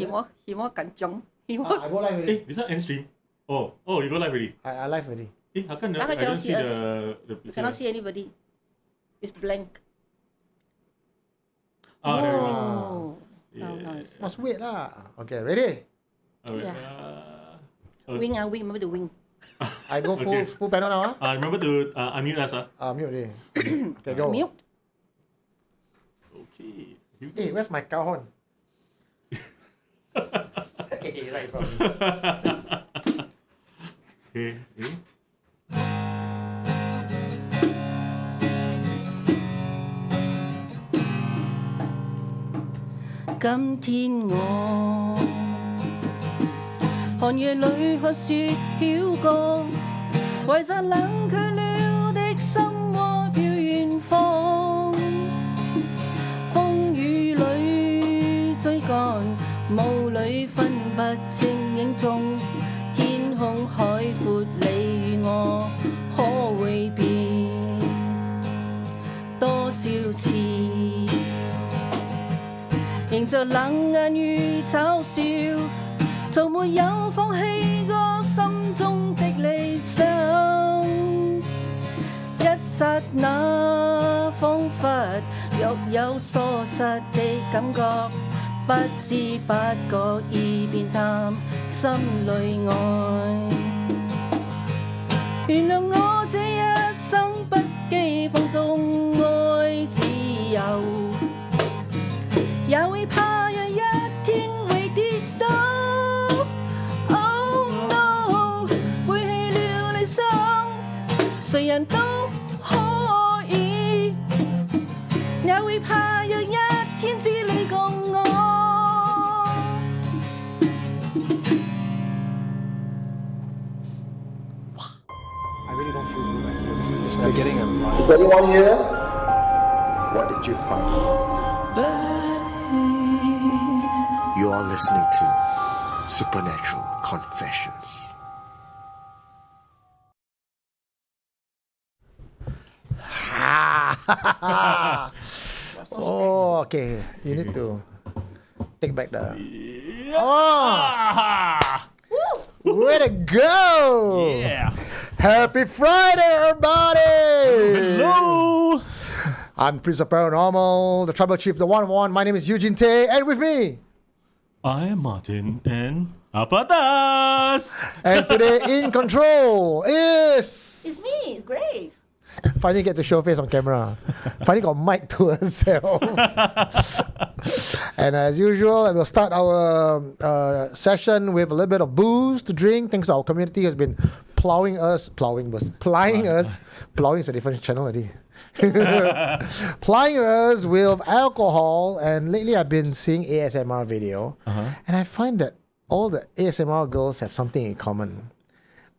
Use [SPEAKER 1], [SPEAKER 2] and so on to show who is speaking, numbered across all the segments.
[SPEAKER 1] more kanchong.
[SPEAKER 2] I go live already.
[SPEAKER 3] This one end stream. Oh, you go live already.
[SPEAKER 2] I live already.
[SPEAKER 3] How come I
[SPEAKER 1] cannot
[SPEAKER 3] don't see
[SPEAKER 1] see
[SPEAKER 3] the
[SPEAKER 1] You
[SPEAKER 3] picture?
[SPEAKER 1] cannot see anybody. It's blank.
[SPEAKER 3] Oh, there we go.
[SPEAKER 1] Oh.
[SPEAKER 3] Yeah.
[SPEAKER 1] No.
[SPEAKER 2] Must wait lah. Okay, ready?
[SPEAKER 3] Wait,
[SPEAKER 1] Wing, remember the wing.
[SPEAKER 2] I go
[SPEAKER 3] Okay.
[SPEAKER 2] full panel now.
[SPEAKER 3] remember to unmute us.
[SPEAKER 2] Mute already. Okay, go.
[SPEAKER 1] Mute.
[SPEAKER 3] Okay.
[SPEAKER 2] Hey, where's my cow horn? Hey, right from me.
[SPEAKER 3] Okay.
[SPEAKER 1] 今天我寒夜裏看雪飄過，為殺冷卻了的心窩飄遠方。風雨裏追趕，霧裏分不清影蹤，天空海闊，你與我可會變多少次？迎着冷眼與嘲笑，從沒有放棄過心中的理想。一剎那彷彿若有疏失的感覺，不知不覺已變淡心裏愛。原諒我這一生不羈放縱愛自由。也會怕有一天會跌倒。Oh no， 背棄了理想，誰人都可以。也會怕有一天只你共我。
[SPEAKER 2] I really don't feel good right now. This is getting a
[SPEAKER 4] Is anyone here? What did you find? You are listening to Supernatural Confessions.
[SPEAKER 2] Oh, okay. You need to take back the.
[SPEAKER 3] Ah!
[SPEAKER 2] Way to go!
[SPEAKER 3] Yeah.
[SPEAKER 2] Happy Friday, everybody!
[SPEAKER 3] Hello.
[SPEAKER 2] I'm Prince of Paranormal, the Tribal Chief, the one. My name is Eugene Tay, and with me.
[SPEAKER 3] I am Martin and Apatas.
[SPEAKER 2] And today in control is.
[SPEAKER 1] It's me, Grace.
[SPEAKER 2] Finally get to show face on camera. Finally got mic to herself. And as usual, we'll start our session with a little bit of booze to drink. Thanks to our community has been plying us. Plowing is a different channel already. Plying us with alcohol, and lately I've been seeing ASMR video, and I find that all the ASMR girls have something in common.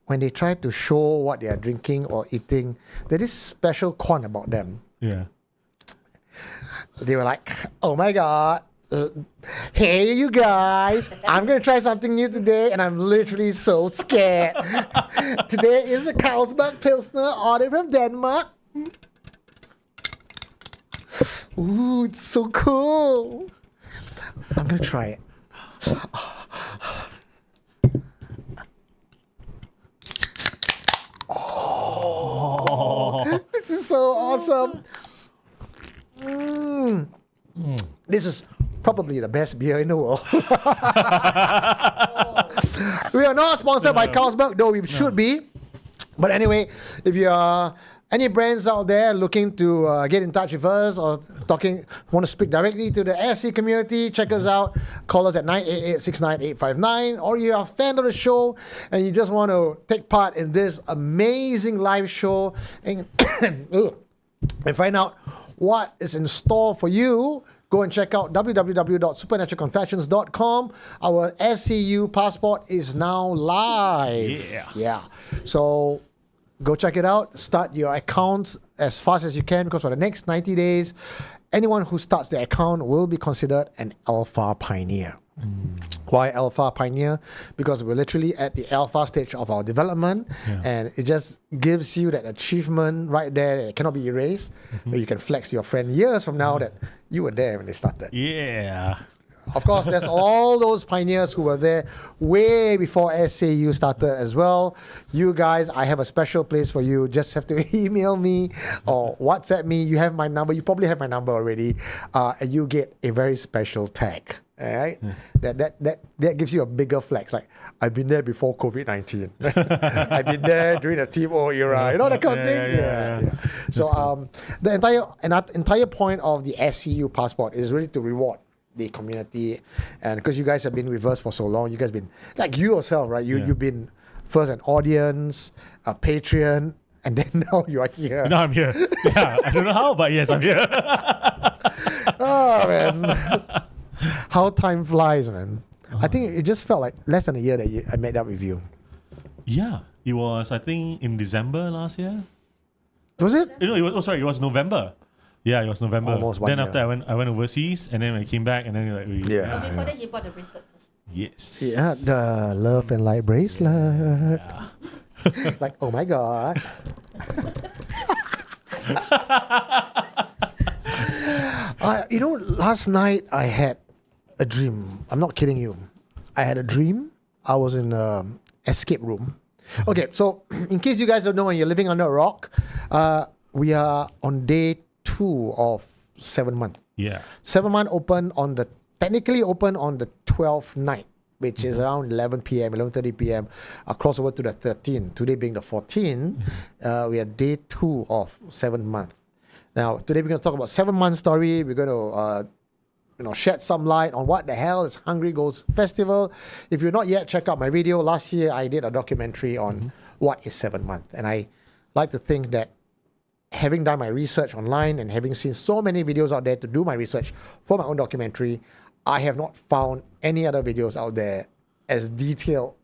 [SPEAKER 2] When they try to show what they are drinking or eating, there is special con about them.
[SPEAKER 3] Yeah.
[SPEAKER 2] They were like, oh my god, hey you guys, I'm gonna try something new today, and I'm literally so scared. Today is a Carlsberg Pilsner ordered from Denmark. Ooh, it's so cool. I'm gonna try it. Oh, this is so awesome. This is probably the best beer in the world. We are not sponsored by Carlsberg, though we should be. But anyway, if you are any brands out there looking to get in touch with us or want to speak directly to the SC community, check us out. Call us at 988-69859. Or you're a fan of the show and you just want to take part in this amazing live show and, and find out what is in store for you, go and check out www.supernaturalconfessions.com. Our SCU passport is now live. Yeah. So go check it out. Start your account as fast as you can, because for the next 90 days, anyone who starts the account will be considered an alpha pioneer. Why alpha pioneer? Because we're literally at the alpha stage of our development, and it just gives you that achievement right there that cannot be erased, where you can flex to your friend years from now that you were there when they started.
[SPEAKER 3] Yeah.
[SPEAKER 2] Of course, there's all those pioneers who were there way before SAU started as well. You guys, I have a special place for you. Just have to email me or WhatsApp me. You have my number. You probably have my number already. And you get a very special tag. All right, that gives you a bigger flex. Like, I've been there before COVID-19. I've been there during the TMO era. You know that kind of thing. Yeah. So the entire point of the SCU passport is really to reward the community, and because you guys have been with us for so long, you guys been like you yourself, right? You've been first an audience, a Patreon, and then now you are here.
[SPEAKER 3] Now I'm here. Yeah, I don't know how, but yes, I'm here.
[SPEAKER 2] Oh man. How time flies, man. I think it just felt like less than a year that I met up with you.
[SPEAKER 3] Yeah, it was, I think, in December last year.
[SPEAKER 2] Was it?
[SPEAKER 3] No, it was November. Yeah, it was November.
[SPEAKER 2] Almost one
[SPEAKER 3] then
[SPEAKER 2] year.
[SPEAKER 3] after I went overseas, and then I came back, and then
[SPEAKER 2] Yeah.
[SPEAKER 1] Before that, he bought the bracelet first.
[SPEAKER 3] Yes.
[SPEAKER 2] Yeah, the love and light bracelet. Like, oh my god. Last night I had a dream. I'm not kidding you. I had a dream. I was in an escape room. Okay, so in case you guys don't know and you're living under a rock, we are on day 2 of 7 months.
[SPEAKER 3] Yeah.
[SPEAKER 2] 7 month technically open on the 12th night, which is around 11 p.m., 11:30 p.m. Cross over to the 13th. Today being the 14th, we are day 2 of 7 months. Now, today we're going to talk about 7 month story. We're going to shed some light on what the hell is Hungry Ghost Festival. If you're not yet, check out my video. Last year, I did a documentary on what is 7 months. And I like to think that having done my research online and having seen so many videos out there to do my research for my own documentary, I have not found any other videos out there as detailed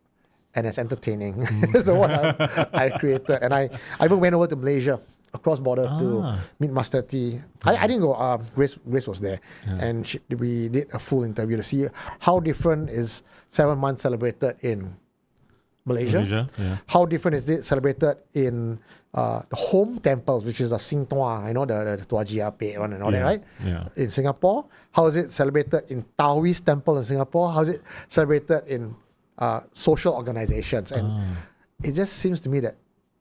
[SPEAKER 2] and as entertaining as the one I created. And I even went over to Malaysia, across border to meet Master T. I didn't go. Grace was there, and we did a full interview to see how different is 7 months celebrated in Malaysia. How different is it celebrated in the home temples, which is the Sing Tua, the Tua Jia Pe one and all that, right?
[SPEAKER 3] Yeah.
[SPEAKER 2] In Singapore, how is it celebrated in Taoist temple in Singapore? How is it celebrated in social organizations? And it just seems to me that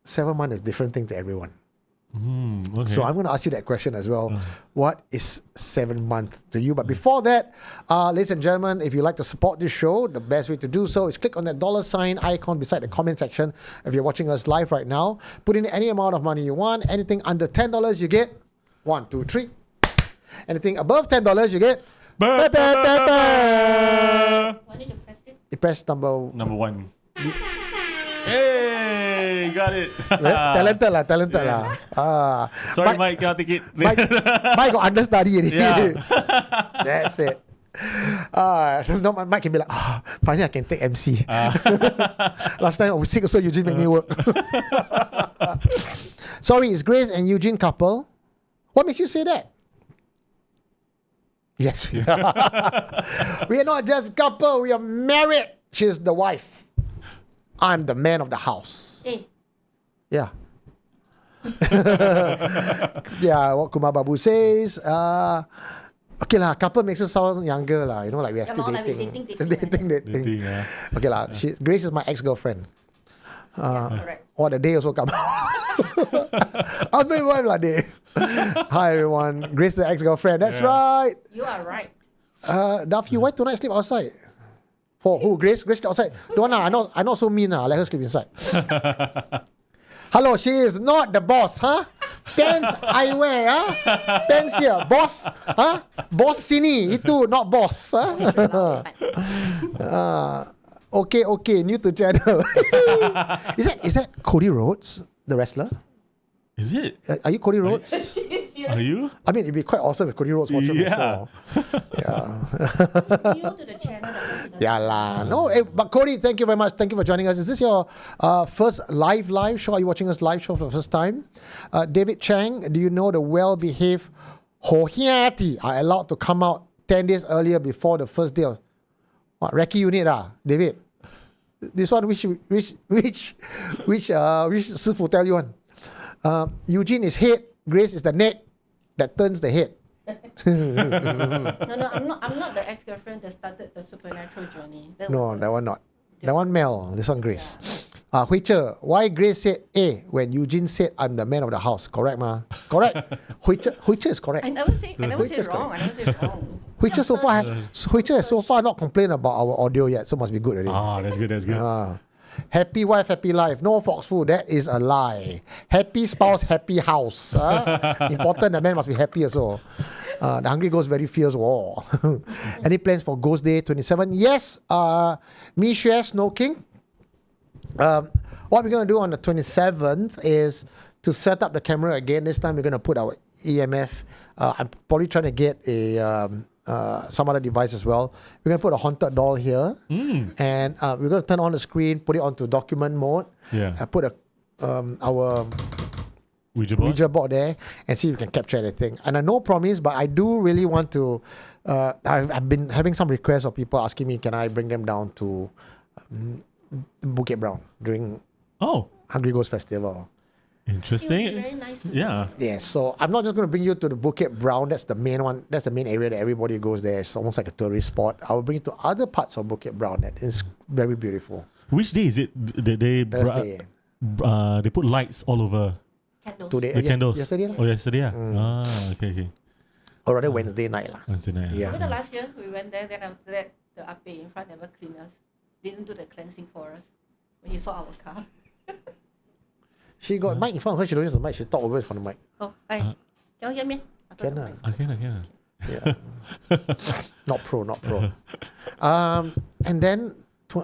[SPEAKER 2] 7 months is different thing to everyone.
[SPEAKER 3] Okay.
[SPEAKER 2] So I'm going to ask you that question as well. What is 7 months to you? But before that, ladies and gentlemen, if you'd like to support this show, the best way to do so is click on that $ icon beside the comment section. If you're watching us live right now, put in any amount of money you want. Anything under $10, you get 1, 2, 3. Anything above $10, you get.
[SPEAKER 1] I need to press it.
[SPEAKER 2] You press number
[SPEAKER 3] 1. Hey, got it.
[SPEAKER 2] talented lah.
[SPEAKER 3] Sorry, Mike, cannot take it.
[SPEAKER 2] Mike got understudy already.
[SPEAKER 3] Yeah.
[SPEAKER 2] That's it. No, Mike can be like, finally I can take MC. Last time I was sick, so Eugene made me work. Sorry, is Grace and Eugene couple? What makes you say that? Yes, we are. We are not just couple, we are married. She's the wife. I'm the man of the house.
[SPEAKER 1] Hey,
[SPEAKER 2] Yeah. Yeah, what Kumar Babu says. Okay lah, couple makes us sound younger lah. Like we are still
[SPEAKER 1] like we're
[SPEAKER 2] dating.
[SPEAKER 1] dating.
[SPEAKER 3] Dating, yeah.
[SPEAKER 2] Okay lah, Grace is my ex-girlfriend.
[SPEAKER 1] correct.
[SPEAKER 2] Or the day also come. Husband and wife lah day. Hi everyone, Grace the ex-girlfriend. That's right.
[SPEAKER 1] You are right.
[SPEAKER 2] Duffy, why tonight sleep outside? For who? Grace? Grace sleep outside? Don't lah, I'm not so mean lah. Let her sleep inside. Hello, she is not the boss, huh? Pants I wear, huh? Pants here, boss, huh? Boss sini, itu not boss, huh? Okay, new to channel. Is that Cody Rhodes, the wrestler?
[SPEAKER 3] Is it?
[SPEAKER 2] Are you Cody Rhodes?
[SPEAKER 3] Are you?
[SPEAKER 2] I mean, it'd be quite awesome if Cody Rhodes watched it
[SPEAKER 3] Yeah.
[SPEAKER 2] before. Yeah.
[SPEAKER 1] New to the channel.
[SPEAKER 2] Yeah lah. No, but Cody, thank you very much. Thank you for joining us. Is this your first live show? Are you watching us live show for the first time? David Chang, do you know the well-behaved Hohiati are allowed to come out 10 days earlier before the first day of recce unit David? This one, which Sifu tell you one? Eugene is head, Grace is the neck that turns the head.
[SPEAKER 1] No, I'm not the ex-girlfriend that started the supernatural journey.
[SPEAKER 2] No, that one not. That one Mel. This one Grace. Hui Che, why Grace said A when Eugene said I'm the man of the house? Correct, ma? Correct. Hui Che is correct.
[SPEAKER 1] I never say
[SPEAKER 2] Just
[SPEAKER 1] wrong. I never say wrong.
[SPEAKER 2] Hui Che has so far not complained about our audio yet, so must be good already.
[SPEAKER 3] That's good. That's good.
[SPEAKER 2] Happy wife, happy life. No fox food. That is a lie. Happy spouse, happy house. Important. The man must be happy also. The Hungry Ghost very fierce war. Any plans for Ghost Day 27? Yes. Maisha, Snow King. What we're going to do on the 27th is to set up the camera again. This time we're going to put our EMF. I'm probably trying to get a some other device as well. We're going to put a haunted doll here. And we're going to turn on the screen, put it onto document mode. Put our Ouija board there and see if we can capture anything. And I no promise, but I do really want to. I've been having some requests of people asking me, can I bring them down to Bukit Brown during Hungry Ghost Festival.
[SPEAKER 3] Interesting.
[SPEAKER 1] Very nice.
[SPEAKER 3] Yeah.
[SPEAKER 2] Yeah, so I'm not just going to bring you to the Bukit Brown. That's the main one. That's the main area that everybody goes there. It's almost like a tourist spot. I will bring you to other parts of Bukit Brown that is very beautiful.
[SPEAKER 3] Which day is it?
[SPEAKER 2] Thursday.
[SPEAKER 3] They put lights all over.
[SPEAKER 1] Candles.
[SPEAKER 2] Today,
[SPEAKER 3] The candles.
[SPEAKER 2] yesterday. lah.
[SPEAKER 3] Oh, yesterday. Okay.
[SPEAKER 2] Or rather Wednesday night. Lah.
[SPEAKER 3] Wednesday night.
[SPEAKER 2] Yeah.
[SPEAKER 1] Remember the last year we went there, then after that the ape in front never clean us. Didn't do the cleansing for us when he saw our car.
[SPEAKER 2] She got mic in front of her. She don't use the mic. She talk over from the mic.
[SPEAKER 1] Oh, hi. Can you hear me? I thought
[SPEAKER 2] Can
[SPEAKER 1] the
[SPEAKER 2] lah.
[SPEAKER 1] mic's
[SPEAKER 3] Okay.
[SPEAKER 2] Yeah. Not pro. And then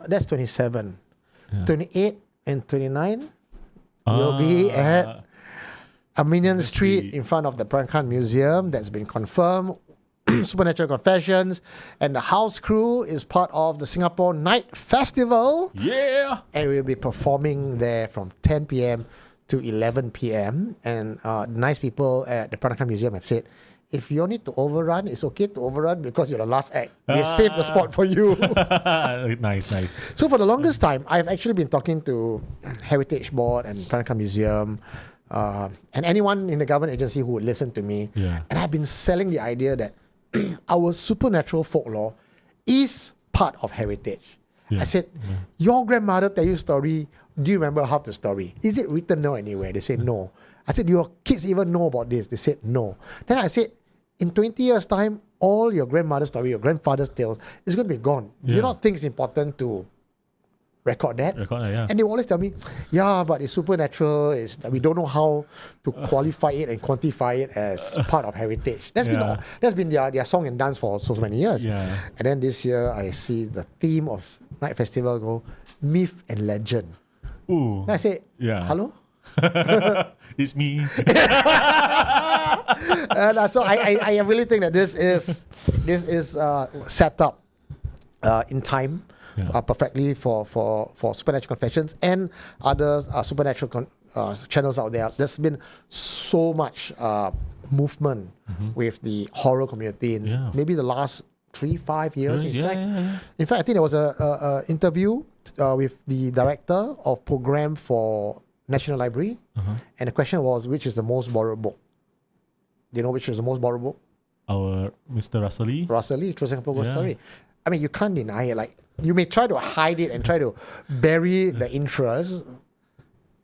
[SPEAKER 2] that's 27. 28 and 29 will be at Armenian Street in front of the Peranakan Museum. That's been confirmed. Supernatural Confessions. And the house crew is part of the Singapore Night Festival.
[SPEAKER 3] Yeah.
[SPEAKER 2] And we'll be performing there from 10 p.m. to 11 p.m. And nice people at the Peranakan Museum have said, if you need to overrun, it's okay to overrun because you're the last act. We saved the spot for you.
[SPEAKER 3] Nice.
[SPEAKER 2] So for the longest time, I've actually been talking to Heritage Board and Peranakan Museum and anyone in the government agency who would listen to me.
[SPEAKER 3] Yeah.
[SPEAKER 2] And I've been selling the idea that our supernatural folklore is part of heritage. I said, your grandmother tell you a story. Do you remember half the story? Is it written now anywhere? They said no. I said, do your kids even know about this? They said no. Then I said, in 20 years' time, all your grandmother's story, your grandfather's tales is going to be gone. Do you not think it's important to record that? And they always tell me, yeah, but it's supernatural. We don't know how to qualify it and quantify it as part of heritage. That's been their song and dance for so many years.
[SPEAKER 3] Yeah.
[SPEAKER 2] And then this year, I see the theme of Night Festival go myth and legend.
[SPEAKER 3] Ooh.
[SPEAKER 2] And I say, hello?
[SPEAKER 3] It's me.
[SPEAKER 2] And so I really think that this is set up in time perfectly for Supernatural Confessions and other supernatural channels out there. There's been so much movement with the horror community in maybe the last 3-5 years. In fact, I think there was a interview with the director of program for National Library, and the question was, which is the most borrowed book? Do you know which is the most borrowed book?
[SPEAKER 3] Our Mr. Russell Lee.
[SPEAKER 2] True Singapore Ghost Story. I mean, you can't deny it. Like, you may try to hide it and try to bury the interest,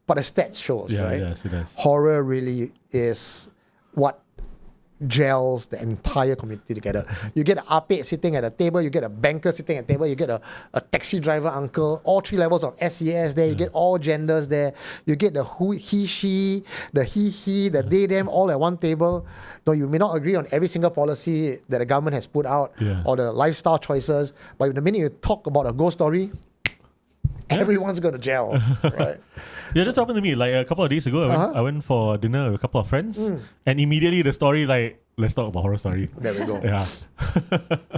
[SPEAKER 2] but the stats shows, right?
[SPEAKER 3] Yes, it does.
[SPEAKER 2] Horror really is what gels the entire community together. You get an ape sitting at a table, you get a banker sitting at a table, you get a taxi driver uncle, all 3 levels of SES there, you get all genders there, you get the who, he, she, the he, the they, them, all at one table. Though you may not agree on every single policy that the government has put out or the lifestyle choices, but the minute you talk about a ghost story, everyone's going to gel, right?
[SPEAKER 3] Yeah, this happened to me like a couple of days ago. I went for dinner with a couple of friends, and immediately the story like, let's talk about horror story.
[SPEAKER 2] There we go.
[SPEAKER 3] Yeah.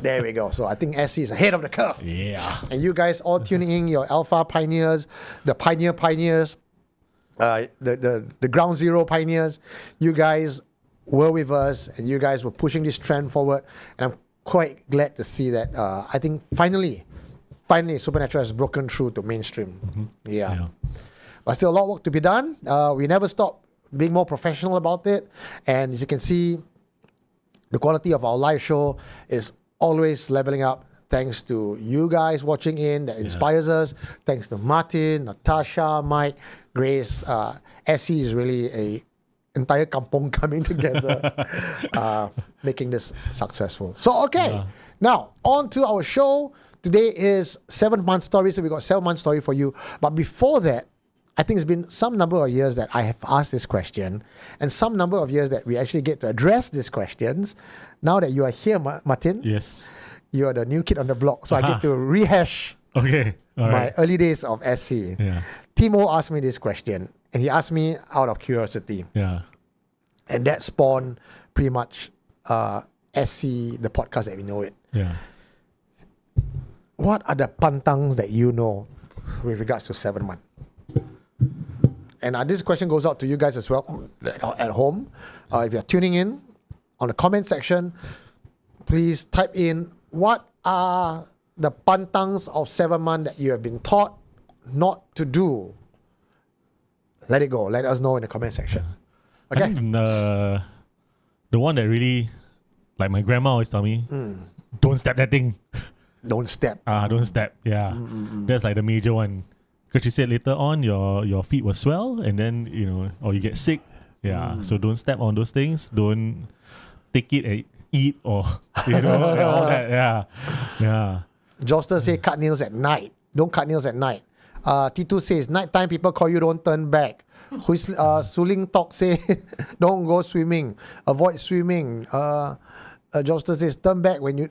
[SPEAKER 2] There we go. So I think SC is ahead of the curve.
[SPEAKER 3] Yeah.
[SPEAKER 2] And you guys all tuning in, your alpha pioneers, the pioneers, the ground zero pioneers, you guys were with us and you guys were pushing this trend forward. And I'm quite glad to see that I think finally Supernatural has broken through to mainstream. Yeah. But still a lot of work to be done. We never stop being more professional about it. And as you can see, The quality of our live show is always leveling up thanks to you guys watching in that inspires us. Thanks to Martin, Natasha, Mike, Grace. Essie is really a entire kampong coming together, making this successful. So, okay. Now, on to our show. Today is 7-month story, so we got 7-month story for you. But before that, I think it's been some number of years that I have asked this question, and some number of years that we actually get to address these questions. Now that you are here, Martin,
[SPEAKER 3] Yes.
[SPEAKER 2] you are the new kid on the block, so I get to rehash
[SPEAKER 3] Okay. All
[SPEAKER 2] my
[SPEAKER 3] right.
[SPEAKER 2] early days of SC.
[SPEAKER 3] Yeah.
[SPEAKER 2] Timo asked me this question, and he asked me out of curiosity,
[SPEAKER 3] Yeah.
[SPEAKER 2] and that spawned pretty much SC, the podcast that we know it.
[SPEAKER 3] Yeah.
[SPEAKER 2] What are the pantangs that you know with regards to 7 months? And this question goes out to you guys as well at home. If you're tuning in on the comment section, please type in what are the pantangs of 7 months that you have been taught not to do. Let it go. Let us know in the comment section.
[SPEAKER 3] I
[SPEAKER 2] Okay?
[SPEAKER 3] think the one that really, like my grandma always tell me, don't step that thing.
[SPEAKER 2] Don't step.
[SPEAKER 3] Don't step. Yeah. That's like the major one. Because she said later on your feet will swell and then, or you get sick. Yeah. So don't step on those things. Don't take it and eat or, and all that. Yeah. Yeah.
[SPEAKER 2] Joster say cut nails at night. Don't cut nails at night. T2 says nighttime people call you, don't turn back. Suling Talk say don't go swimming. Avoid swimming. Joster says turn back when you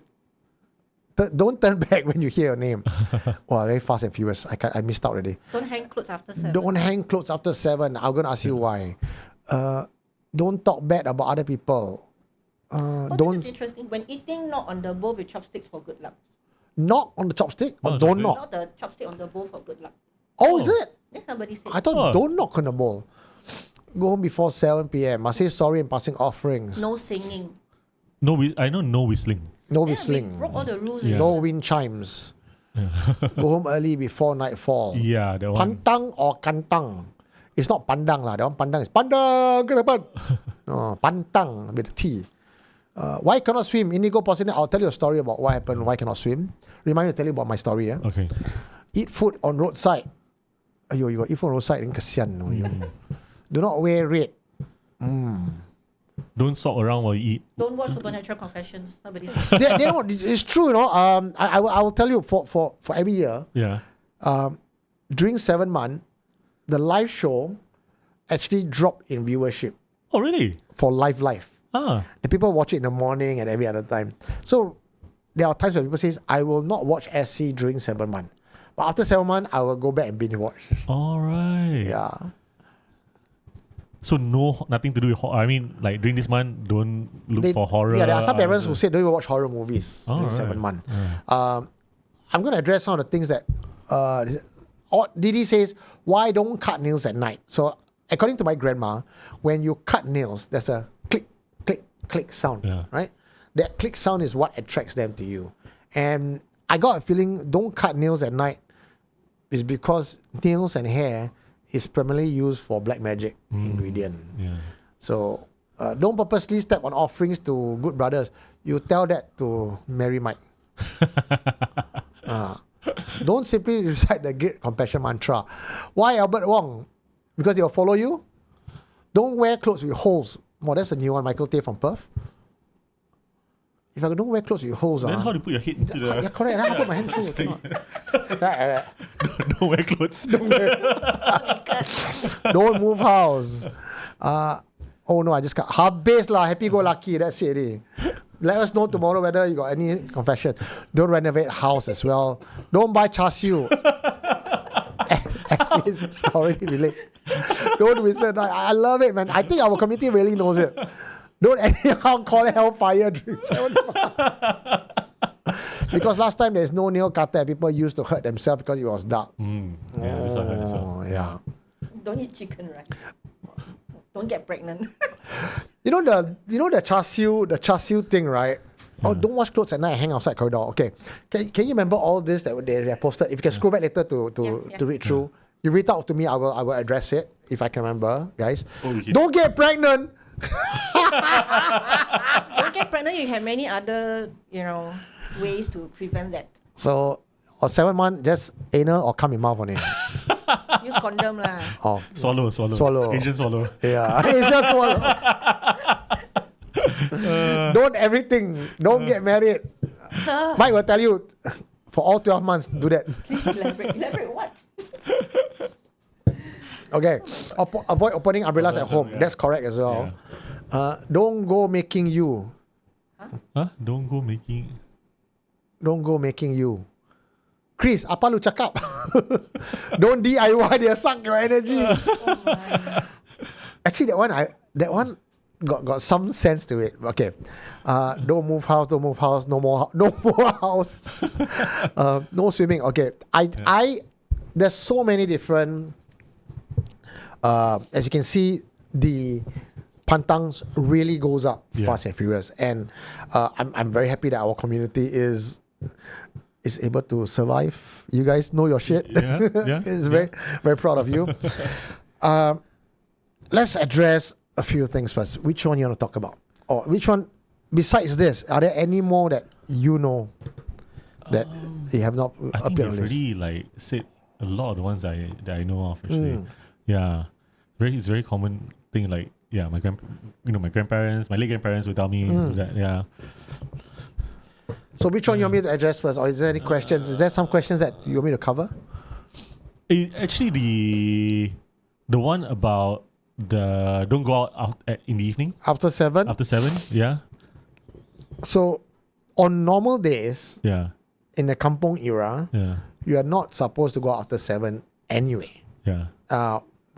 [SPEAKER 2] don't turn back when you hear your name. Wow, very fast and furious. I missed out already.
[SPEAKER 1] Don't hang clothes after 7.
[SPEAKER 2] Don't hang clothes after 7. I'm gonna ask you why. Don't talk bad about other people.
[SPEAKER 1] This
[SPEAKER 2] Don't
[SPEAKER 1] is interesting. When eating, knock on the bowl with chopsticks for good luck.
[SPEAKER 2] knock on the chopstick or
[SPEAKER 3] Oh,
[SPEAKER 2] don't
[SPEAKER 3] that's it.
[SPEAKER 2] knock.
[SPEAKER 1] Not the chopstick on the bowl for good luck.
[SPEAKER 2] Oh, is it?
[SPEAKER 1] Then somebody said,
[SPEAKER 2] I thought
[SPEAKER 3] Oh.
[SPEAKER 2] don't knock on the bowl. Go home before 7 p.m. Must say sorry and passing offerings.
[SPEAKER 1] no singing.
[SPEAKER 3] No, I know no whistling.
[SPEAKER 2] No
[SPEAKER 1] Yeah,
[SPEAKER 2] whistling.
[SPEAKER 1] we broke all the rules.
[SPEAKER 3] Yeah.
[SPEAKER 2] No wind chimes. Go home early before nightfall.
[SPEAKER 3] Yeah, that one.
[SPEAKER 2] Pantang or kantang? It's not pandang lah. That one pandang is pandang. Kenapa? No, pantang with a T. Why cannot swim? Indigo Positive. I'll tell you a story about what happened. Why cannot swim? Remind me to tell you about my story. Yeah?
[SPEAKER 3] Okay.
[SPEAKER 2] Eat food on roadside. Ayo, you got eat food on roadside. Then kesian. Do not wear red.
[SPEAKER 3] Don't swap around while you eat.
[SPEAKER 1] Don't watch Supernatural Confessions. Nobody said.
[SPEAKER 2] they know, it's true, I will tell you for every year,
[SPEAKER 3] Yeah.
[SPEAKER 2] during 7 months, the live show actually dropped in viewership
[SPEAKER 3] Oh, really?
[SPEAKER 2] for live.
[SPEAKER 3] Ah.
[SPEAKER 2] The people watch it in the morning and every other time. So there are times when people say, I will not watch SC during 7 months. But after 7 months, I will go back and binge watch.
[SPEAKER 3] All right.
[SPEAKER 2] Yeah.
[SPEAKER 3] So nothing to do with horror. I mean, like during this month, don't look for horror.
[SPEAKER 2] Yeah, there are some parents who say don't even watch horror movies during
[SPEAKER 3] Alright.
[SPEAKER 2] 7 months. I'm going to address some of the things that Didi says, why don't cut nails at night? So according to my grandma, when you cut nails, there's a click, click, click sound,
[SPEAKER 3] Yeah.
[SPEAKER 2] right? That click sound is what attracts them to you. And I got a feeling don't cut nails at night is because nails and hair is primarily used for black magic ingredient.
[SPEAKER 3] Yeah.
[SPEAKER 2] So don't purposely step on offerings to good brothers. You tell that to Mary Mike. Don't simply recite the Great Compassion Mantra. Why Albert Wong? Because they will follow you. Don't wear clothes with holes. Well, that's a new one, Michael Tay from Perth. If I don't wear clothes with holes,
[SPEAKER 3] Then how do you put your head into
[SPEAKER 2] yeah,
[SPEAKER 3] the...
[SPEAKER 2] correct. I put my hand through. Cannot.
[SPEAKER 3] Don't wear clothes.
[SPEAKER 2] Don't move house. Oh no, I just got habis lah. Happy go lucky. That's it. Let us know tomorrow whether you got any confession. Don't renovate house as well. Don't buy char siu. Already relate. Don't listen. I love it, man. I think our community really knows it. Don't anyhow call it hellfire during 7 months. Because last time there's no nail cutter, people used to hurt themselves because it was dark.
[SPEAKER 3] Yeah, that's what I heard as well.
[SPEAKER 2] Yeah.
[SPEAKER 1] Don't eat chicken rice. Don't get pregnant.
[SPEAKER 2] You know the char siu thing, right? Oh, don't wash clothes at night and hang outside corridor. Okay. Can you remember all this that they posted? If you can scroll back later to read through. You read out to me, I will address it if I can remember, guys.
[SPEAKER 3] Oh, we can-
[SPEAKER 2] Don't get pregnant.
[SPEAKER 1] Don't get pregnant. You have many other, ways to prevent that.
[SPEAKER 2] So, or 7 months, just anal or come in mouth only.
[SPEAKER 1] Use condom lah.
[SPEAKER 2] Oh,
[SPEAKER 3] Swallow. Asian swallow.
[SPEAKER 2] yeah. It's just swallow. Don't everything. Don't get married. Mike will tell you, for all 12 months, do that.
[SPEAKER 1] Please elaborate. Elaborate what?
[SPEAKER 2] Okay. Avoid opening umbrellas at home.
[SPEAKER 3] Yeah.
[SPEAKER 2] That's correct as well. Don't go making you.
[SPEAKER 3] Huh? Don't go making.
[SPEAKER 2] Don't go making you. Chris, apa lu cakap? Don't DIY, they suck your energy.
[SPEAKER 1] Oh my.
[SPEAKER 2] Actually, that one got some sense to it. Okay. Don't move house, no more house. No swimming. Okay. There's so many different, as you can see, the pantangs really goes up fast and furious. And I'm very happy that our community is able to survive. You guys know your shit. It's very, very proud of you. Let's address a few things first. Which one you want to talk about? Or which one, besides this, are there any more that you know that you have not
[SPEAKER 3] I think
[SPEAKER 2] appeared
[SPEAKER 3] they've
[SPEAKER 2] on this?
[SPEAKER 3] already said a lot of the ones that I know of actually. Yeah, it's very common thing. Like my grandparents, my late grandparents would tell me that. Yeah.
[SPEAKER 2] So which one you want me to address first, or is there any questions? Is there some questions that you want me to cover?
[SPEAKER 3] Actually, the one about the don't go out in the evening
[SPEAKER 2] After 7?
[SPEAKER 3] after 7. Yeah.
[SPEAKER 2] So on normal days,
[SPEAKER 3] Yeah.
[SPEAKER 2] in the kampong era,
[SPEAKER 3] Yeah.
[SPEAKER 2] you are not supposed to go out after 7 anyway.
[SPEAKER 3] Yeah.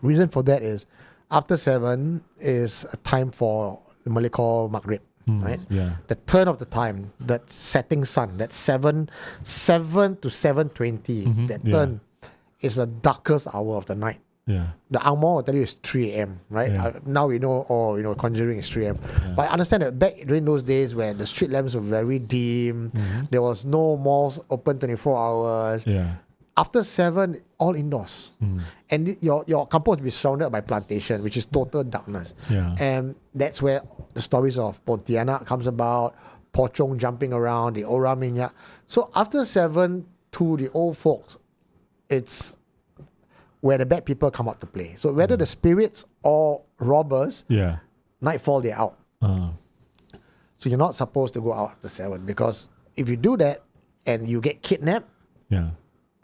[SPEAKER 2] Reason for that is after 7 is a time for the Malay call Maghrib, right?
[SPEAKER 3] Yeah.
[SPEAKER 2] The turn of the time, that setting sun, that 7 to 7:20, that
[SPEAKER 3] yeah.
[SPEAKER 2] turn is the darkest hour of the night.
[SPEAKER 3] Yeah.
[SPEAKER 2] The Angmo will tell you it's 3 a.m., right?
[SPEAKER 3] Yeah.
[SPEAKER 2] Now we know, Conjuring is 3 a.m. But I understand that back during those days when the street lamps were very dim, there was no malls open 24 hours.
[SPEAKER 3] Yeah.
[SPEAKER 2] After 7, all indoors. And your kampong will be surrounded by plantation, which is total darkness.
[SPEAKER 3] Yeah.
[SPEAKER 2] And that's where the stories of Pontianak comes about, Pocong jumping around, the Orang Minyak. So after 7, to the old folks, it's where the bad people come out to play. So whether the spirits or robbers,
[SPEAKER 3] Yeah.
[SPEAKER 2] nightfall, they're out. So you're not supposed to go out after 7, because if you do that and you get kidnapped,
[SPEAKER 3] Yeah.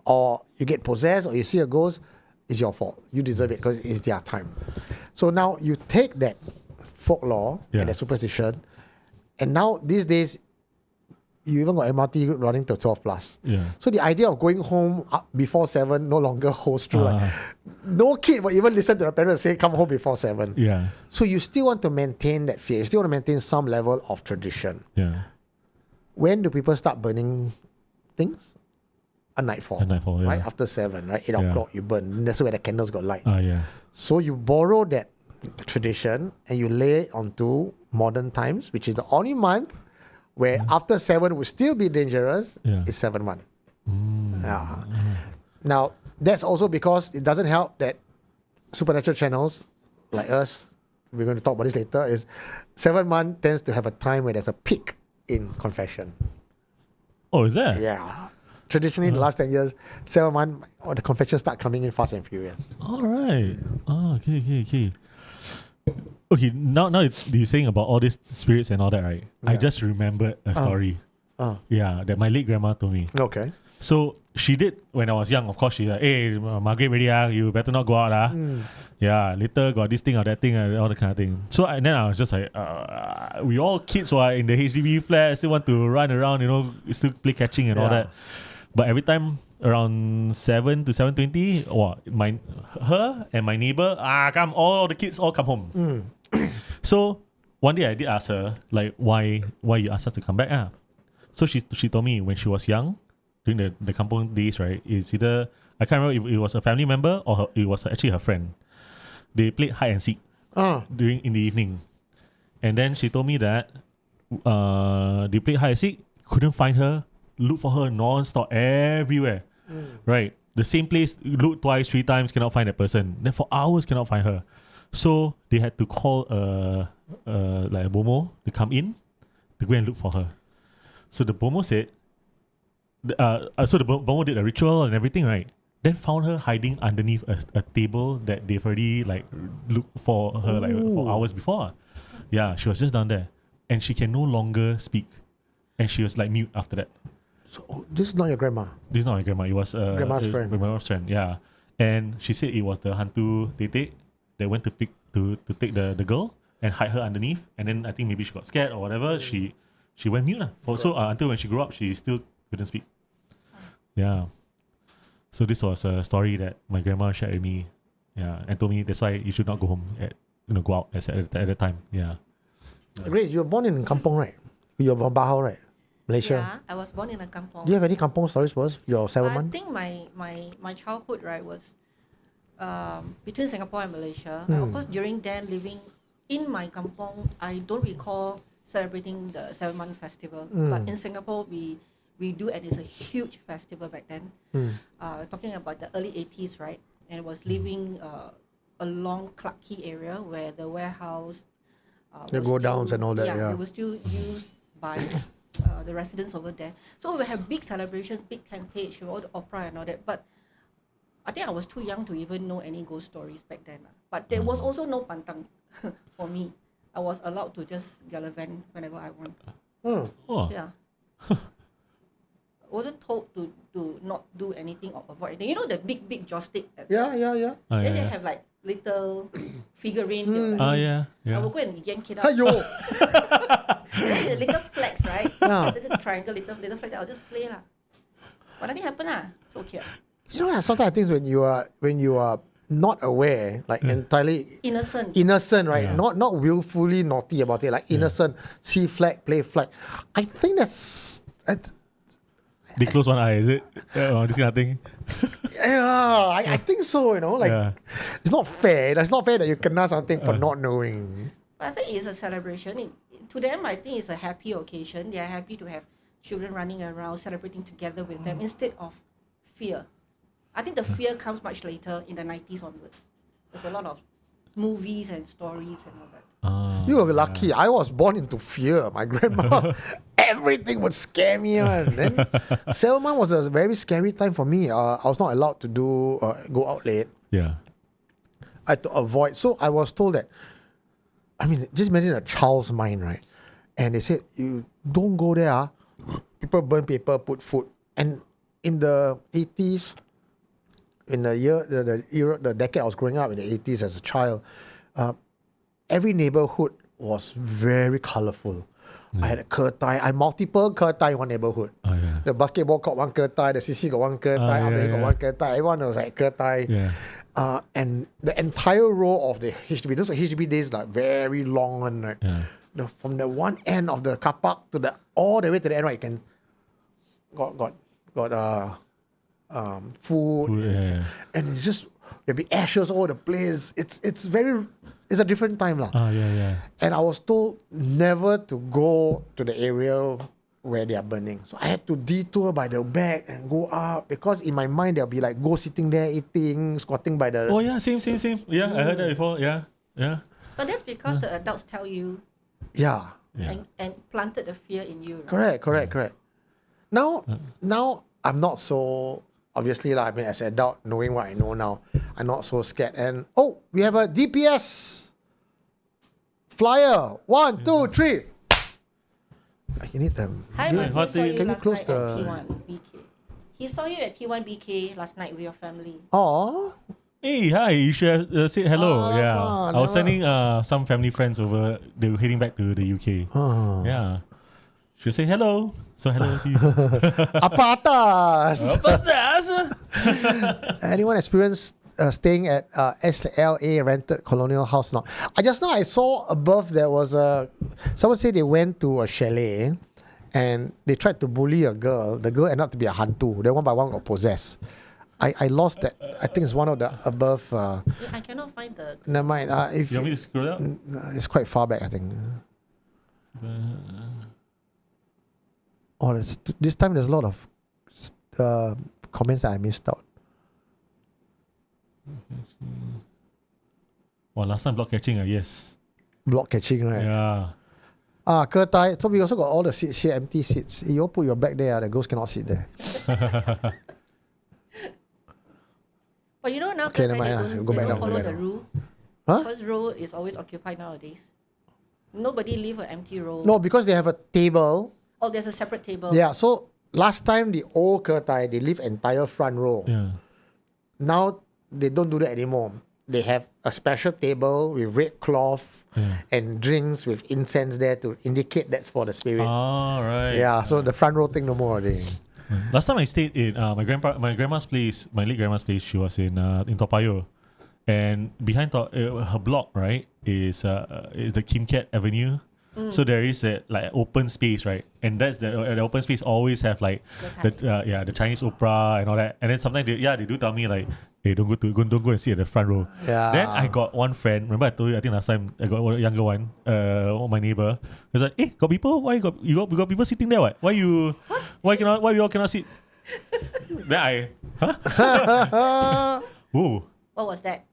[SPEAKER 2] or you get possessed, or you see a ghost, it's your fault. You deserve it because it's their time. So now you take that folklore and that superstition, and now these days, you even got MRT running to 12 plus.
[SPEAKER 3] Yeah.
[SPEAKER 2] So the idea of going home before 7 no longer holds true. Like, no kid will even listen to their parents say, come home before 7.
[SPEAKER 3] Yeah.
[SPEAKER 2] So you still want to maintain that fear. You still want to maintain some level of tradition.
[SPEAKER 3] Yeah.
[SPEAKER 2] When do people start burning things? A nightfall.
[SPEAKER 3] Yeah.
[SPEAKER 2] Right? After 7, right? 8 o'clock, you burn. That's where the candles got light.
[SPEAKER 3] Yeah.
[SPEAKER 2] So you borrow that tradition and you lay it onto modern times, which is the only month where after 7 would still be dangerous, is 7-1. Yeah. Now, that's also because it doesn't help that supernatural channels like us, we're going to talk about this later, is 7-1 tends to have a time where there's a peak in confession.
[SPEAKER 3] Oh, is that?
[SPEAKER 2] Yeah. Traditionally, in the last 10 years, 7-1, the confessions start coming in fast and furious.
[SPEAKER 3] All right. Oh, okay. Okay, now you're saying about all these spirits and all that, right? I just remembered a story. Yeah, that my late grandma told me.
[SPEAKER 2] Okay.
[SPEAKER 3] So she did when I was young. Of course, she like, hey, Margaret, ready? You better not go out, Yeah, later got this thing or that thing, all that kind of thing. So then I was just like, we all kids who are in the HDB flat, still want to run around, still play catching and all that. But every time around 7 to 7:20, her and my neighbor, all the kids all come home. So one day I did ask her, like, why you asked us to come back? So she told me when she was young, during the kampong days, right? It's either, I can't remember if it was a family member or it was actually her friend. They played hide and seek in the evening. And then she told me that they played hide and seek, couldn't find her, look for her non-stop everywhere. Right? The same place, look twice, 3 times, cannot find that person. Then for hours cannot find her. So they had to call like a bomo to come in to go and look for her. So the bomo said, so the bomo did a ritual and everything, right? Then found her hiding underneath a table that they've already like looked for her like for hours before. Yeah, she was just down there, and she can no longer speak, and she was like mute after that.
[SPEAKER 2] So this is not your grandma.
[SPEAKER 3] This is not my grandma. It was
[SPEAKER 2] Grandma's friend.
[SPEAKER 3] Grandma's friend. Yeah, and she said it was the hantu tete that went to pick to take the girl and hide her underneath, and then I think maybe she got scared or whatever. She went mute lah. So until when she grew up, she still couldn't speak. Yeah. So this was a story that my grandma shared with me. Yeah, and told me that's why you should not go home go out at the time. Yeah.
[SPEAKER 2] Great, you were born in Kampong, right? You were from Bahau, right? Malaysia.
[SPEAKER 1] Yeah, I was born in a kampong.
[SPEAKER 2] Do you have any Kampong stories for us? Your
[SPEAKER 1] I
[SPEAKER 2] settlement?
[SPEAKER 1] think my childhood, right, was between Singapore and Malaysia. Of course, during then living in my kampong, I don't recall celebrating the 7-month festival. But in Singapore, we do, and it's a huge festival back then. Talking about the early 80s, right? And was living along Clarke Quay area where the warehouse
[SPEAKER 2] The
[SPEAKER 1] was
[SPEAKER 2] go-downs
[SPEAKER 1] still-
[SPEAKER 2] and all that, yeah.
[SPEAKER 1] it was still used by the residents over there. So we have big celebrations, big tentage, all the opera and all that. But I think I was too young to even know any ghost stories back then. But there was also no pantang for me. I was allowed to just gallivant whenever I want.
[SPEAKER 3] Oh.
[SPEAKER 1] Yeah. Wasn't told to not do anything or avoid anything. You know the big joystick?
[SPEAKER 2] Yeah.
[SPEAKER 3] Oh,
[SPEAKER 1] Then they
[SPEAKER 3] yeah.
[SPEAKER 1] have like little figurine.
[SPEAKER 3] Yeah.
[SPEAKER 1] I will
[SPEAKER 3] Yeah.
[SPEAKER 1] go and yank it up.
[SPEAKER 2] Ayo!
[SPEAKER 1] And then the little flags, right?
[SPEAKER 2] Yeah.
[SPEAKER 1] There's this triangle, little flag that I'll just play lah. But nothing happened lah. It's okay.
[SPEAKER 2] You know, sometimes I think when you are not aware, like entirely
[SPEAKER 1] Innocent.
[SPEAKER 2] right?
[SPEAKER 3] Yeah.
[SPEAKER 2] Not willfully naughty about it, like innocent, see flag, play flag. I think that's
[SPEAKER 3] They close one eye, is it? This kind of thing.
[SPEAKER 2] yeah, I think so. You know, like
[SPEAKER 3] Yeah.
[SPEAKER 2] it's not fair. It's not fair that you kena something for not knowing.
[SPEAKER 1] But I think it's a celebration. To them, I think it's a happy occasion. They are happy to have children running around, celebrating together with them instead of fear. I think the fear comes much later in the 90s onwards. There's a lot of movies and stories and all that.
[SPEAKER 2] You were lucky. I was born into fear. My grandma, everything would scare me. Then Selman was a very scary time for me. I was not allowed to go out late.
[SPEAKER 3] Yeah.
[SPEAKER 2] I had to avoid. So I was told that, I mean, just imagine a child's mind, right? And they said, you don't go there. People burn paper, put food. And in the 80s, in the decade I was growing up, in the 80s as a child, every neighborhood was very colorful. I had a kertai. I multiple kertai in one neighborhood.
[SPEAKER 3] Oh, yeah.
[SPEAKER 2] The basketball got one kertai, the CC got one kertai,
[SPEAKER 3] yeah,
[SPEAKER 2] got one kertai. Everyone was like kertai.
[SPEAKER 3] Yeah.
[SPEAKER 2] And the entire row of the HDB, those were HDB days, like very long one, right?
[SPEAKER 3] Yeah.
[SPEAKER 2] From the one end of the car park to all the way to the end, right? You can got food,
[SPEAKER 3] Yeah.
[SPEAKER 2] and it's just there'll be ashes all over the place. It's a different time lah.
[SPEAKER 3] Yeah.
[SPEAKER 2] And I was told never to go to the area where they are burning. So I had to detour by the back and go up because in my mind there'll be like ghosts sitting there eating, squatting by the.
[SPEAKER 3] Oh yeah, same. Yeah, I heard that before. Yeah.
[SPEAKER 1] But that's because the adults tell you
[SPEAKER 2] Yeah.
[SPEAKER 1] and planted the fear in you. Right?
[SPEAKER 2] Correct. Now I'm not so obviously lah. I mean, as an adult, knowing what I know now, I'm not so scared. And we have a DPS flyer. 1, 2, 3. You need them.
[SPEAKER 1] Hi,
[SPEAKER 3] Can
[SPEAKER 1] Martin saw you
[SPEAKER 2] you
[SPEAKER 1] last
[SPEAKER 2] close
[SPEAKER 1] night
[SPEAKER 2] the-
[SPEAKER 1] at T1 BK. He saw you at T1 BK last night with your family.
[SPEAKER 2] Oh,
[SPEAKER 3] Hey, hi. You should have said hello.
[SPEAKER 2] Ah,
[SPEAKER 3] Yeah.
[SPEAKER 2] no,
[SPEAKER 3] I was
[SPEAKER 2] never.
[SPEAKER 3] sending some family friends over. They were heading back to the UK. Yeah. Should say hello. So hello to you.
[SPEAKER 2] apa atas?
[SPEAKER 3] Apa das?
[SPEAKER 2] Anyone experienced staying at SLA rented colonial house? Not. I saw above there was someone said they went to a chalet and they tried to bully a girl. The girl ended up to be a hantu. Then one by one got possessed. I lost that. I think it's one of the above.
[SPEAKER 1] I cannot find the.
[SPEAKER 2] Never mind. If
[SPEAKER 3] You want me to scroll up?
[SPEAKER 2] it's quite far back, I think. This time there's a lot of comments that I missed out.
[SPEAKER 3] Well, last time block catching, yes.
[SPEAKER 2] Block catching, right?
[SPEAKER 3] Yeah.
[SPEAKER 2] Ketai. So we also got all the seats here, empty seats. You all put your bag there, the ghost cannot sit there.
[SPEAKER 1] But you know now
[SPEAKER 2] Okay,
[SPEAKER 1] Ketai,
[SPEAKER 2] never mind lah.
[SPEAKER 1] they
[SPEAKER 2] Go back
[SPEAKER 1] don't
[SPEAKER 2] down, go
[SPEAKER 1] follow
[SPEAKER 2] back
[SPEAKER 1] the
[SPEAKER 2] down.
[SPEAKER 1] rule.
[SPEAKER 2] Huh?
[SPEAKER 1] First row is always occupied nowadays. Nobody leave an empty row.
[SPEAKER 2] No, because they have a table.
[SPEAKER 1] Oh, there's a separate table.
[SPEAKER 2] Yeah, so last time the old Ketai, they leave entire front row.
[SPEAKER 3] Yeah.
[SPEAKER 2] Now they don't do that anymore. They have a special table with red cloth and drinks with incense there to indicate that's for the spirits.
[SPEAKER 3] Oh, right.
[SPEAKER 2] Yeah, so the front row thing no more already.
[SPEAKER 3] Last time I stayed in my grandma's place, my late grandma's place. She was in Toa Payoh, and behind her block, right, is the Kim Kat Avenue. So there is that like open space, right, and that's the open space always have like the Chinese opera and all that. And then sometimes they do tell me like, hey, don't go and sit at the front row.
[SPEAKER 2] Yeah.
[SPEAKER 3] Then I got one friend. Remember I told you, I think last time I got one younger one. My neighbor. He was like, hey, got people? Why you got people sitting there? What? Why you all cannot sit? Then Ooh,
[SPEAKER 1] What was that?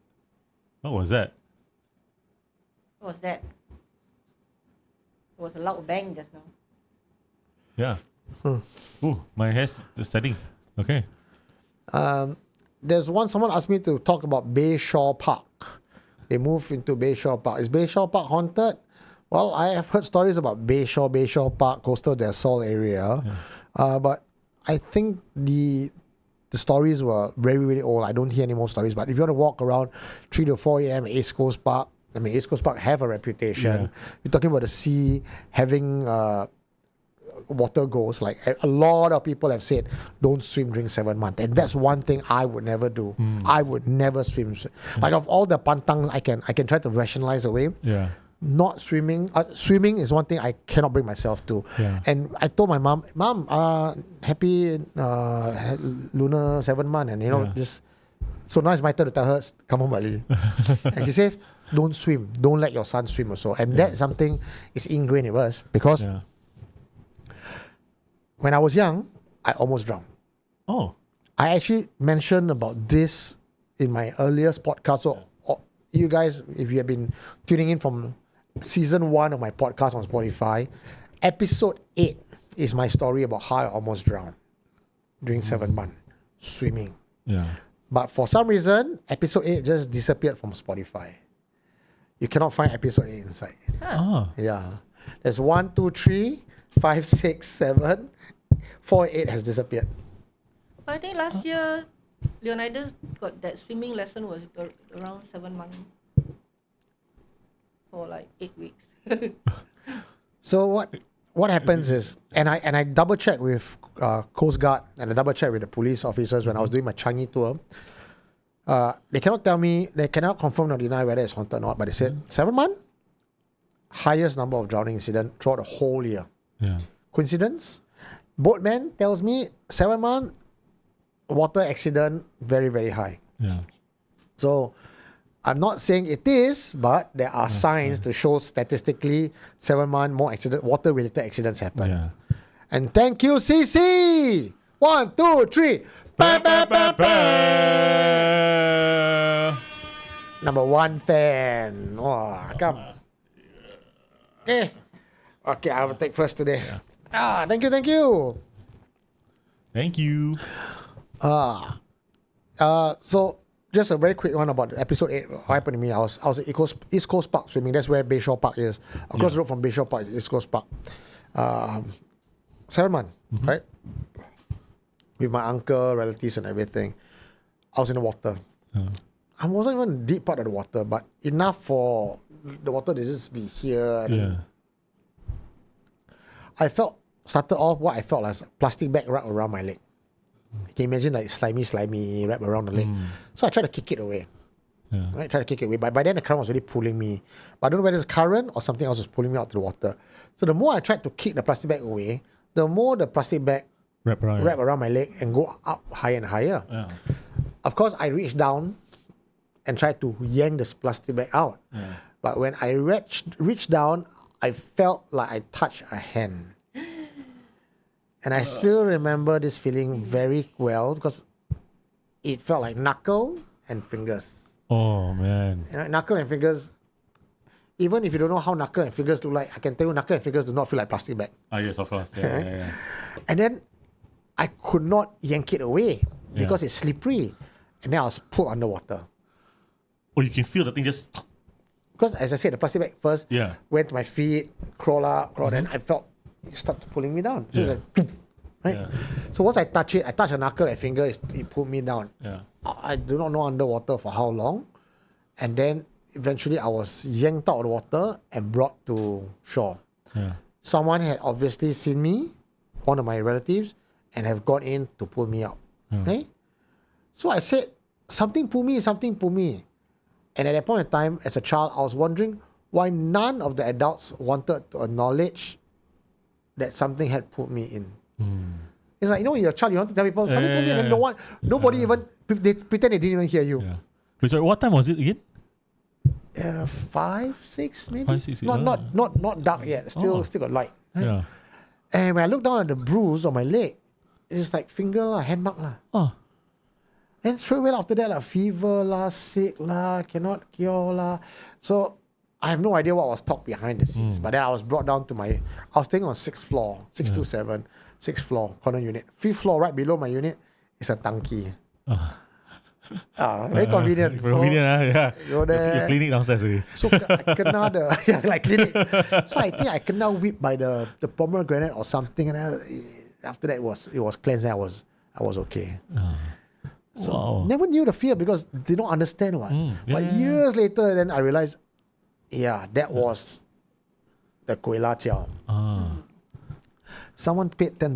[SPEAKER 3] what was that?
[SPEAKER 1] What was that? It was a loud bang just now.
[SPEAKER 3] Yeah. Ooh, my hair's steady. Okay.
[SPEAKER 2] There's someone asked me to talk about Bayshore Park. They moved into Bayshore Park. Is Bayshore Park haunted? Well, I have heard stories about Bayshore Park, Coastal Del Sol area. But I think the stories were very, very old. I don't hear any more stories. But if you want to walk around 3 to 4 a.m. at East Coast Park, East Coast Park have a reputation.
[SPEAKER 3] Yeah.
[SPEAKER 2] You're talking about the sea having water ghosts. Like a lot of people have said, don't swim during 7 months. And that's one thing I would never do. I would never swim. Like of all the pantangs I can try to rationalize away.
[SPEAKER 3] Yeah.
[SPEAKER 2] Not swimming. Swimming is one thing I cannot bring myself to.
[SPEAKER 3] Yeah.
[SPEAKER 2] And I told my mom, happy lunar 7 month, and just so now it's my turn to tell her, come home early. And she says, don't swim. Don't let your son swim also. And that's something is ingrained in us because when I was young, I almost drowned.
[SPEAKER 3] Oh.
[SPEAKER 2] I actually mentioned about this in my earliest podcast. So you guys, if you have been tuning in from season 1 of my podcast on Spotify, episode 8 is my story about how I almost drowned during 7 months swimming.
[SPEAKER 3] Yeah.
[SPEAKER 2] But for some reason, episode 8 just disappeared from Spotify. You cannot find episode 8 inside.
[SPEAKER 3] Ah.
[SPEAKER 2] Yeah. There's 1, 2, 3, 5, 6, 7, 4, 8 has disappeared.
[SPEAKER 1] But I think last year, Leonidas got that swimming lesson was around 7 months. For like 8 weeks.
[SPEAKER 2] So what happens is, and I double check with Coast Guard and I double check with the police officers when I was doing my Changi tour. They cannot tell me, they cannot confirm or deny whether it's haunted or not, but they said 7 months, highest number of drowning incident throughout the whole year.
[SPEAKER 3] Yeah.
[SPEAKER 2] Coincidence? Boatman tells me 7 months, water accident very, very high.
[SPEAKER 3] Yeah.
[SPEAKER 2] So I'm not saying it is, but there are signs to show statistically 7 months more water-related accidents happen.
[SPEAKER 3] Yeah.
[SPEAKER 2] And thank you, CC! 1, 2, 3. Ba, ba, ba, ba. Number 1 fan. Oh, come. Okay, I will take first today. Thank you.
[SPEAKER 3] Thank you.
[SPEAKER 2] So just a very quick one about episode 8. What happened to me? I was at East Coast Park swimming. That's where Bayshore Park is. Across the road from Bayshore Park is East Coast Park. 7 months, right? With my uncle, relatives, and everything. I was in the water. I wasn't even in deep part of the water, but enough for the water to just be here. And I started off what I felt like a plastic bag wrapped around my leg. You can imagine like slimy wrapped around the leg. So I tried to kick it away. Right, try to kick it away. But by then the current was really pulling me. But I don't know whether it's a current or something else was pulling me out to the water. So the more I tried to kick the plastic bag away, the more the plastic bag
[SPEAKER 3] Wrap
[SPEAKER 2] around my leg and go up higher and higher.
[SPEAKER 3] Yeah.
[SPEAKER 2] Of course, I reached down and tried to yank this plastic bag out. But when I reached down, I felt like I touched a hand. And I still remember this feeling very well because it felt like knuckle and fingers.
[SPEAKER 3] Oh man.
[SPEAKER 2] You know, knuckle and fingers. Even if you don't know how knuckle and fingers look like, I can tell you knuckle and fingers do not feel like plastic bag.
[SPEAKER 3] Ah yes, of course. Yeah,
[SPEAKER 2] Okay.
[SPEAKER 3] yeah.
[SPEAKER 2] And then I could not yank it away because it's slippery. And then I was pulled underwater.
[SPEAKER 3] Oh, you can feel the thing just.
[SPEAKER 2] Because as I said, the plastic bag first
[SPEAKER 3] Yeah.
[SPEAKER 2] went to my feet, crawl up, then I felt it started pulling me down. So it was like, "Poof," right?
[SPEAKER 3] Yeah.
[SPEAKER 2] So once I touch it, I touch a knuckle and finger, it pulled me down.
[SPEAKER 3] Yeah.
[SPEAKER 2] I do not know underwater for how long. And then eventually I was yanked out of the water and brought to shore.
[SPEAKER 3] Yeah.
[SPEAKER 2] Someone had obviously seen me, one of my relatives, and have gone in to pull me out. Okay? So I said, something pull me, something pull me. And at that point in time, as a child, I was wondering why none of the adults wanted to acknowledge that something had pulled me in. It's like, you know, you're a child, you want to tell people, something pulled me in, and nobody even, they pretend they didn't even hear you.
[SPEAKER 3] Yeah. Wait, sorry, what time was it again?
[SPEAKER 2] 5, 6 maybe?
[SPEAKER 3] 5, 6,
[SPEAKER 2] Not dark yet, still got light. Right?
[SPEAKER 3] Yeah.
[SPEAKER 2] And when I looked down at the bruise on my leg, it's like finger lah, hand mark lah.
[SPEAKER 3] Oh.
[SPEAKER 2] And straight away after that, fever lah, sick lah, cannot cure lah. So I have no idea what was talked behind the scenes. But then I was brought down to I was staying on 6th floor, 627, 6th floor, corner unit. 5th floor, right below my unit, is a tanki. Very convenient.
[SPEAKER 3] Yeah.
[SPEAKER 2] Go there.
[SPEAKER 3] Your clinic downstairs already.
[SPEAKER 2] So I kena like clinic. So I think I kena whipped by the pomegranate or something, and after that it was cleansed. And I was okay. So
[SPEAKER 3] Wow.
[SPEAKER 2] never knew the fear because they don't understand what. But years later, then I realized, that was the kueh lajiao. Someone paid $10.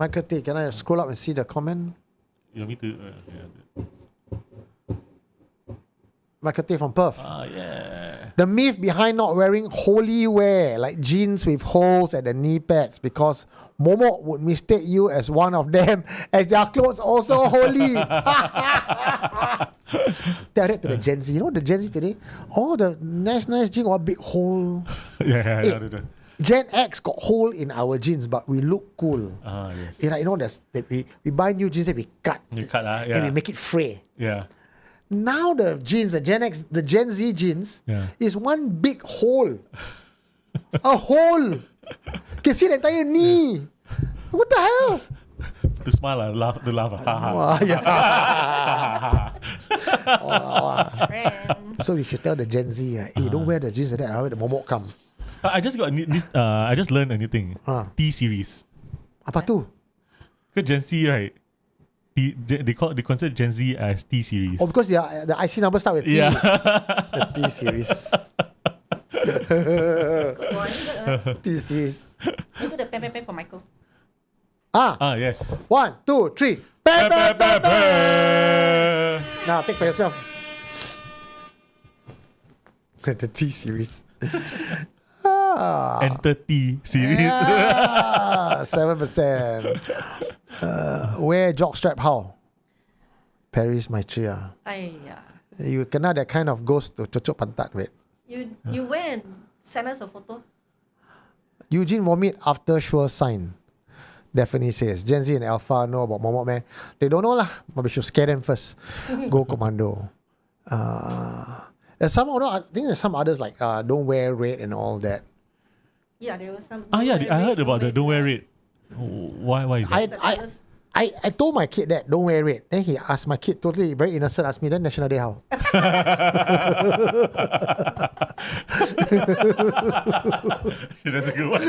[SPEAKER 2] Michael Tay, can I scroll up and see the comment?
[SPEAKER 3] You want me to?
[SPEAKER 2] Michael Tay from Perth.
[SPEAKER 3] Yeah.
[SPEAKER 2] The myth behind not wearing holy wear, like jeans with holes at the knee pads, because Momo would mistake you as one of them, as their clothes also holy. Tell that to the Gen Z. You know the Gen Z today? Oh, the nice jeans got a big hole.
[SPEAKER 3] Yeah.
[SPEAKER 2] Gen X got hole in our jeans, but we look cool.
[SPEAKER 3] Yes.
[SPEAKER 2] It's like, you know, we buy new jeans and we cut.
[SPEAKER 3] You cut,
[SPEAKER 2] And we make it fray.
[SPEAKER 3] Yeah.
[SPEAKER 2] Now the jeans, the Gen Z jeans, is one big hole. A hole. Can see the entire knee. What the hell?
[SPEAKER 3] To smile, laugh.
[SPEAKER 2] Wow, So we should tell the Gen Z, hey, don't wear the jeans like that. I wear the momok come.
[SPEAKER 3] I just got I just learned a new thing. T series.
[SPEAKER 2] Apa tu?
[SPEAKER 3] Because Gen Z, right? They consider Gen Z as T series.
[SPEAKER 2] Oh, because the IC number start with T.
[SPEAKER 3] Yeah.
[SPEAKER 2] The T series. T series.
[SPEAKER 1] You do the pen for Michael.
[SPEAKER 3] Yes.
[SPEAKER 2] 1, 2, 3. Bam, bam, bam, bam. Now take for yourself. The T series.
[SPEAKER 3] Enter T series.
[SPEAKER 2] 7%. Wear jockstrap how? Paris Maisha. You kena that kind of ghost to cocok pantat with.
[SPEAKER 1] You went send us a photo.
[SPEAKER 2] Eugene vomit after sure sign. Daphne says, Gen Z and Alpha know about Momok man. They don't know lah, but we should scare them first. Go commando. There's some, I think there's some others like don't wear red and all that.
[SPEAKER 1] Yeah, there was some.
[SPEAKER 3] I heard about the don't wear it. Why is that?
[SPEAKER 2] I told my kid that, don't wear red. Then he asked my kid, totally very innocent, asked me, then National Day how?
[SPEAKER 3] That's a good one.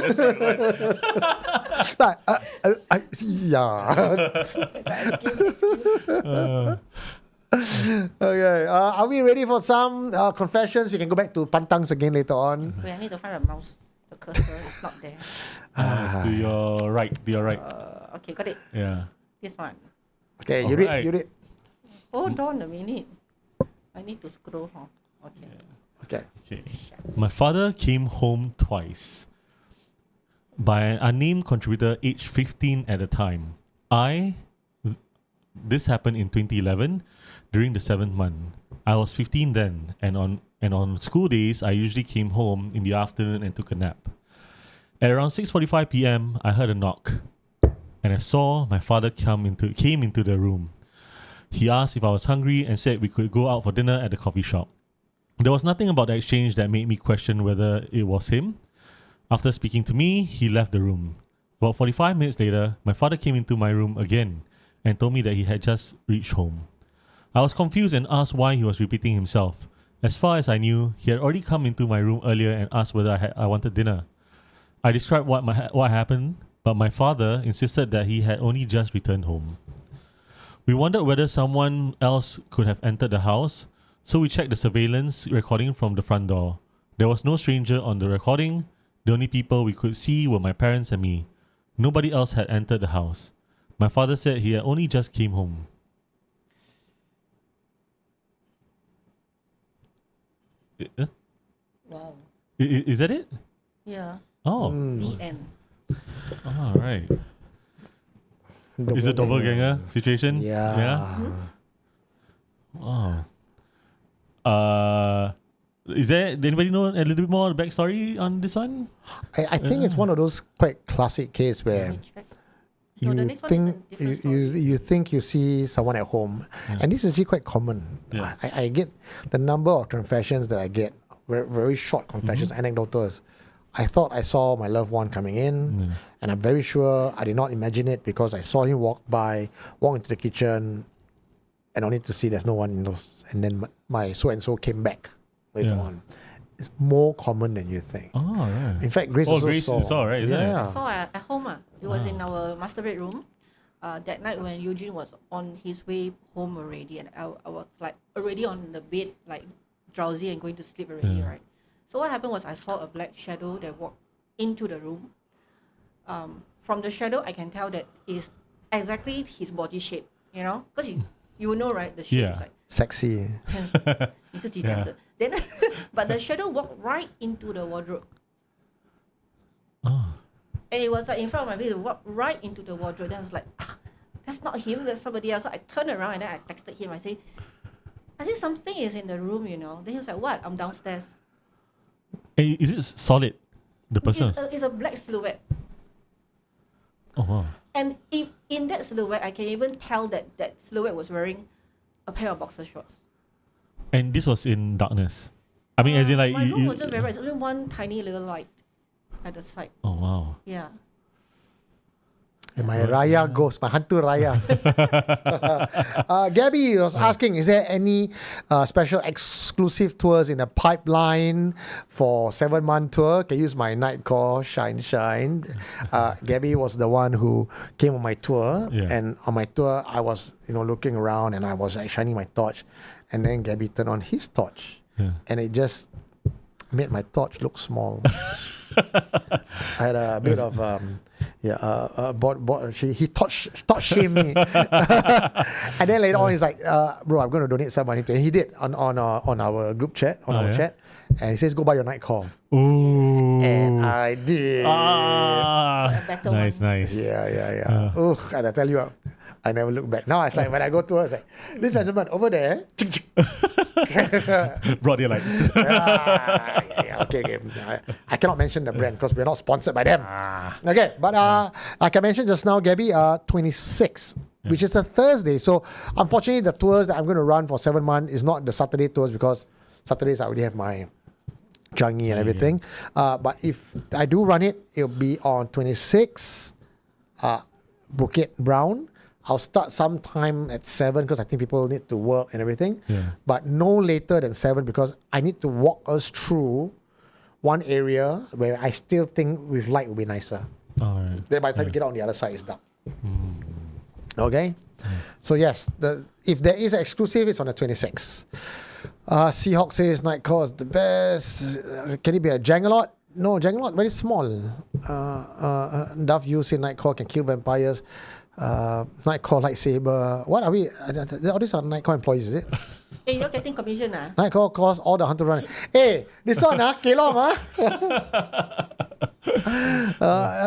[SPEAKER 2] Okay, are we ready for some confessions? We can go back to Pantangs again later on.
[SPEAKER 1] Wait, I need to find a mouse. The cursor is not there.
[SPEAKER 3] To your right.
[SPEAKER 1] Okay, got it.
[SPEAKER 3] Yeah.
[SPEAKER 1] This one.
[SPEAKER 2] Okay, you
[SPEAKER 3] Alright.
[SPEAKER 2] read.
[SPEAKER 1] Hold on a minute. I need to scroll. Okay.
[SPEAKER 2] Okay.
[SPEAKER 3] Okay. My father came home twice by an unnamed contributor aged 15 at the time. This happened in 2011 during the 7th month. I was 15 then, and on school days, I usually came home in the afternoon and took a nap. At around 6:45 p.m., I heard a knock, and I saw my father came into the room. He asked if I was hungry and said we could go out for dinner at the coffee shop. There was nothing about the exchange that made me question whether it was him. After speaking to me, he left the room. About 45 minutes later, my father came into my room again and told me that he had just reached home. I was confused and asked why he was repeating himself. As far as I knew, he had already come into my room earlier and asked whether I wanted dinner. I described what happened, but my father insisted that he had only just returned home. We wondered whether someone else could have entered the house, so we checked the surveillance recording from the front door. There was no stranger on the recording. The only people we could see were my parents and me. Nobody else had entered the house. My father said he had only just came home.
[SPEAKER 1] Wow.
[SPEAKER 3] Is that it?
[SPEAKER 1] Yeah.
[SPEAKER 3] Oh.
[SPEAKER 1] The end.
[SPEAKER 3] All right. Is it doppelganger situation?
[SPEAKER 2] Yeah.
[SPEAKER 3] Wow. Is there anybody know a little bit more backstory on this one?
[SPEAKER 2] I think it's one of those quite classic case where
[SPEAKER 1] Let me check. No, the
[SPEAKER 2] you
[SPEAKER 1] next one is
[SPEAKER 2] think
[SPEAKER 1] a different
[SPEAKER 2] you think you see someone at home, and this is actually quite common.
[SPEAKER 3] Yeah.
[SPEAKER 2] I get the number of confessions that I get, very, very short confessions, anecdotals. I thought I saw my loved one coming in, and I'm very sure I did not imagine it because I saw him walk into the kitchen, and only to see there's no one in those. And then my so and so came back later on. It's more common than you think.
[SPEAKER 3] Oh, right.
[SPEAKER 2] In fact, Grace also
[SPEAKER 3] Grace saw, right? Isn't it?
[SPEAKER 2] Yeah.
[SPEAKER 1] I saw at home. He was in our master bedroom that night when Eugene was on his way home already, and I was like already on the bed, like drowsy and going to sleep already, right? So what happened was I saw a black shadow that walked into the room. From the shadow, I can tell that is exactly his body shape, you know, because you know, right? The shape is like
[SPEAKER 2] Sexy.
[SPEAKER 1] 你自己讲的. Then, but the shadow walked right into the wardrobe.
[SPEAKER 3] Oh.
[SPEAKER 1] And it was like in front of my face, it walked right into the wardrobe. Then I was like, that's not him, that's somebody else. So I turned around and then I texted him. I said something is in the room, you know. Then he was like, what? I'm downstairs.
[SPEAKER 3] Hey, is it solid? The person?
[SPEAKER 1] It's a black silhouette.
[SPEAKER 3] Oh, wow.
[SPEAKER 1] And if in that silhouette, I can even tell that that silhouette was wearing a pair of boxer shorts.
[SPEAKER 3] And this was in darkness. I mean, as in like...
[SPEAKER 1] My room wasn't very bright. It's only one tiny little light at the side.
[SPEAKER 3] Oh, wow.
[SPEAKER 1] Yeah.
[SPEAKER 2] And my Raya ghost, my Hantu Raya. Gabby was asking, is there any special exclusive tours in the pipeline for 7-month tour? Can use my night call, Shine Shine. Gabby was the one who came on my tour.
[SPEAKER 3] Yeah.
[SPEAKER 2] And on my tour, I was looking around and I was like shining my torch. And then Gabby turned on his torch.
[SPEAKER 3] Yeah.
[SPEAKER 2] And it just made my torch look small. I had a bit of he touch shamed me, and then later on he's like, bro, I'm going to donate some money to him. He did on our group chat, chat, and he says, go buy your night call.
[SPEAKER 3] Ooh.
[SPEAKER 2] And I did.
[SPEAKER 1] A better
[SPEAKER 3] Nice,
[SPEAKER 1] one.
[SPEAKER 3] nice.
[SPEAKER 2] Yeah. And I tell you, I never look back. Now it's like when I go to her, it's like, this gentleman over there.
[SPEAKER 3] Brought you like...
[SPEAKER 2] Okay. I cannot mention the brand because we're not sponsored by them. Okay, but like I mentioned just now, Gabby, 26, which is a Thursday. So unfortunately, the tours that I'm going to run for 7 months is not the Saturday tours because Saturdays I already have my Changi and everything. But if I do run it, it'll be on 26, Bukit Brown. I'll start sometime at 7 because I think people need to work and everything.
[SPEAKER 3] Yeah.
[SPEAKER 2] But no later than 7 because I need to walk us through one area where I still think with light will be nicer.
[SPEAKER 3] All right.
[SPEAKER 2] Then by the time you get on the other side, it's dark. Okay? So yes, if there is an exclusive, it's on the 26th. Seahawk says night call is the best. Can it be a Jangalot? No, Jangalot very small. Duff you say night call can kill vampires. Night call lightsaber. What are we? All these are night call employees, is it?
[SPEAKER 1] Hey, you're getting commission,
[SPEAKER 2] Night call costs all the hunter running. Hey, this one, Kelong,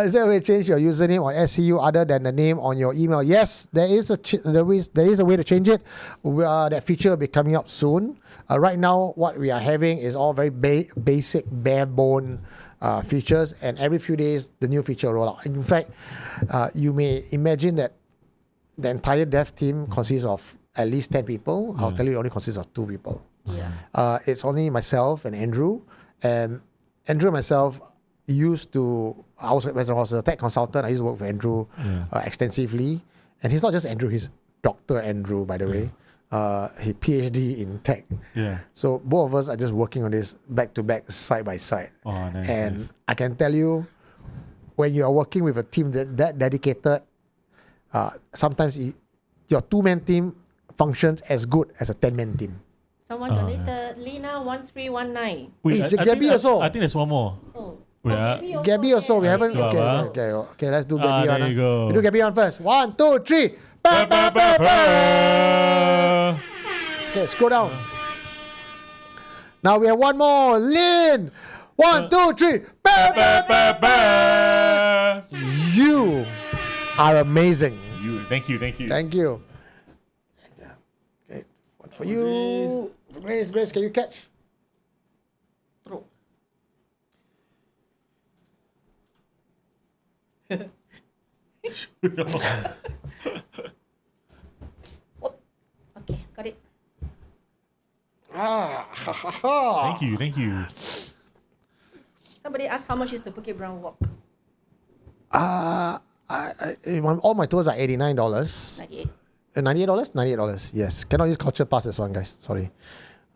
[SPEAKER 2] is there a way to change your username on SCU other than the name on your email? Yes, there is a way to change it. That feature will be coming up soon. Right now, what we are having is all very basic, bare bone features, and every few days the new feature will roll out. In fact, you may imagine that the entire dev team consists of at least 10 people. I'll tell you, it only consists of 2 people.
[SPEAKER 1] Yeah.
[SPEAKER 2] It's only myself and Andrew. And Andrew and myself used to, when I was a tech consultant, I used to work with Andrew extensively. And he's not just Andrew, he's Dr. Andrew, by the way. He PhD in tech.
[SPEAKER 3] Yeah.
[SPEAKER 2] So both of us are just working on this back to back, side by side.
[SPEAKER 3] Oh, nice.
[SPEAKER 2] And I can tell you, when you are working with a team that dedicated, sometimes your 2-man team functions as good as a 10-man team.
[SPEAKER 1] Someone donated Lina 1319.
[SPEAKER 3] Wait,
[SPEAKER 2] Hey, Gabby also.
[SPEAKER 3] I think there's one more.
[SPEAKER 1] Oh.
[SPEAKER 3] Wait,
[SPEAKER 2] Gabby also, we haven't.
[SPEAKER 3] go,
[SPEAKER 2] Okay, let's do Gabby on.
[SPEAKER 3] there you go.
[SPEAKER 2] We do Gabby on first. 1, 2, 3. Ba, ba, ba, ba. Okay, scroll down. Now we have one more. Lynn. 1, 2, 3. Ba, ba, ba, ba. You are amazing.
[SPEAKER 3] Thank you.
[SPEAKER 2] Thank you. Okay, one for you. Grace, can you catch?
[SPEAKER 1] Throw. Okay, got it.
[SPEAKER 3] Thank you.
[SPEAKER 1] Somebody asked how much is the Bukit Brown walk?
[SPEAKER 2] All my tours are $89.
[SPEAKER 1] 98.
[SPEAKER 2] $98? $98, yes. Cannot use culture pass this one, guys. Sorry.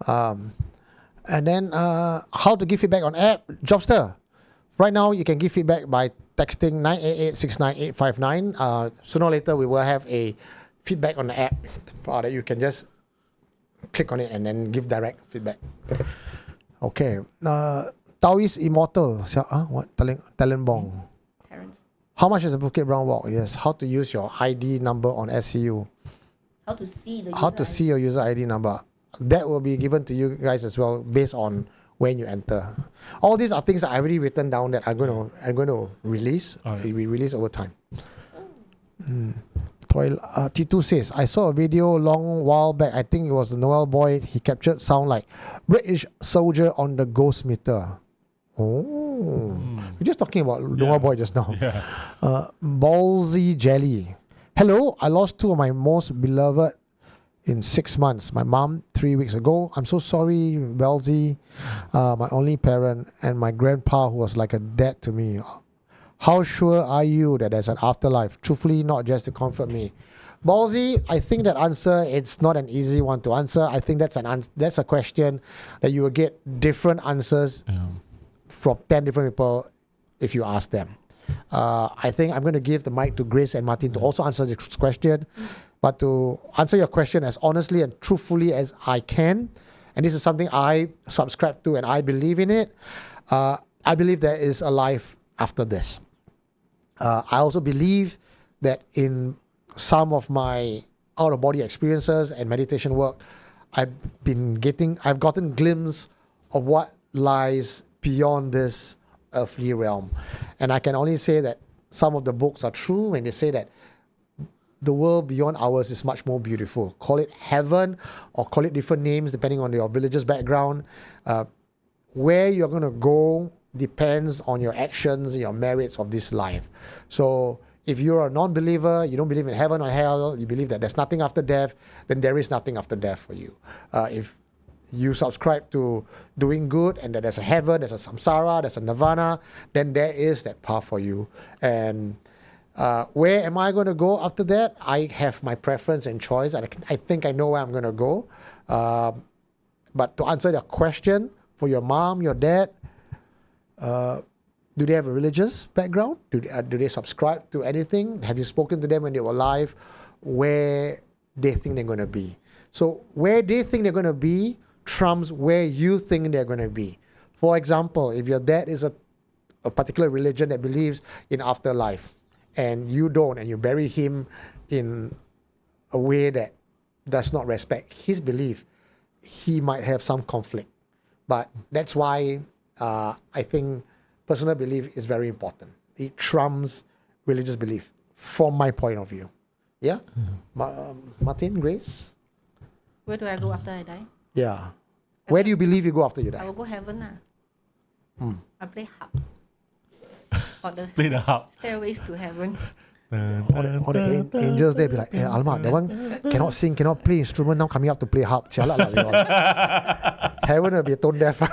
[SPEAKER 2] And then how to give feedback on app? Jobster. Right now, you can give feedback by texting 988-69859. Sooner or later, we will have a feedback on the app that you can just click on it and then give direct feedback. Okay. Taoist Immortal. What? Talent Bong.
[SPEAKER 1] Terrence.
[SPEAKER 2] How much is the Bukit Brown walk? Yes. How to use your ID number on SCU.
[SPEAKER 1] How to see the
[SPEAKER 2] How to see your user ID number. That will be given to you guys as well based on when you enter. All these are things that I've already written down that I'm going to release. It will be released over time. T2 says, I saw a video long while back. I think it was the Noel boy. He captured sound like British soldier on the ghost meter. Oh, we're just talking about Noel boy just now.
[SPEAKER 3] Yeah.
[SPEAKER 2] Ballsy Jelly. Hello, I lost 2 of my most beloved in 6 months. My mom 3 weeks ago. I'm so sorry, Ballsy. My only parent and my grandpa who was like a dad to me. How sure are you that there's an afterlife? Truthfully, not just to comfort me. Ballsy, I think that answer, it's not an easy one to answer. I think that's a question that you will get different answers from 10 different people if you ask them. I think I'm going to give the mic to Grace and Martin to also answer this question. But to answer your question as honestly and truthfully as I can, and this is something I subscribe to and I believe in it, I believe there is a life after this. I also believe that in some of my out-of-body experiences and meditation work, I've gotten glimpse of what lies beyond this earthly realm. And I can only say that some of the books are true when they say that the world beyond ours is much more beautiful. Call it heaven or call it different names depending on your religious background. Where you're going to go depends on your actions, your merits of this life. So if you're a non-believer, you don't believe in heaven or hell, you believe that there's nothing after death, then there is nothing after death for you. If you subscribe to doing good and that there's a heaven, there's a samsara, there's a nirvana, then there is that path for you. And where am I going to go after that? I have my preference and choice. I think I know where I'm going to go. But to answer your question, for your mom, your dad, do they have a religious background? Do they subscribe to anything? Have you spoken to them when they were alive? Where they think they're going to be? So where they think they're going to be trumps where you think they're going to be. For example, if your dad is a particular religion that believes in afterlife and you don't, and you bury him in a way that does not respect his belief, he might have some conflict. But that's why I think personal belief is very important. It trumps religious belief from my point of view. Yeah? Martin, Grace?
[SPEAKER 1] Where do I go after I die?
[SPEAKER 2] Yeah. Where do you believe you go after you
[SPEAKER 1] I
[SPEAKER 2] die?
[SPEAKER 1] will go heaven. I play harp. Or the
[SPEAKER 3] Play the harp.
[SPEAKER 1] stairways to heaven.
[SPEAKER 2] all the angels there be like, alamak, that one cannot sing, cannot play instrument, now coming up to play harp. Jialat lah, they all. Heaven will be tone deaf.
[SPEAKER 1] But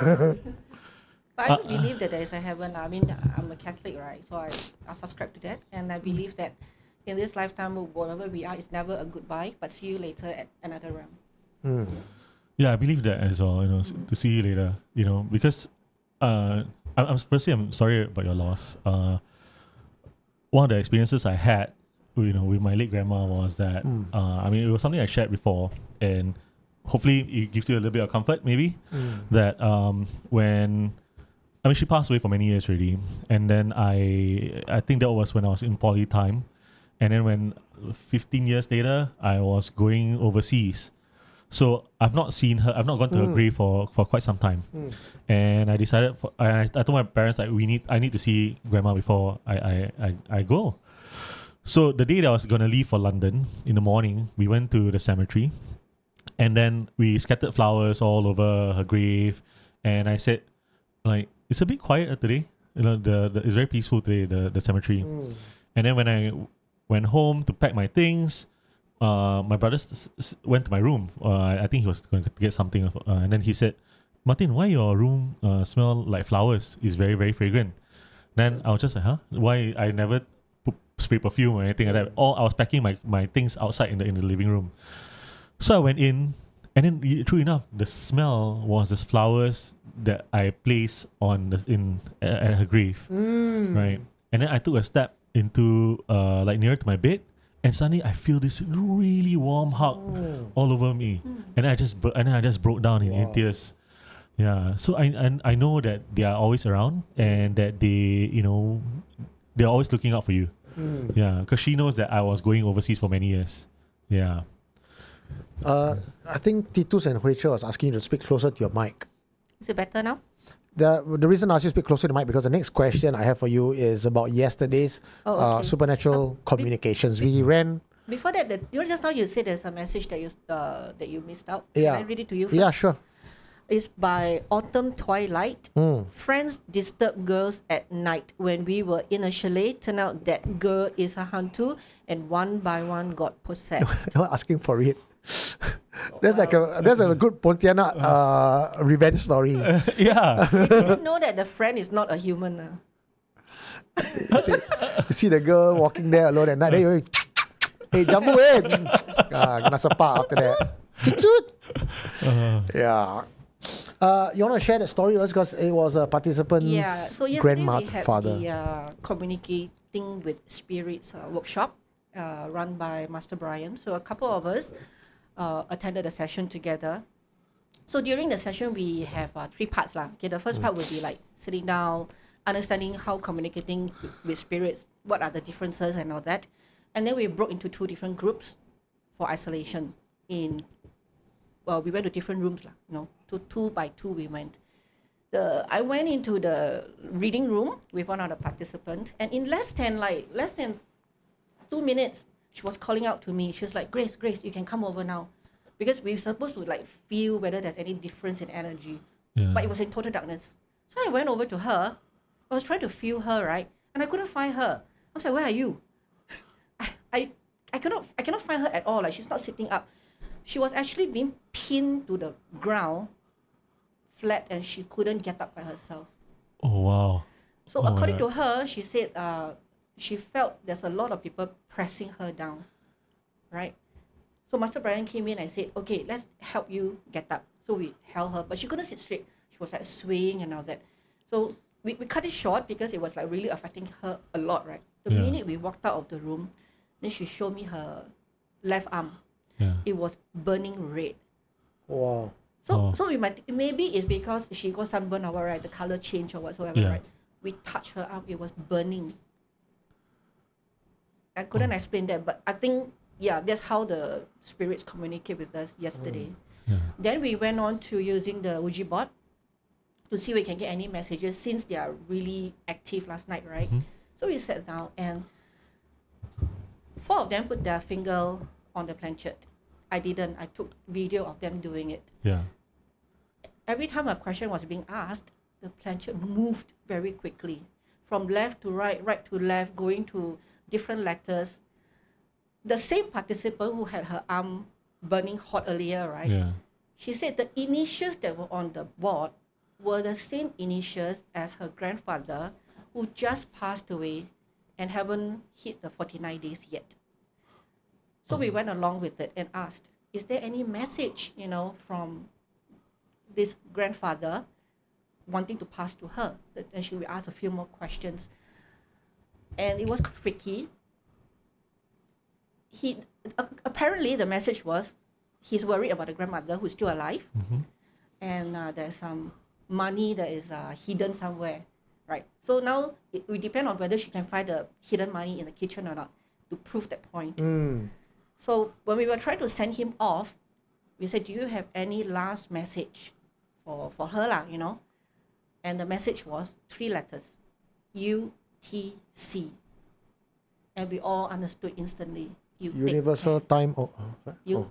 [SPEAKER 1] I don't believe that there is a heaven. I mean, I'm a Catholic, right? So I subscribe to that. And I believe that in this lifetime, wherever we are, it's never a goodbye, but see you later at another realm.
[SPEAKER 3] Yeah, I believe that as well, to see you later, because I'm sorry about your loss. One of the experiences I had, with my late grandma was that, it was something I shared before, and hopefully it gives you a little bit of comfort, maybe, that when, she passed away for many years already, and then I think that was when I was in poly time, and then when 15 years later, I was going overseas. So I've not seen her. I've not gone to her grave for quite some time, and I decided. I told my parents like I need to see grandma before I go. So the day that I was gonna leave for London in the morning, we went to the cemetery, and then we scattered flowers all over her grave, and I said, like, it's a bit quiet today. It's very peaceful today, the cemetery. And then when I went home to pack my things. My brother went to my room. I think he was going to get something. And then he said, Martin, why your room smell like flowers? It's very, very fragrant. Then I was just like, huh? Why I never spray perfume or anything like that? I was packing my things outside in the living room. So I went in, and then true enough, the smell was the flowers that I placed at her grave. Right? And then I took a step into nearer to my bed. And suddenly I feel this really warm hug all over me, and I just broke down in tears. Yeah, so I know that they are always around, and that they're always looking out for you. Yeah, because she knows that I was going overseas for many years. Yeah.
[SPEAKER 2] I think Titus and Huicha was asking you to speak closer to your mic.
[SPEAKER 1] Is it better now?
[SPEAKER 2] The reason I asked you to speak closer to the mic because the next question I have for you is about yesterday's supernatural communications. We ran.
[SPEAKER 1] Before that, just now you said there's a message that you missed out.
[SPEAKER 2] Yeah.
[SPEAKER 1] Can I read it to you first?
[SPEAKER 2] Yeah, sure.
[SPEAKER 1] It's by Autumn Twilight. Friends disturb girls at night. When we were in a chalet, turned out that girl is a hantu, and one by one got possessed.
[SPEAKER 2] Not asking for it. That's a good Pontianak revenge story.
[SPEAKER 3] Yeah.
[SPEAKER 1] You didn't know that the friend is not a human.
[SPEAKER 2] You see the girl walking there alone at night. Then you, hey, jambu kena sepak after that. Yeah. You want to share that story with us because it was a participant's
[SPEAKER 1] So yesterday we had
[SPEAKER 2] grandfather.
[SPEAKER 1] the communicating with spirits workshop run by Master Brian. So a couple of us attended the session together. So during the session, we have 3 parts. Okay, the first part would be like sitting down, understanding how communicating with spirits, what are the differences and all that. And then we broke into 2 different groups for isolation. We went to different rooms, to 2 by 2 we went. I went into the reading room with one of the participants, and in less than 2 minutes, she was calling out to me. She was like, Grace, you can come over now. Because we were supposed to feel whether there's any difference in energy.
[SPEAKER 3] Yeah.
[SPEAKER 1] But it was in total darkness. So I went over to her. I was trying to feel her, right? And I couldn't find her. I was like, where are you? I cannot find her at all. She's not sitting up. She was actually being pinned to the ground flat, and she couldn't get up by herself.
[SPEAKER 3] Oh, wow.
[SPEAKER 1] So according to her, she said she felt there's a lot of people pressing her down, right? So Master Brian came in and said, okay, let's help you get up. So we held her, but she couldn't sit straight. She was swaying and all that. So we cut it short because it was really affecting her a lot, right? The minute we walked out of the room, then she showed me her left arm.
[SPEAKER 3] Yeah.
[SPEAKER 1] It was burning red.
[SPEAKER 2] Wow.
[SPEAKER 1] So maybe it's because she got sunburn or what, right? The color change or whatsoever, right? We touched her arm, it was burning. I couldn't explain that, but I think, that's how the spirits communicate with us yesterday. Then we went on to using the Ouija board to see if we can get any messages since they are really active last night, right? So we sat down and 4 of them put their finger on the planchette. I didn't. I took video of them doing it.
[SPEAKER 3] Yeah.
[SPEAKER 1] Every time a question was being asked, the planchette moved very quickly. From left to right, right to left, going to different letters. The same participant who had her arm burning hot earlier, right?
[SPEAKER 3] Yeah.
[SPEAKER 1] She said the initials that were on the board were the same initials as her grandfather, who just passed away and haven't hit the 49 days yet. So we went along with it and asked, is there any message, from this grandfather wanting to pass to her? And she will ask a few more questions. And it was tricky. Apparently the message was, he's worried about the grandmother who's still alive. And there's some money that is hidden somewhere, right? So now it will depend on whether she can find the hidden money in the kitchen or not to prove that point. So when we were trying to send him off, we said, do you have any last message for her lah, And the message was 3 letters, UTC. And we all understood instantly.
[SPEAKER 2] Universal time.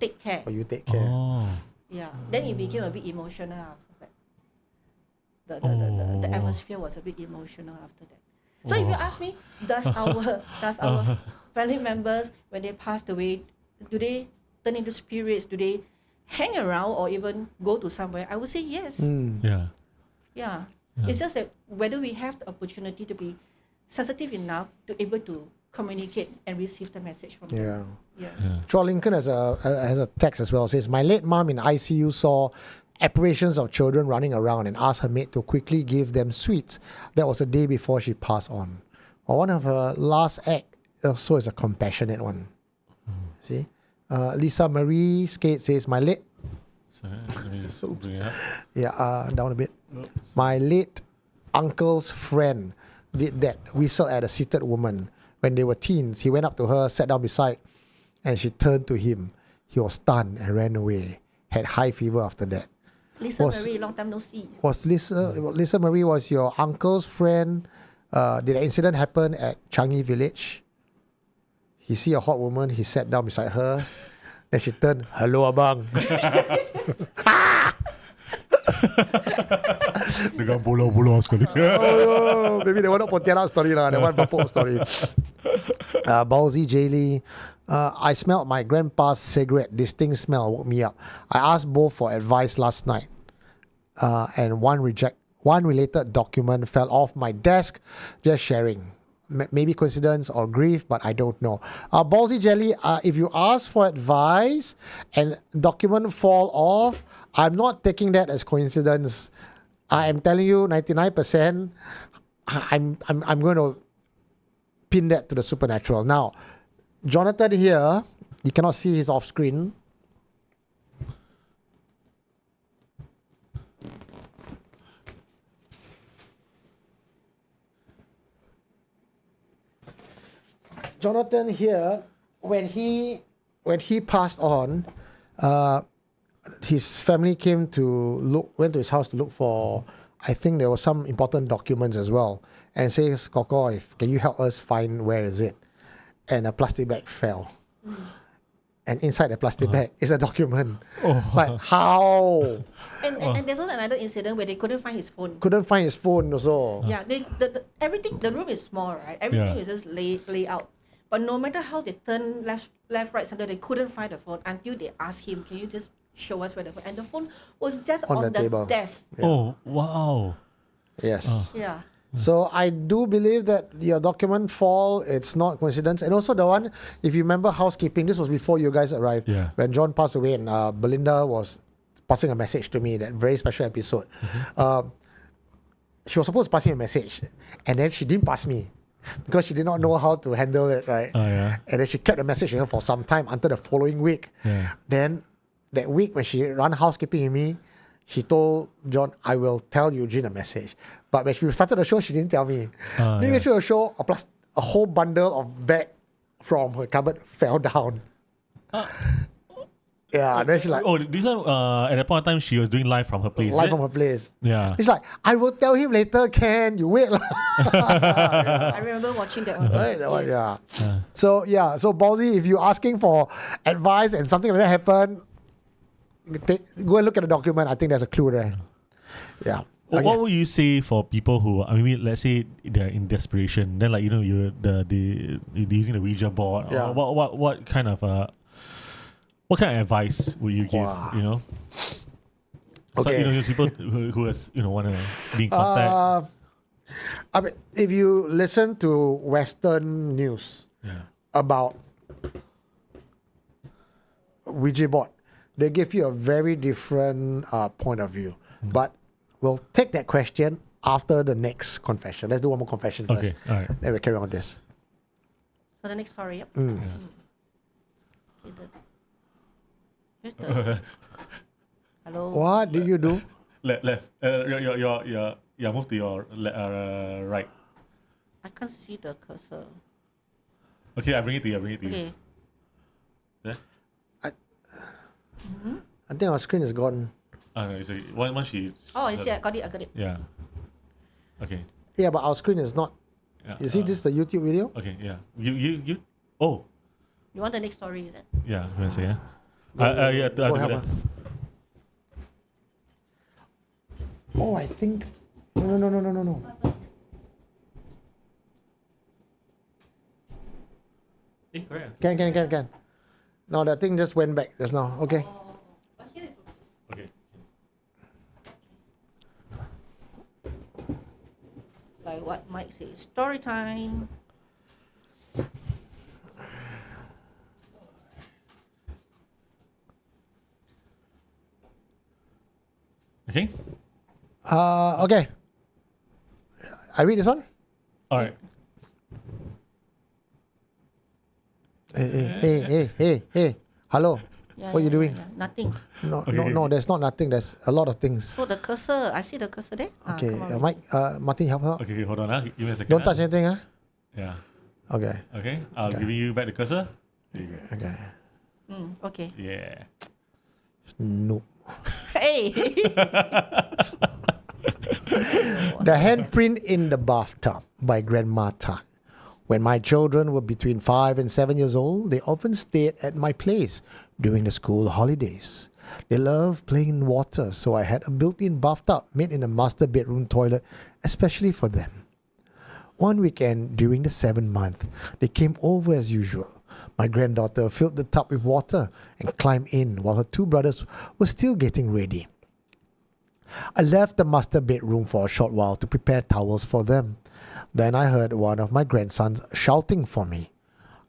[SPEAKER 1] Take care.
[SPEAKER 2] Or you take care.
[SPEAKER 3] Oh.
[SPEAKER 1] Yeah. Then it became a bit emotional after that. The atmosphere was a bit emotional after that. So if you ask me, does our family members, when they passed away, do they turn into spirits? Do they hang around or even go to somewhere? I would say yes. Yeah. It's just that whether we have the opportunity to be sensitive enough to able to communicate and receive the message from them. Yeah.
[SPEAKER 2] Chua Lincoln has a text as well. It says, my late mom in ICU saw apparitions of children running around and asked her maid to quickly give them sweets. That was the day before she passed on. Or one of her last act also is a compassionate one. See? Lisa Marie Skate says, my late...
[SPEAKER 3] Sorry, let me just bring it up.
[SPEAKER 2] Yeah, down a bit. My late uncle's friend did that, whistled at a seated woman. When they were teens, he went up to her, sat down beside, and she turned to him. He was stunned and ran away. Had high fever after that.
[SPEAKER 1] Lisa Marie, long time no see.
[SPEAKER 2] Was Lisa Marie was your uncle's friend? Did the incident happen at Changi Village? He see a hot woman, he sat down beside her. Then she turned, hello abang.
[SPEAKER 3] Dengan bola-bola sekali.
[SPEAKER 2] Oh, maybe that one not Pontianak story lah. That one Bapok story. Ballsy Jaylee. I smelled my grandpa's cigarette. Distinct smell woke me up. I asked both for advice last night. And one related document fell off my desk. Just sharing. Maybe coincidence or grief, but I don't know. Ballsy Jelly, if you ask for advice and document fall off, I'm not taking that as coincidence. I am telling you 99%, I'm going to pin that to the supernatural. Now, Jonathan here, you cannot see his off screen. Jonathan here, when he passed on, his family went to his house to look for, I think there were some important documents as well, and says, Koko, can you help us find where is it? And a plastic bag fell. And inside the plastic bag is a document. Like, how?
[SPEAKER 1] And there's also another incident where they couldn't find his phone.
[SPEAKER 2] Couldn't find his phone also.
[SPEAKER 1] Yeah, everything, the room is small, right? Everything is just lay out. But no matter how they turn left, right, center, they couldn't find the phone until they asked him, can you just show us where the phone? And the phone was just on the
[SPEAKER 2] table.
[SPEAKER 1] desk.
[SPEAKER 2] Yeah.
[SPEAKER 3] Oh, wow.
[SPEAKER 2] Yes.
[SPEAKER 1] Yeah.
[SPEAKER 2] So I do believe that your document fall, it's not coincidence. And also the one, if you remember housekeeping, this was before you guys arrived.
[SPEAKER 3] Yeah.
[SPEAKER 2] When John passed away and Belinda was passing a message to me, that very special episode. She was supposed to pass me a message. And then she didn't pass me. Because she did not know how to handle it, right? And then she kept the message in her for some time until the following week. Then that week when she ran housekeeping with me, she told John, I will tell Eugene a message. But when she started the show, she didn't tell me. Midway through the show, a whole bundle of bag from her cupboard fell down. Yeah, then she's like...
[SPEAKER 3] Oh, this one, at that point in time, she was doing live from her place.
[SPEAKER 2] Live from her place.
[SPEAKER 3] Yeah.
[SPEAKER 2] It's like, I will tell him later, Ken. You wait.
[SPEAKER 1] I remember watching that one.
[SPEAKER 2] Right? That one,
[SPEAKER 1] Yes.
[SPEAKER 2] yeah. So Ballsy, if you're asking for advice and something like that happened, go and look at the document. I think there's a clue there. Yeah.
[SPEAKER 3] What would you say for people who, I mean, let's say they're in desperation, then like you're using the Ouija board.
[SPEAKER 2] Yeah.
[SPEAKER 3] What kind of advice would you give?
[SPEAKER 2] Wow.
[SPEAKER 3] You know.
[SPEAKER 2] Okay.
[SPEAKER 3] So, people who want to be in contact.
[SPEAKER 2] I mean, if you listen to Western news about Ouija board, they give you a very different point of view. But we'll take that question after the next confession. Let's do one more confession first.
[SPEAKER 3] Okay, all right.
[SPEAKER 2] Then we'll carry on with this.
[SPEAKER 1] So the next story, yep.
[SPEAKER 2] Mm.
[SPEAKER 1] Okay, here's the hello.
[SPEAKER 2] What did you do?
[SPEAKER 3] Left. Move to your right.
[SPEAKER 1] I can't see the cursor.
[SPEAKER 3] Okay, I bring it to you.
[SPEAKER 1] Okay.
[SPEAKER 3] There.
[SPEAKER 2] I think our screen is gone.
[SPEAKER 3] No, it's once she.
[SPEAKER 1] Oh, I see. I got it.
[SPEAKER 3] Yeah. Okay.
[SPEAKER 2] Yeah, but our screen is not.
[SPEAKER 3] Yeah.
[SPEAKER 2] You see, this is the YouTube video.
[SPEAKER 3] Okay. Yeah. You. Oh.
[SPEAKER 1] You want the next story, is it?
[SPEAKER 3] Yeah. You want to say yeah? Yeah.
[SPEAKER 2] Go help her. Oh, I think. No.
[SPEAKER 3] Correct.
[SPEAKER 2] Can. No, that thing just went back just now. Okay.
[SPEAKER 1] But here is
[SPEAKER 3] Okay.
[SPEAKER 1] like what Mike says. Story time.
[SPEAKER 3] Okay.
[SPEAKER 2] Okay. I read this one.
[SPEAKER 3] All right.
[SPEAKER 2] Hey. Hello.
[SPEAKER 1] Yeah,
[SPEAKER 2] What are you doing?
[SPEAKER 1] Yeah. Nothing.
[SPEAKER 2] No. There's not nothing. There's a lot of things.
[SPEAKER 1] So the cursor, I see the cursor there.
[SPEAKER 2] Okay.
[SPEAKER 1] Come on,
[SPEAKER 2] Mike, Martin, help her.
[SPEAKER 3] Okay. Hold on. Give me a second.
[SPEAKER 2] Don't touch anything, huh?
[SPEAKER 3] Yeah.
[SPEAKER 2] Okay.
[SPEAKER 3] Okay. I'll give you back the cursor. There you go.
[SPEAKER 2] Okay.
[SPEAKER 1] Okay.
[SPEAKER 3] Yeah.
[SPEAKER 2] Nope.
[SPEAKER 1] Hey.
[SPEAKER 2] The Handprint in the Bathtub by Grandma Tan. When my children were between 5 and 7 years old, they often stayed at my place during the school holidays. They loved playing in water, so I had a built-in bathtub made in a master bedroom toilet, especially for them. One weekend during the 7th month, they came over as usual. My granddaughter filled the tub with water and climbed in while her two brothers were still getting ready. I left the master bedroom for a short while to prepare towels for them. Then I heard one of my grandsons shouting for me.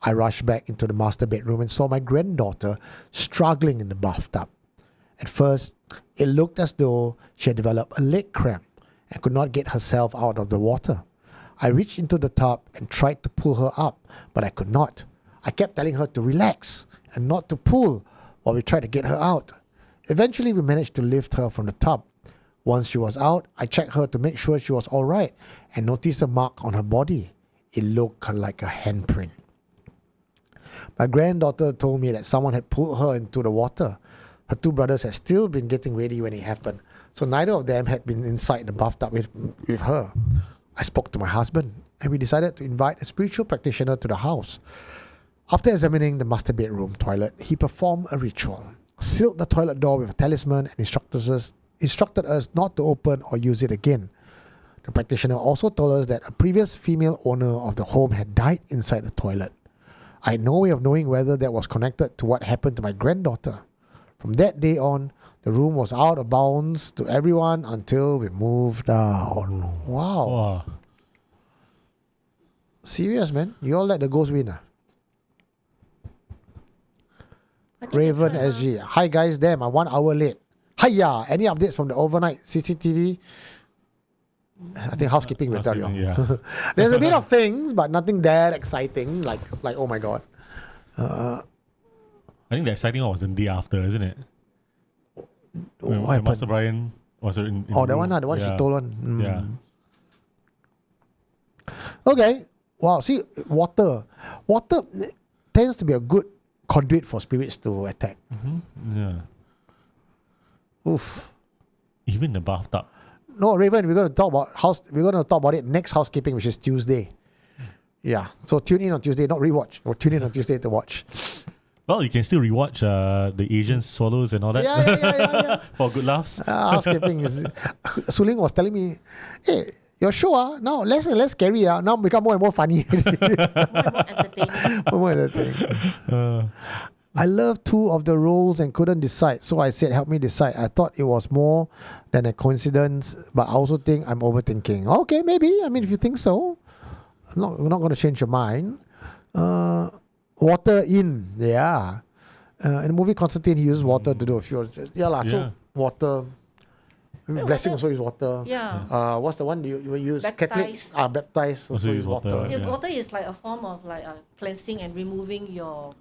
[SPEAKER 2] I rushed back into the master bedroom and saw my granddaughter struggling in the bathtub. At first, it looked as though she had developed a leg cramp and could not get herself out of the water. I reached into the tub and tried to pull her up, but I could not. I kept telling her to relax and not to pull while we tried to get her out. Eventually, we managed to lift her from the tub. Once she was out, I checked her to make sure she was all right and noticed a mark on her body. It looked like a handprint. My granddaughter told me that someone had pulled her into the water. Her two brothers had still been getting ready when it happened, so neither of them had been inside the bathtub with her. I spoke to my husband, and we decided to invite a spiritual practitioner to the house. After examining the master bedroom toilet, he performed a ritual, sealed the toilet door with a talisman, and instructed us not to open or use it again. The practitioner also told us that a previous female owner of the home had died inside the toilet. I had no way of knowing whether that was connected to what happened to my granddaughter. From that day on, the room was out of bounds to everyone until we moved out. Wow.
[SPEAKER 3] Wow.
[SPEAKER 2] Serious, man? You all let the ghost win, ah?
[SPEAKER 1] I think
[SPEAKER 2] Raven
[SPEAKER 1] I try,
[SPEAKER 2] SG. Hi guys, damn, I'm 1 hour late. Hiya! Any updates from the overnight CCTV? I think housekeeping will tell you.
[SPEAKER 3] Yeah.
[SPEAKER 2] There's a bit of things, but nothing that exciting. Like oh my god.
[SPEAKER 3] I think the exciting one was the day after, isn't it? When
[SPEAKER 2] What
[SPEAKER 3] Master
[SPEAKER 2] happened?
[SPEAKER 3] Brian was in
[SPEAKER 2] Oh,
[SPEAKER 3] the
[SPEAKER 2] that one,
[SPEAKER 3] room.
[SPEAKER 2] the one she
[SPEAKER 3] Yeah.
[SPEAKER 2] told on. Mm.
[SPEAKER 3] Yeah.
[SPEAKER 2] Okay. Wow. See, water tends to be a good conduit for spirits to attack.
[SPEAKER 3] Yeah.
[SPEAKER 2] Oof.
[SPEAKER 3] Even the bathtub.
[SPEAKER 2] No, Raven, we're going to talk about it next housekeeping, which is Tuesday. Yeah. So tune in on Tuesday, not rewatch. Or tune in on Tuesday to watch.
[SPEAKER 3] Well, you can still rewatch the Asian swallows and all that
[SPEAKER 2] Yeah.
[SPEAKER 3] for good laughs.
[SPEAKER 2] Housekeeping is. Suling was telling me, hey, your show now less and less scary now become more and more funny.
[SPEAKER 1] More entertaining.
[SPEAKER 2] More entertaining. I love two of the roles and couldn't decide, so I said, help me decide. I thought it was more than a coincidence, but I also think I'm overthinking. Okay, maybe. I mean, if you think so, we're not going to change your mind. Water in, yeah. In the movie Constantine, he uses water to do a few. So water. Blessing also use water.
[SPEAKER 1] Yeah.
[SPEAKER 2] What's the one you use?
[SPEAKER 1] Baptize.
[SPEAKER 2] Catholic. Baptize
[SPEAKER 3] Also use water.
[SPEAKER 1] Yeah,
[SPEAKER 3] Yeah.
[SPEAKER 1] water is like a form of like cleansing and removing your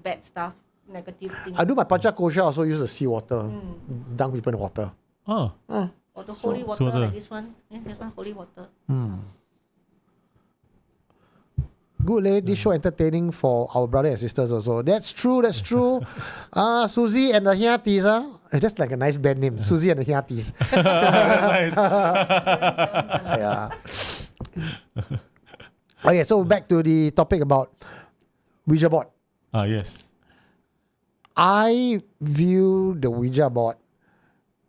[SPEAKER 1] bad stuff, negative things.
[SPEAKER 2] I do my pancha kosha, also use the seawater. Dunk people in water.
[SPEAKER 3] Oh.
[SPEAKER 1] Or the holy water,
[SPEAKER 3] water.
[SPEAKER 1] like this one. Yeah, this one holy water.
[SPEAKER 2] Good leh, this show entertaining for our brothers and sisters also. That's true. Susie and the Hiatis, that's like a nice band name. Susie and the Hiatis.
[SPEAKER 3] Nice.
[SPEAKER 2] Yeah. Okay, so back to the topic about Ouija board.
[SPEAKER 3] Yes.
[SPEAKER 2] I view the Ouija board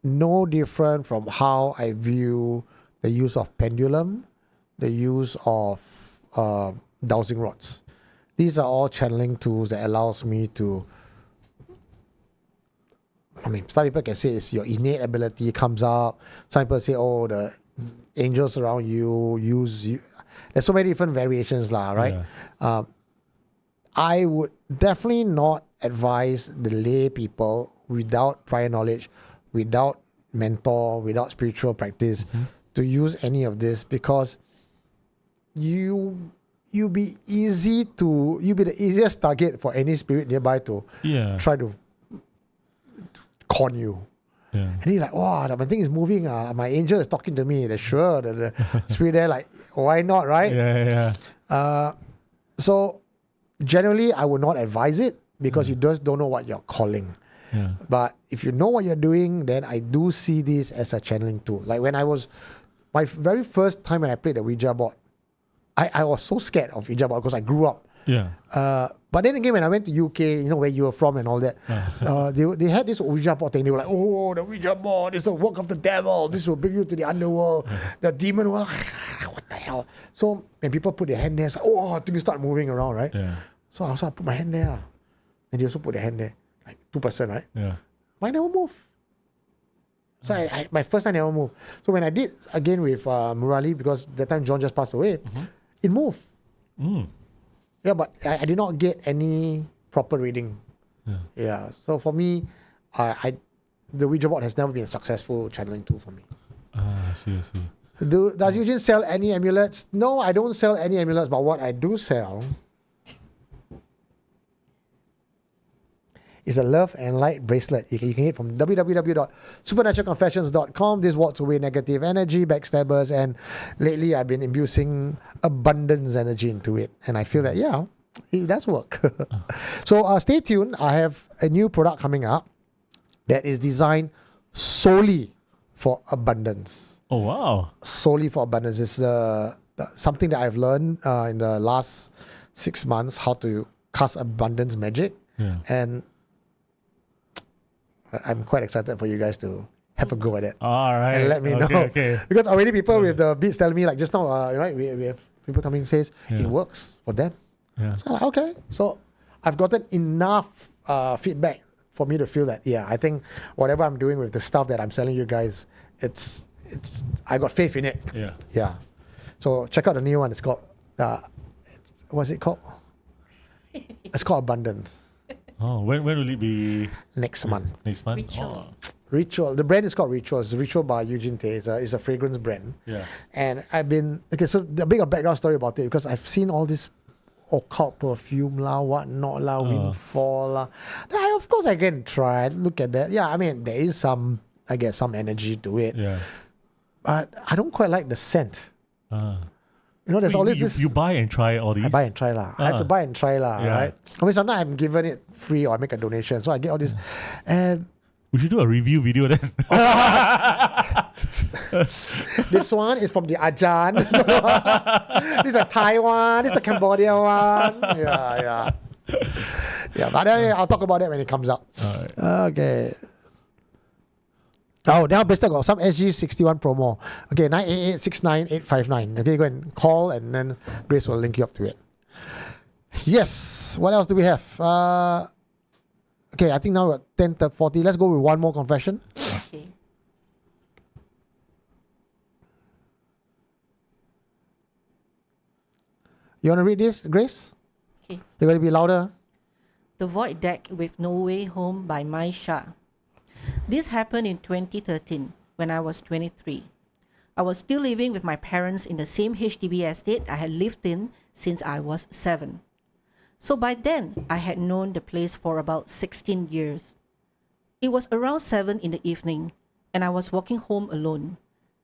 [SPEAKER 2] no different from how I view the use of pendulum, the use of dowsing rods. These are all channeling tools that allows me to, I mean, some people can say it's your innate ability comes out. Some people say, oh, the angels around you use you. There's so many different variations, right?
[SPEAKER 3] Yeah.
[SPEAKER 2] I would definitely not advise the lay people without prior knowledge, without mentor, without spiritual practice to use any of this, because you'll be the easiest target for any spirit nearby to try to con you.
[SPEAKER 3] Yeah.
[SPEAKER 2] And he's like, wow, my thing is moving. My angel is talking to me. They're sure. The spirit there, like, why not, right?
[SPEAKER 3] Yeah.
[SPEAKER 2] So generally, I would not advise it because you just don't know what you're calling.
[SPEAKER 3] Yeah.
[SPEAKER 2] But if you know what you're doing, then I do see this as a channeling tool. Like when I was, my very first time when I played the Ouija board, I was so scared of Ouija board because I grew up.
[SPEAKER 3] Yeah.
[SPEAKER 2] But then again, when I went to UK, where you were from and all that, they had this Ouija board thing. They were like, oh, the Ouija board is the work of the devil. This will bring you to the underworld. The demon will, what the hell? So when people put their hand there, it's like, oh, things start moving around, right?
[SPEAKER 3] Yeah.
[SPEAKER 2] So I also put my hand there. And they also put their hand there, like 2%, right?
[SPEAKER 3] Yeah.
[SPEAKER 2] Mine never move. So I my first time never moved. So when I did again with Murali, because that time John just passed away, it moved. Yeah, but I did not get any proper reading. Yeah. So for me, the Ouija board has never been a successful channeling tool for me.
[SPEAKER 3] I see.
[SPEAKER 2] Does Eugene sell any amulets? No, I don't sell any amulets, but what I do sell is a love and light bracelet. You can get it from www.supernaturalconfessions.com. This walks away negative energy, backstabbers, and lately I've been infusing abundance energy into it. And I feel that, it does work. So stay tuned. I have a new product coming up that is designed solely for abundance.
[SPEAKER 3] Oh, wow.
[SPEAKER 2] Solely for abundance. It's something that I've learned in the last 6 months, how to cast abundance magic.
[SPEAKER 3] Yeah.
[SPEAKER 2] And I'm quite excited for you guys to have a go at it.
[SPEAKER 3] All right.
[SPEAKER 2] And let me know.
[SPEAKER 3] Okay.
[SPEAKER 2] Because already people with the beats tell me, like just now, right? We have people coming and says it works for them.
[SPEAKER 3] Yeah.
[SPEAKER 2] So I'm like, okay. So I've gotten enough feedback for me to feel that, I think whatever I'm doing with the stuff that I'm selling you guys, it's I got faith in it.
[SPEAKER 3] Yeah.
[SPEAKER 2] Yeah. So check out the new one. It's called, what's it called? It's called Abundance.
[SPEAKER 3] Oh, when will it be?
[SPEAKER 2] Next month.
[SPEAKER 3] Next month?
[SPEAKER 1] Ritual.
[SPEAKER 3] Oh.
[SPEAKER 2] Ritual. The brand is called Ritual. It's Ritual by Eugene Tay. It's a fragrance brand.
[SPEAKER 3] Yeah.
[SPEAKER 2] And I've been, so the big background story about it, because I've seen all this occult perfume la, whatnot la, windfall la. Of course I can try it, look at that. Yeah, I mean, there is some energy to it.
[SPEAKER 3] Yeah.
[SPEAKER 2] But I don't quite like the scent. There's
[SPEAKER 3] Wait,
[SPEAKER 2] always
[SPEAKER 3] you,
[SPEAKER 2] this.
[SPEAKER 3] You buy and try all these?
[SPEAKER 2] I buy and try lah. I have to buy and try lah, right? I mean, sometimes I'm given it free or I make a donation, so I get all this. And
[SPEAKER 3] we should do a review video then.
[SPEAKER 2] this one is from the Ajahn. This is a Taiwan. This is a Cambodia one. Yeah, but anyway, I'll talk about that when it comes out.
[SPEAKER 3] Alright.
[SPEAKER 2] Okay. Oh, now Bristol got some SG61 promo. Okay, 988-69859. Okay, go and call and then Grace will link you up to it. Yes. What else do we have? Okay, I think now we're at 10:40. Let's go with one more confession.
[SPEAKER 1] Okay.
[SPEAKER 2] You want to read this, Grace?
[SPEAKER 1] Okay.
[SPEAKER 2] You're going to be louder.
[SPEAKER 1] The Void Deck with No Way Home by Maisha. This happened in 2013 when I was 23. I was still living with my parents in the same HDB estate I had lived in since I was 7. So by then, I had known the place for about 16 years. It was around 7 in the evening, and I was walking home alone.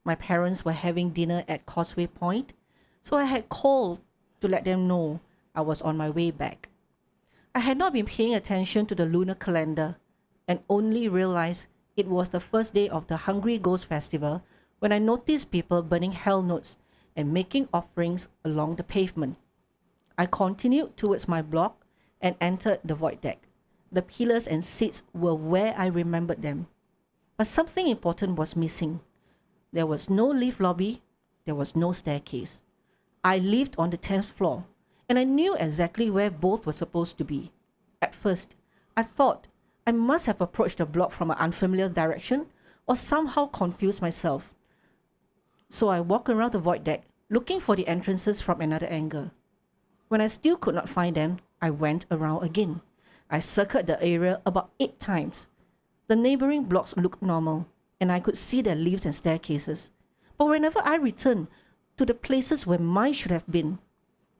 [SPEAKER 1] My parents were having dinner at Causeway Point, so I had called to let them know I was on my way back. I had not been paying attention to the lunar calendar and only realized it was the first day of the Hungry Ghost Festival when I noticed people burning hell notes and making offerings along the pavement. I continued towards my block and entered the void deck. The pillars and seats were where I remembered them. But something important was missing. There was no lift lobby. There was no staircase. I lived on the 10th floor, and I knew exactly where both were supposed to be. At first, I thought I must have approached the block from an unfamiliar direction or somehow confused myself. So I walked around the void deck, looking for the entrances from another angle. When I still could not find them, I went around again. I circled the area about 8 times. The neighboring blocks looked normal, and I could see their lifts and staircases. But whenever I returned to the places where mine should have been,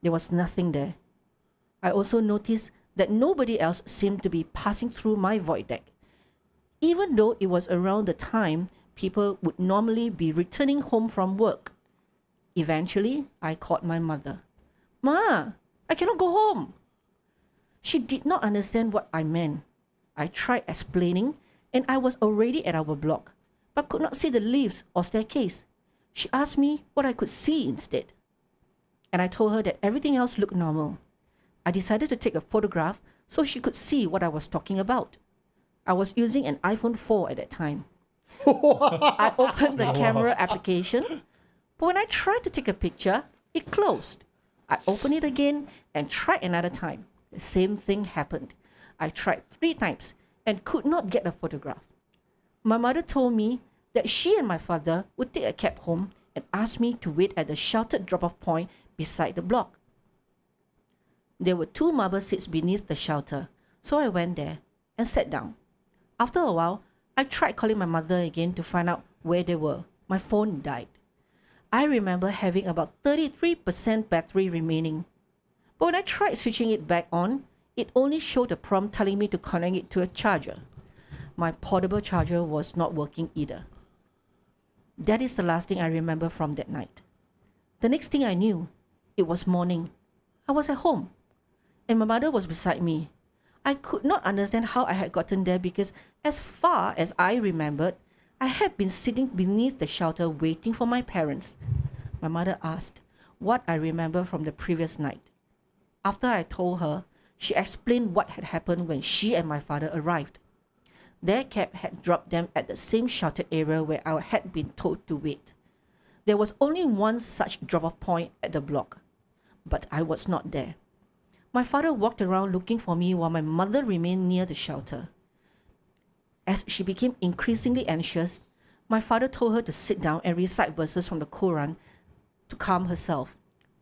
[SPEAKER 1] there was nothing there. I also noticed that nobody else seemed to be passing through my void deck, even though it was around the time people would normally be returning home from work. Eventually, I called my mother. "Ma, I cannot go home." She did not understand what I meant. I tried explaining, and I was already at our block, but could not see the lifts or staircase. She asked me what I could see instead, and I told her that everything else looked normal. I decided to take a photograph so she could see what I was talking about. I was using an iPhone 4 at that time. I opened the camera application, but when I tried to take a picture, it closed. I opened it again and tried another time. The same thing happened. I tried 3 times and could not get a photograph. My mother told me that she and my father would take a cab home and asked me to wait at the sheltered drop-off point beside the block. There were 2 marble seats beneath the shelter, so I went there and sat down. After a while, I tried calling my mother again to find out where they were. My phone died. I remember having about 33% battery remaining. But when I tried switching it back on, it only showed a prompt telling me to connect it to a charger. My portable charger was not working either. That is the last thing I remember from that night. The next thing I knew, it was morning. I was at home, and my mother was beside me. I could not understand how I had gotten there because, as far as I remembered, I had been sitting beneath the shelter waiting for my parents. My mother asked what I remember from the previous night. After I told her, she explained what had happened when she and my father arrived. Their cab had dropped them at the same sheltered area where I had been told to wait. There was only one such drop-off point at the block, but I was not there. My father walked around looking for me while my mother remained near the shelter. As she became increasingly anxious, my father told her to sit down and recite verses from the Quran to calm herself.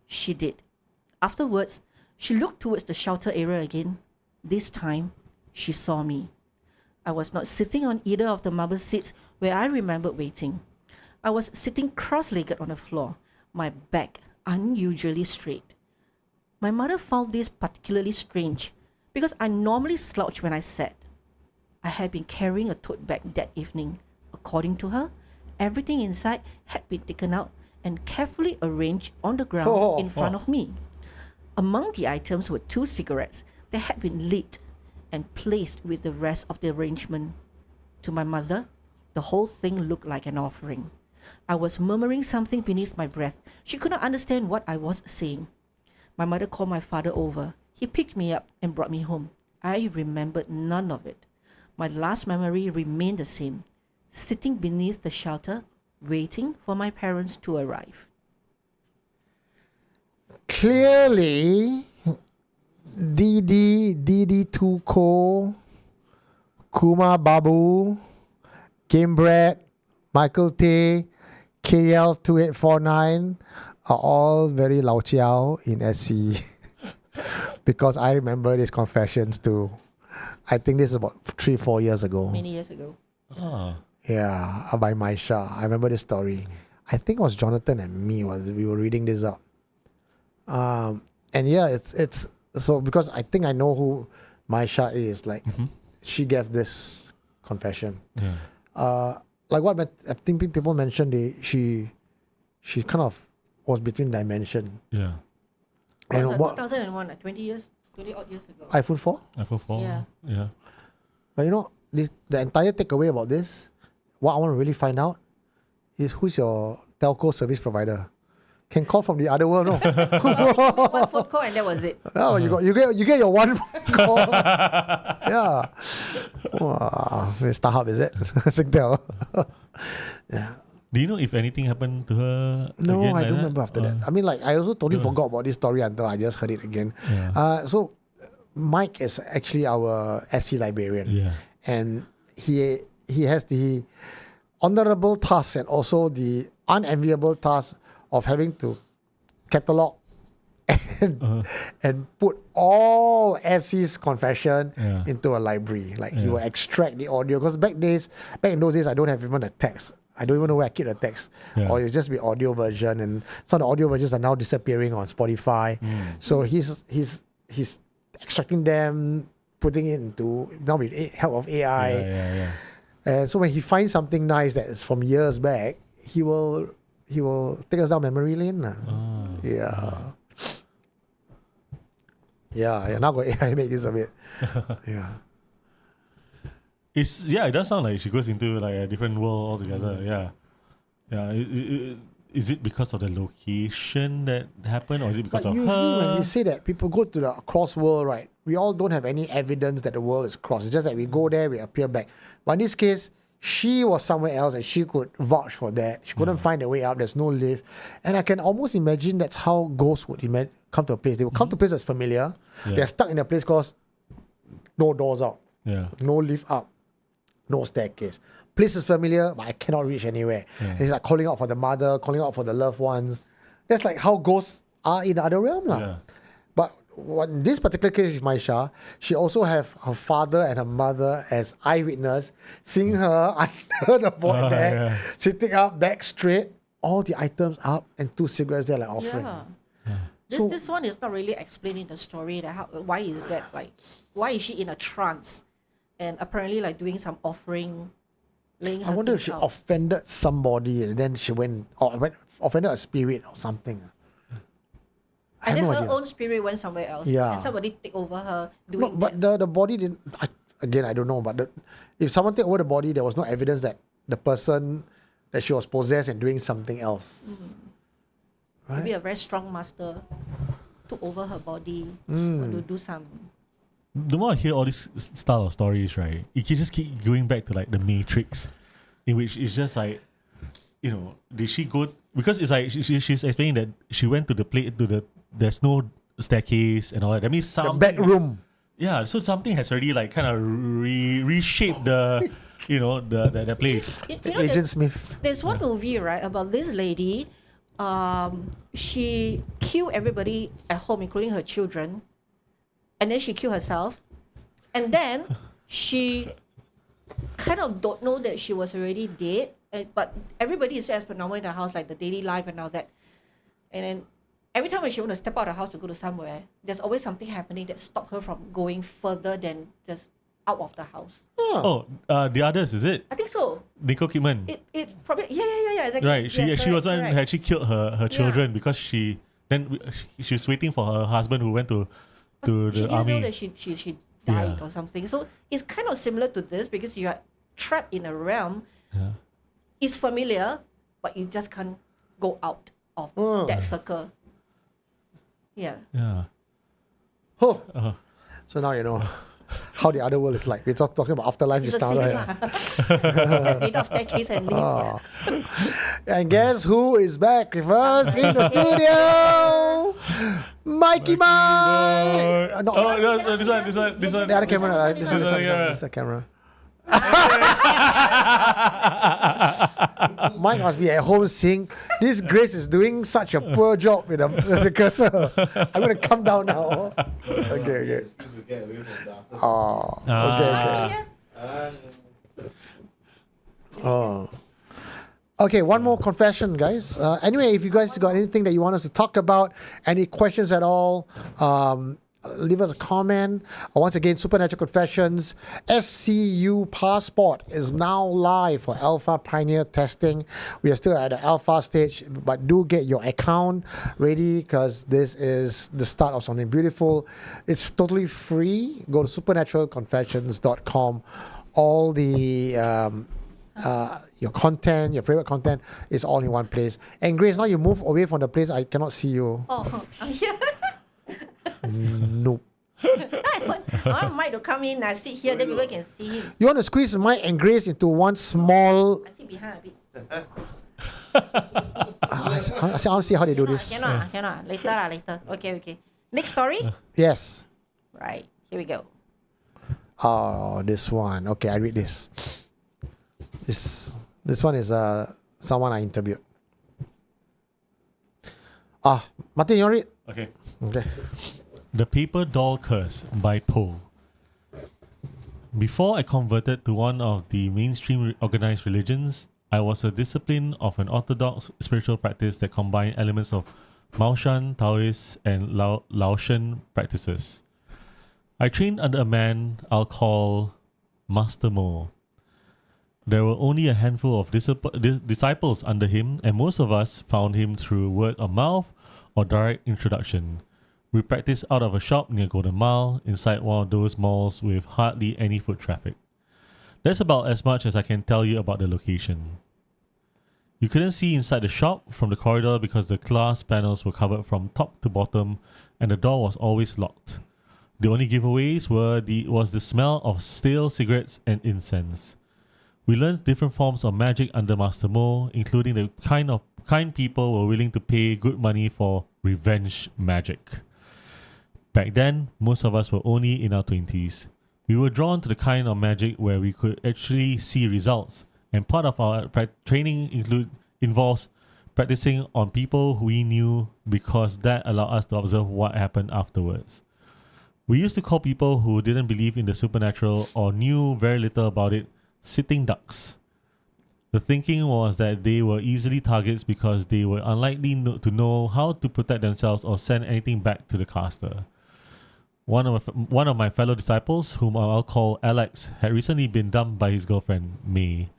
[SPEAKER 1] She did. Afterwards, she looked towards the shelter area again. This time, she saw me. I was not sitting on either of the marble seats where I remembered waiting. I was sitting cross-legged on the floor, my back unusually straight. My mother found this particularly strange because I normally slouch when I sat. I had been carrying a tote bag that evening. According to her, everything inside had been taken out and carefully arranged on the ground in front of me. Among the items were 2 cigarettes that had been lit and placed with the rest of the arrangement. To my mother, the whole thing looked like an offering. I was murmuring something beneath my breath. She could not understand what I was saying. My mother called my father over. He picked me up and brought me home. I remembered none of it. My last memory remained the same, sitting beneath the shelter, waiting for my parents to arrive.
[SPEAKER 2] Clearly, Didi Tuko, Kumar Babu, Game Bread, Michael Tay, KL2849 are all very lao chiao in SC. Because I remember these confessions too. I think this is about 3-4 years ago.
[SPEAKER 1] Many years ago.
[SPEAKER 3] Ah.
[SPEAKER 2] Yeah, by Maisha. I remember this story. I think it was Jonathan and me. We were reading this up. And yeah, it's so because I think I know who Maisha is. Like, she gave this confession.
[SPEAKER 3] Yeah.
[SPEAKER 2] Like what I think people mentioned, she kind of was between dimension.
[SPEAKER 3] Yeah.
[SPEAKER 2] And
[SPEAKER 1] What was
[SPEAKER 2] what
[SPEAKER 1] that, 2001, like 20 odd years ago.
[SPEAKER 2] iPhone 4?
[SPEAKER 3] iPhone 4.
[SPEAKER 1] Yeah.
[SPEAKER 3] Yeah.
[SPEAKER 2] But you know, the entire takeaway about this, what I want to really find out is who's your telco service provider. Can call from the other world, no?
[SPEAKER 1] One phone call and that was it.
[SPEAKER 2] Oh, you get your one phone call. Yeah. Wow. StarHub, is it? Singtel. Yeah.
[SPEAKER 3] Do you know if anything happened to her?
[SPEAKER 2] No,
[SPEAKER 3] again
[SPEAKER 2] I
[SPEAKER 3] like
[SPEAKER 2] don't
[SPEAKER 3] that?
[SPEAKER 2] remember after that. I mean, like, I also totally
[SPEAKER 3] Yes.
[SPEAKER 2] forgot about this story until I just heard it again.
[SPEAKER 3] Yeah.
[SPEAKER 2] So, Mike is actually our SC librarian.
[SPEAKER 3] Yeah.
[SPEAKER 2] And he has the honorable task and also the unenviable task of having to catalog and put all SC's confession
[SPEAKER 3] Yeah.
[SPEAKER 2] into a library. Like, he
[SPEAKER 3] Yeah.
[SPEAKER 2] will extract the audio. Because back in those days, I don't have even a text. I don't even know where I keep the text.
[SPEAKER 3] Yeah.
[SPEAKER 2] Or it'll just be audio version. And some of the audio versions are now disappearing on Spotify. So he's extracting them, putting it into, now with help of AI.
[SPEAKER 3] Yeah.
[SPEAKER 2] And so when he finds something nice that is from years back, he will take us down memory lane.
[SPEAKER 3] Ah.
[SPEAKER 2] Yeah. Yeah, now got AI make use of it. Yeah.
[SPEAKER 3] It does sound like she goes into like a different world altogether. Yeah. Is it because of the location that happened, or is it because
[SPEAKER 2] But
[SPEAKER 3] of
[SPEAKER 2] usually
[SPEAKER 3] her?
[SPEAKER 2] when we say that people go to the cross world, right, we all don't have any evidence that the world is crossed. It's just that we go there, we appear back. But in this case, she was somewhere else and she could vouch for that. She couldn't find a way up. There's no lift. And I can almost imagine that's how ghosts would come to a place. They would come to a place that's familiar.
[SPEAKER 3] Yeah.
[SPEAKER 2] They're stuck in a place because no doors out,
[SPEAKER 3] Yeah.
[SPEAKER 2] no lift up, no staircase. Place is familiar, but I cannot reach anywhere. And it's like calling out for the mother, calling out for the loved ones. That's like how ghosts are in the other realm.
[SPEAKER 3] Yeah.
[SPEAKER 2] But in this particular case with Maisha, she also have her father and her mother as eyewitness, seeing her under the void deck,
[SPEAKER 3] yeah.
[SPEAKER 2] sitting up, back straight, all the items up, and 2 cigarettes there like offering.
[SPEAKER 1] Yeah.
[SPEAKER 2] So-
[SPEAKER 1] This one is not really explaining the story. That why is that, like, why is she in a trance, and apparently like doing some offering, laying her
[SPEAKER 2] I wonder if
[SPEAKER 1] things
[SPEAKER 2] she
[SPEAKER 1] out.
[SPEAKER 2] offended somebody and then she offended a spirit or something. I
[SPEAKER 1] And
[SPEAKER 2] have
[SPEAKER 1] then
[SPEAKER 2] no
[SPEAKER 1] her
[SPEAKER 2] idea.
[SPEAKER 1] own spirit went somewhere else.
[SPEAKER 2] Yeah.
[SPEAKER 1] And somebody take over her doing
[SPEAKER 2] No, but the body didn't. Again, I don't know. But if someone take over the body, there was no evidence that the person that she was possessed and doing something else.
[SPEAKER 1] maybe a very strong master took over her body to do some.
[SPEAKER 3] The more I hear all these style of stories, right, it can just keep going back to like the Matrix, in which it's just like, did she go? Because it's like she's explaining that she went to the there's no staircase and all that. That means
[SPEAKER 2] The
[SPEAKER 3] something.
[SPEAKER 2] bedroom.
[SPEAKER 3] Yeah, so something has already like kind of reshaped the, the place.
[SPEAKER 2] Agent Smith.
[SPEAKER 1] There's one movie, right, about this lady. She killed everybody at home, including her children, and then she killed herself, and then she kind of don't know that she was already dead. But everybody is as per normal in the house, like the daily life and all that. And then every time when she want to step out of the house to go to somewhere, there's always something happening that stop her from going further than just out of the house.
[SPEAKER 3] Oh, the others, is it?
[SPEAKER 1] I think so.
[SPEAKER 3] Nicole Kidman.
[SPEAKER 1] It probably yeah exactly.
[SPEAKER 3] Right, she
[SPEAKER 1] Yeah,
[SPEAKER 3] was one who
[SPEAKER 1] correct.
[SPEAKER 3] actually killed her children because she was waiting for her husband who went to
[SPEAKER 1] She
[SPEAKER 3] the
[SPEAKER 1] didn't
[SPEAKER 3] army.
[SPEAKER 1] know that she died
[SPEAKER 3] Yeah.
[SPEAKER 1] or something. So it's kind of similar to this because you are trapped in a realm.
[SPEAKER 3] Yeah.
[SPEAKER 1] It's familiar, but you just can't go out of that circle. Yeah.
[SPEAKER 3] Yeah.
[SPEAKER 2] Oh.
[SPEAKER 3] Uh-huh.
[SPEAKER 2] So now you know. how the other world is like. We're talking about afterlife
[SPEAKER 1] It's
[SPEAKER 2] just
[SPEAKER 1] the
[SPEAKER 2] now,
[SPEAKER 1] same
[SPEAKER 2] right?
[SPEAKER 1] lah. Without staircase and lifts.
[SPEAKER 2] Oh. And guess who is back with us in the studio? Mikey Mike! No,
[SPEAKER 3] no, this one.
[SPEAKER 2] the other camera.
[SPEAKER 1] This
[SPEAKER 2] This
[SPEAKER 1] one.
[SPEAKER 2] is the camera. Mike must be at home seeing this Grace is doing such a poor job with the cursor. I'm going to come down now. Okay. Oh, okay. Oh. Okay, one more confession, guys. Anyway, if you guys got anything that you want us to talk about, any questions at all, leave us a comment. Once again, Supernatural Confessions SCU Passport is now live for Alpha Pioneer testing. We are still at the Alpha stage, but do get your account ready because this is the start of something beautiful. It's totally free. Go to supernaturalconfessions.com. All the your content, your favorite content is all in one place. And Grace, now you move away from the place. I cannot see you.
[SPEAKER 1] Oh, I'm here.
[SPEAKER 2] Nope.
[SPEAKER 1] I want Mike to come in and sit here, then people can see him.
[SPEAKER 2] You want to squeeze Mike and Grace into one small...
[SPEAKER 1] I sit behind a bit.
[SPEAKER 2] I want to see how they do this.
[SPEAKER 1] Cannot. Later. Okay. Next story?
[SPEAKER 2] Yes.
[SPEAKER 1] Right, here we go.
[SPEAKER 2] Oh, this one. Okay, I read this. This one is someone I interviewed. Martin, you want to read?
[SPEAKER 3] Okay.
[SPEAKER 2] Okay.
[SPEAKER 3] The Paper Doll Curse by Poe. Before I converted to one of the mainstream organized religions, I was a discipline of an orthodox spiritual practice that combined elements of Maoshan, Taoist, and Laotian practices. I trained under a man I'll call Master Mo. There were only a handful of disciples under him, and most of us found him through word of mouth or direct introduction. We practiced out of a shop near Golden Mile, inside one of those malls with hardly any foot traffic. That's about as much as I can tell you about the location. You couldn't see inside the shop from the corridor because the glass panels were covered from top to bottom and the door was always locked. The only giveaways was the smell of stale cigarettes and incense. We learned different forms of magic under Master Mo, including the kind people were willing to pay good money for revenge magic. Back then, most of us were only in our 20s. We were drawn to the kind of magic where we could actually see results, and part of our training involves practicing on people who we knew because that allowed us to observe what happened afterwards. We used to call people who didn't believe in the supernatural or knew very little about it sitting ducks. The thinking was that they were easily targets because they were unlikely to know how to protect themselves or send anything back to the caster. One of my fellow disciples, whom I'll call Alex, had recently been dumped by his girlfriend, May.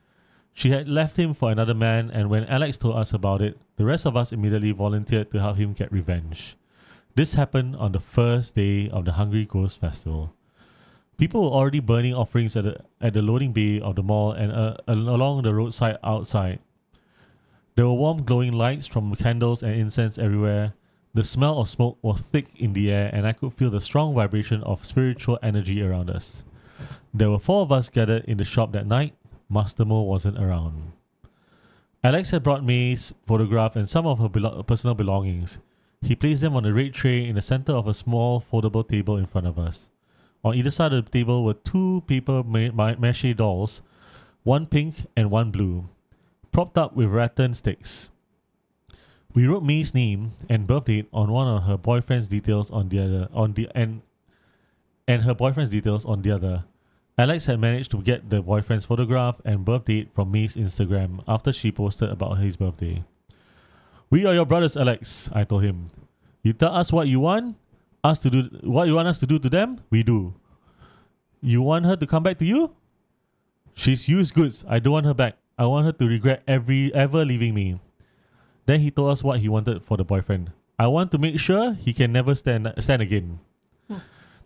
[SPEAKER 3] She had left him for another man, and when Alex told us about it, the rest of us immediately volunteered to help him get revenge. This happened on the first day of the Hungry Ghost Festival. People were already burning offerings at the loading bay of the mall and along the roadside outside. There were warm glowing lights from candles and incense everywhere. The smell of smoke was thick in the air and I could feel the strong vibration of spiritual energy around us. There were 4 of us gathered in the shop that night. Master Mo wasn't around. Alex had brought May's photograph and some of her personal belongings. He placed them on a red tray in the center of a small foldable table in front of us. On either side of the table were 2 paper mache dolls, one pink and one blue, propped up with rattan sticks. We wrote May's name and birth date on one of her boyfriend's details on the other, and her boyfriend's details on the other. Alex had managed to get the boyfriend's photograph and birth date from May's Instagram after she posted about his birthday. "We are your brothers, Alex," I told him. "You tell us what you want us to do to them, we do. You want her to come back to you? She's used goods. I don't want her back. I want her to regret ever leaving me." Then he told us what he wanted for the boyfriend. "I want to make sure he can never stand again."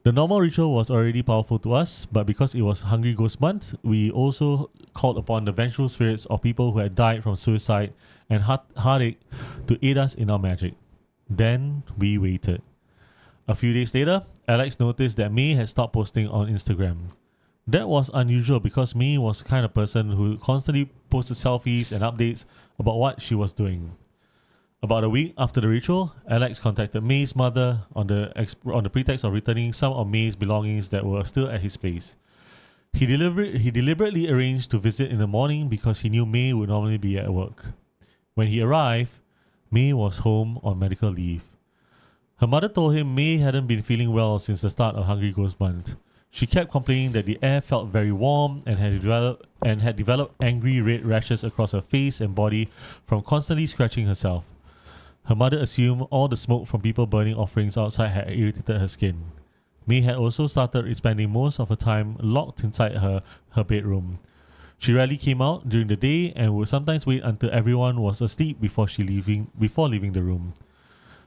[SPEAKER 3] The normal ritual was already powerful to us, but because it was Hungry Ghost Month, we also called upon the vengeful spirits of people who had died from suicide and heartache to aid us in our magic. Then we waited. A few days later, Alex noticed that May had stopped posting on Instagram. That was unusual because May was the kind of person who constantly posted selfies and updates about what she was doing. About a week after the ritual, Alex contacted May's mother on the pretext of returning some of May's belongings that were still at his place. He deliberately arranged to visit in the morning because he knew May would normally be at work. When he arrived, May was home on medical leave. Her mother told him May hadn't been feeling well since the start of Hungry Ghost Month. She kept complaining that the air felt very warm and had developed angry red rashes across her face and body from constantly scratching herself. Her mother assumed all the smoke from people burning offerings outside had irritated her skin. May had also started spending most of her time locked inside her bedroom. She rarely came out during the day and would sometimes wait until everyone was asleep before leaving the room.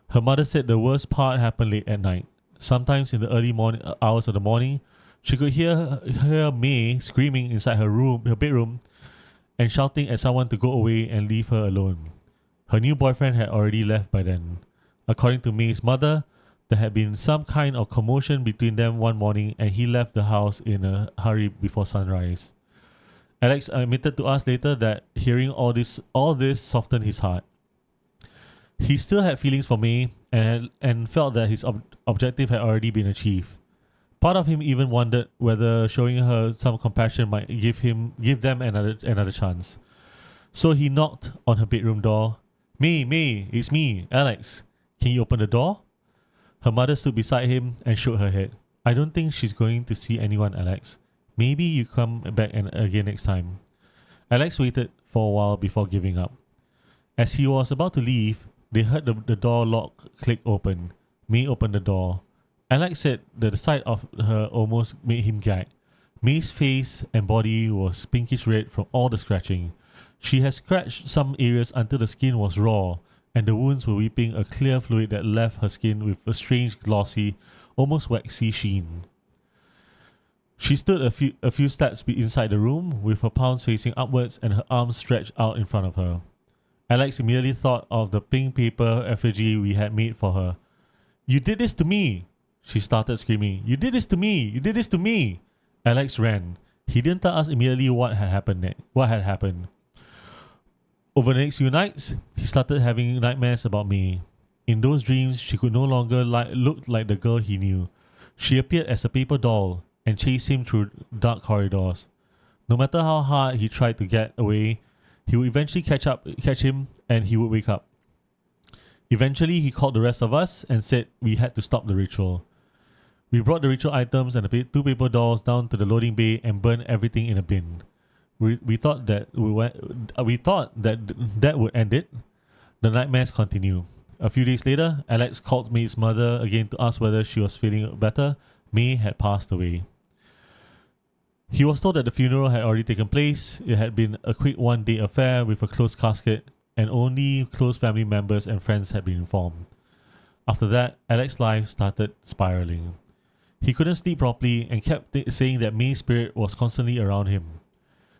[SPEAKER 3] Her mother said the worst part happened late at night. Sometimes in the early morning hours of the morning, she could hear May screaming inside her bedroom, and shouting at someone to go away and leave her alone. Her new boyfriend had already left by then. According to May's mother, there had been some kind of commotion between them one morning and he left the house in a hurry before sunrise. Alex admitted to us later that hearing all this softened his heart. He still had feelings for May and felt that his objective had already been achieved. Part of him even wondered whether showing her some compassion might give them another chance. So he knocked on her bedroom door. May, it's me, Alex. Can you open the door? Her mother stood beside him and shook her head. I don't think she's going to see anyone, Alex. Maybe you come back again next time. Alex waited for a while before giving up. As he was about to leave, they heard the door lock click open. May opened the door. Alex said that the sight of her almost made him gag. May's face and body was pinkish red from all the scratching. She had scratched some areas until the skin was raw, and the wounds were weeping a clear fluid that left her skin with a strange glossy, almost waxy sheen. She stood a few steps inside the room, with her palms facing upwards and her arms stretched out in front of her. Alex immediately thought of the pink paper effigy we had made for her. You did this to me! She started screaming. You did this to me! You did this to me! Alex ran. He didn't tell us immediately what had happened. Over the next few nights, he started having nightmares about May. In those dreams, she could no longer look like the girl he knew. She appeared as a paper doll and chased him through dark corridors. No matter how hard he tried to get away, he would eventually catch him, and he would wake up. Eventually, he called the rest of us and said we had to stop the ritual. We brought the ritual items and the two paper dolls down to the loading bay and burned everything in a bin. We thought that that would end it. The nightmares continue. A few days later, Alex called May's mother again to ask whether she was feeling better. May had passed away. He was told that the funeral had already taken place. It had been a quick one-day affair with a closed casket, and only close family members and friends had been informed. After that, Alex's life started spiraling. He couldn't sleep properly and kept saying that May's spirit was constantly around him.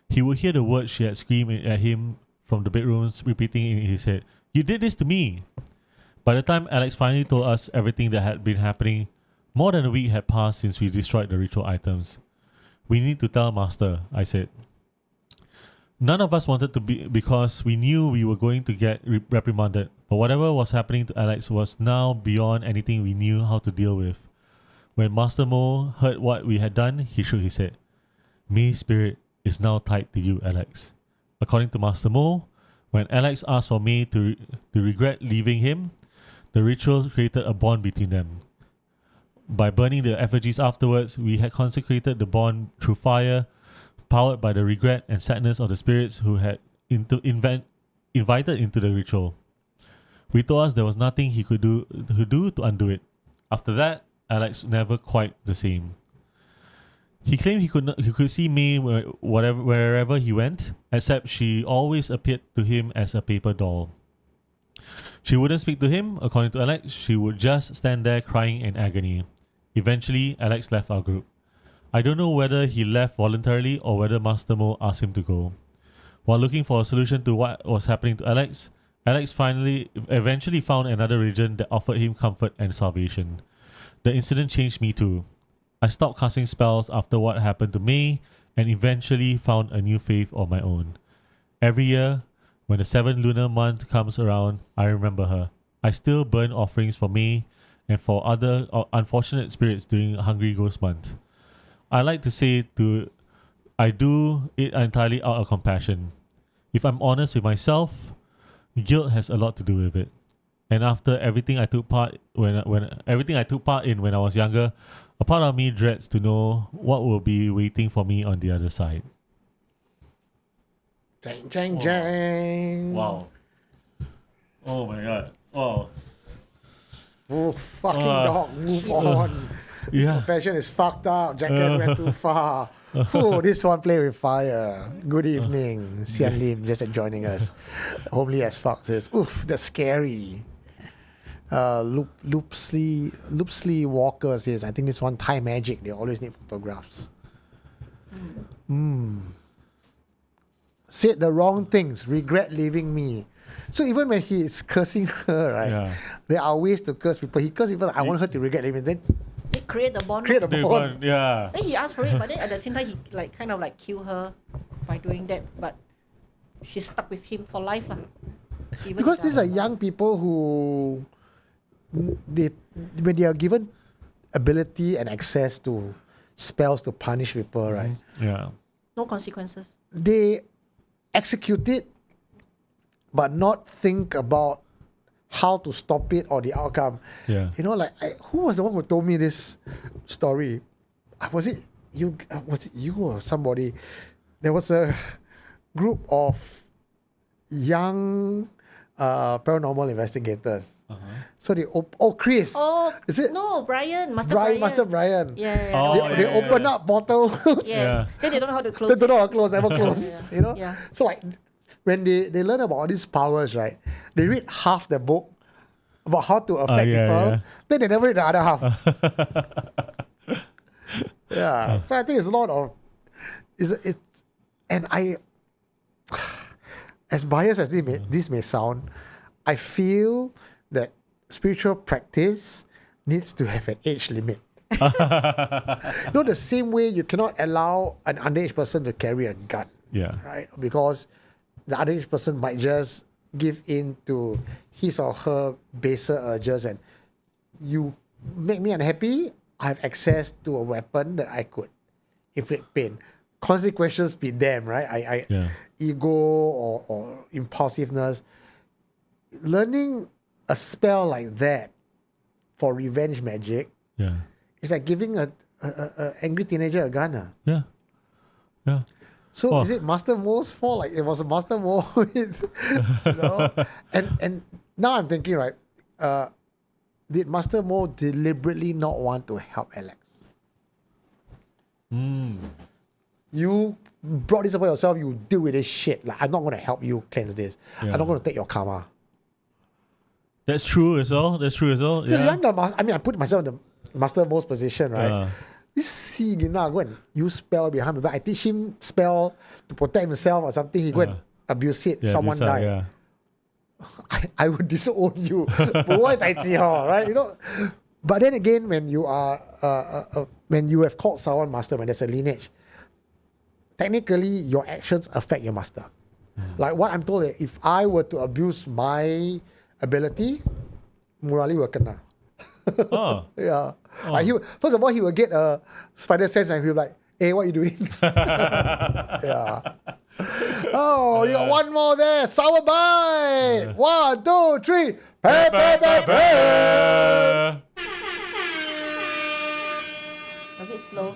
[SPEAKER 3] He would hear the words she had screamed at him from the bedrooms, repeating in his head, "You did this to me!" By the time Alex finally told us everything that had been happening, more than a week had passed since we destroyed the ritual items. We need to tell Master, I said. None of us wanted to because we knew we were going to get reprimanded, but whatever was happening to Alex was now beyond anything we knew how to deal with. When Master Mo heard what we had done, he shook his head. May's spirit is now tied to you, Alex. According to Master Mo, when Alex asked for May to regret leaving him, the ritual created a bond between them. By burning the effigies afterwards, we had consecrated the bond through fire, powered by the regret and sadness of the spirits who had invited into the ritual. We told us there was nothing he could do to undo it. After that, Alex never quite the same. He claimed he could see May wherever he went, except she always appeared to him as a paper doll. She wouldn't speak to him, according to Alex. She would just stand there crying in agony. Eventually, Alex left our group. I don't know whether he left voluntarily or whether Master Mo asked him to go. While looking for a solution to what was happening to Alex eventually found another religion that offered him comfort and salvation. The incident changed me too. I stopped casting spells after what happened to me and eventually found a new faith of my own. Every year, when the 7th lunar month comes around, I remember her. I still burn offerings for me and for other unfortunate spirits during Hungry Ghost Month. I like to say I do it entirely out of compassion. If I'm honest with myself, guilt has a lot to do with it. And after everything I took part when everything I took part in when I was younger, a part of me dreads to know what will be waiting for me on the other side.
[SPEAKER 2] Jang, jang, jang.
[SPEAKER 3] Wow. Oh my god. Oh.
[SPEAKER 2] Oh, fucking dog, move on.
[SPEAKER 3] Yeah.
[SPEAKER 2] Confession is fucked up. Jackass went too far. Oh, this one play with fire. Good evening. Sian Lim just joining us. Homely as fuck says, oof, that's scary. Loopsley Walker says, I think this one Thai magic. They always need photographs. Said the wrong things. Regret leaving me. So even when he is cursing her, right? There are ways to curse people. He curses people. I want her to regret leaving. Then
[SPEAKER 1] They create a bond.
[SPEAKER 2] create a bond.
[SPEAKER 3] Yeah.
[SPEAKER 1] Then he asked for it, but then at the same time he kind of kill her by doing that. But she's stuck with him for life, lah. Even
[SPEAKER 2] Because
[SPEAKER 1] if
[SPEAKER 2] these are young people who when they are given ability and access to spells to punish people, right?
[SPEAKER 3] Yeah.
[SPEAKER 1] no consequences.
[SPEAKER 2] They execute it, but not think about how to stop it or the outcome.
[SPEAKER 3] Yeah.
[SPEAKER 2] You know, who was the one who told me this story? Was it you or somebody? There was a group of young paranormal investigators. So they Chris.
[SPEAKER 1] Oh,
[SPEAKER 2] Is it?
[SPEAKER 1] No, Brian, Brian.
[SPEAKER 2] Master Brian.
[SPEAKER 1] Yeah.
[SPEAKER 3] Oh,
[SPEAKER 2] They open up bottles.
[SPEAKER 1] Yes.
[SPEAKER 3] Yeah.
[SPEAKER 1] Then they don't know how to close.
[SPEAKER 2] They don't know how to close, never close.
[SPEAKER 1] Yeah.
[SPEAKER 2] You know?
[SPEAKER 1] Yeah.
[SPEAKER 2] So when they learn about all these powers, right? They read half the book about how to affect people.
[SPEAKER 3] Yeah.
[SPEAKER 2] Then they never read the other half. Yeah. So I think it's a lot of and I as biased as this may sound, I feel that spiritual practice needs to have an age limit. The same way you cannot allow an underage person to carry a gun.
[SPEAKER 3] Yeah.
[SPEAKER 2] Right? Because the underage person might just give in to his or her baser urges, and you make me unhappy, I have access to a weapon that I could inflict pain. Consequences be damned, right? Ego or impulsiveness. Learning a spell like that for revenge magic is like giving a angry teenager a gun.
[SPEAKER 3] Yeah.
[SPEAKER 2] So is it Master Mo's fault? Like it was a Master Mo with, and now I'm thinking, right? Did Master Mo deliberately not want to help Alex? You brought this upon yourself. You deal with this shit. Like I'm not going to help you cleanse this. I'm not going to take your karma.
[SPEAKER 3] That's true as well.
[SPEAKER 2] Because
[SPEAKER 3] Yeah.
[SPEAKER 2] I put myself in the Master Mo's position, right? This see go and use spell behind me. But I teach him spell to protect himself or something. He go and abuse it. Someone died.
[SPEAKER 3] Yeah.
[SPEAKER 2] I would disown you. But why tai chi ho, right? But then again, when you are when you have called someone master, when there's a lineage, technically your actions affect your master. Like what I'm told, if I were to abuse my ability, Murali will kena. Yeah. Like first of all, he will get a spider sense and he'll be like, hey, what are you doing? Yeah. Oh, you got one more there. Sour bite. 1, 2, 3.
[SPEAKER 1] A bit slow.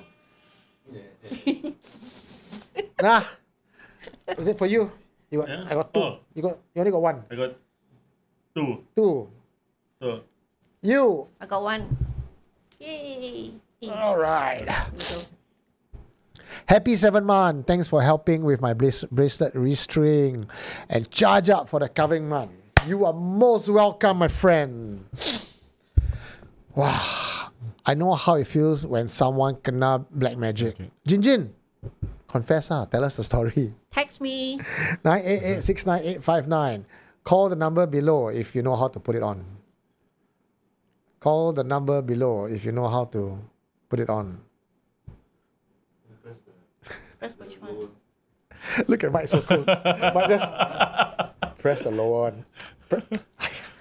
[SPEAKER 2] Nah. Was it for you? You got, I got 2.
[SPEAKER 3] Oh.
[SPEAKER 2] You only got 1.
[SPEAKER 3] I got 2.
[SPEAKER 2] 2.
[SPEAKER 3] So
[SPEAKER 2] You.
[SPEAKER 1] I got 1. Yay.
[SPEAKER 2] All right.
[SPEAKER 1] Here we go.
[SPEAKER 2] Happy 7 month. Thanks for helping with my bracelet restring and charge up for the coming month. You are most welcome, my friend. Wow. I know how it feels when someone kena black magic.
[SPEAKER 3] Okay.
[SPEAKER 2] Jin, confess, tell us the story.
[SPEAKER 1] Text me.
[SPEAKER 2] 988-69859. Call the number below if you know how to put it on. Call the number below if you know how to put it on.
[SPEAKER 1] Press which one?
[SPEAKER 2] Look at Mike, so cool. Mike, just press the lower one.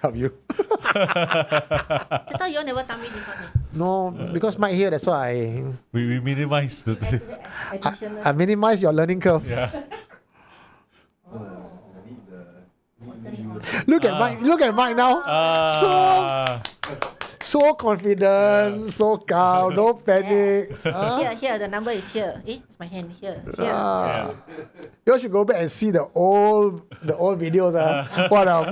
[SPEAKER 2] Help you.
[SPEAKER 1] Just thought you all never tell me this one.
[SPEAKER 2] No, because Mike here, that's why
[SPEAKER 3] We minimize the.
[SPEAKER 1] Additional.
[SPEAKER 2] I minimize your learning curve.
[SPEAKER 3] Yeah.
[SPEAKER 2] Look at Mike now.
[SPEAKER 3] Ah.
[SPEAKER 2] So confident, so calm, no panic.
[SPEAKER 1] Here, the number is here. It's my hand here.
[SPEAKER 2] Ah. You should go back and see the old videos. What a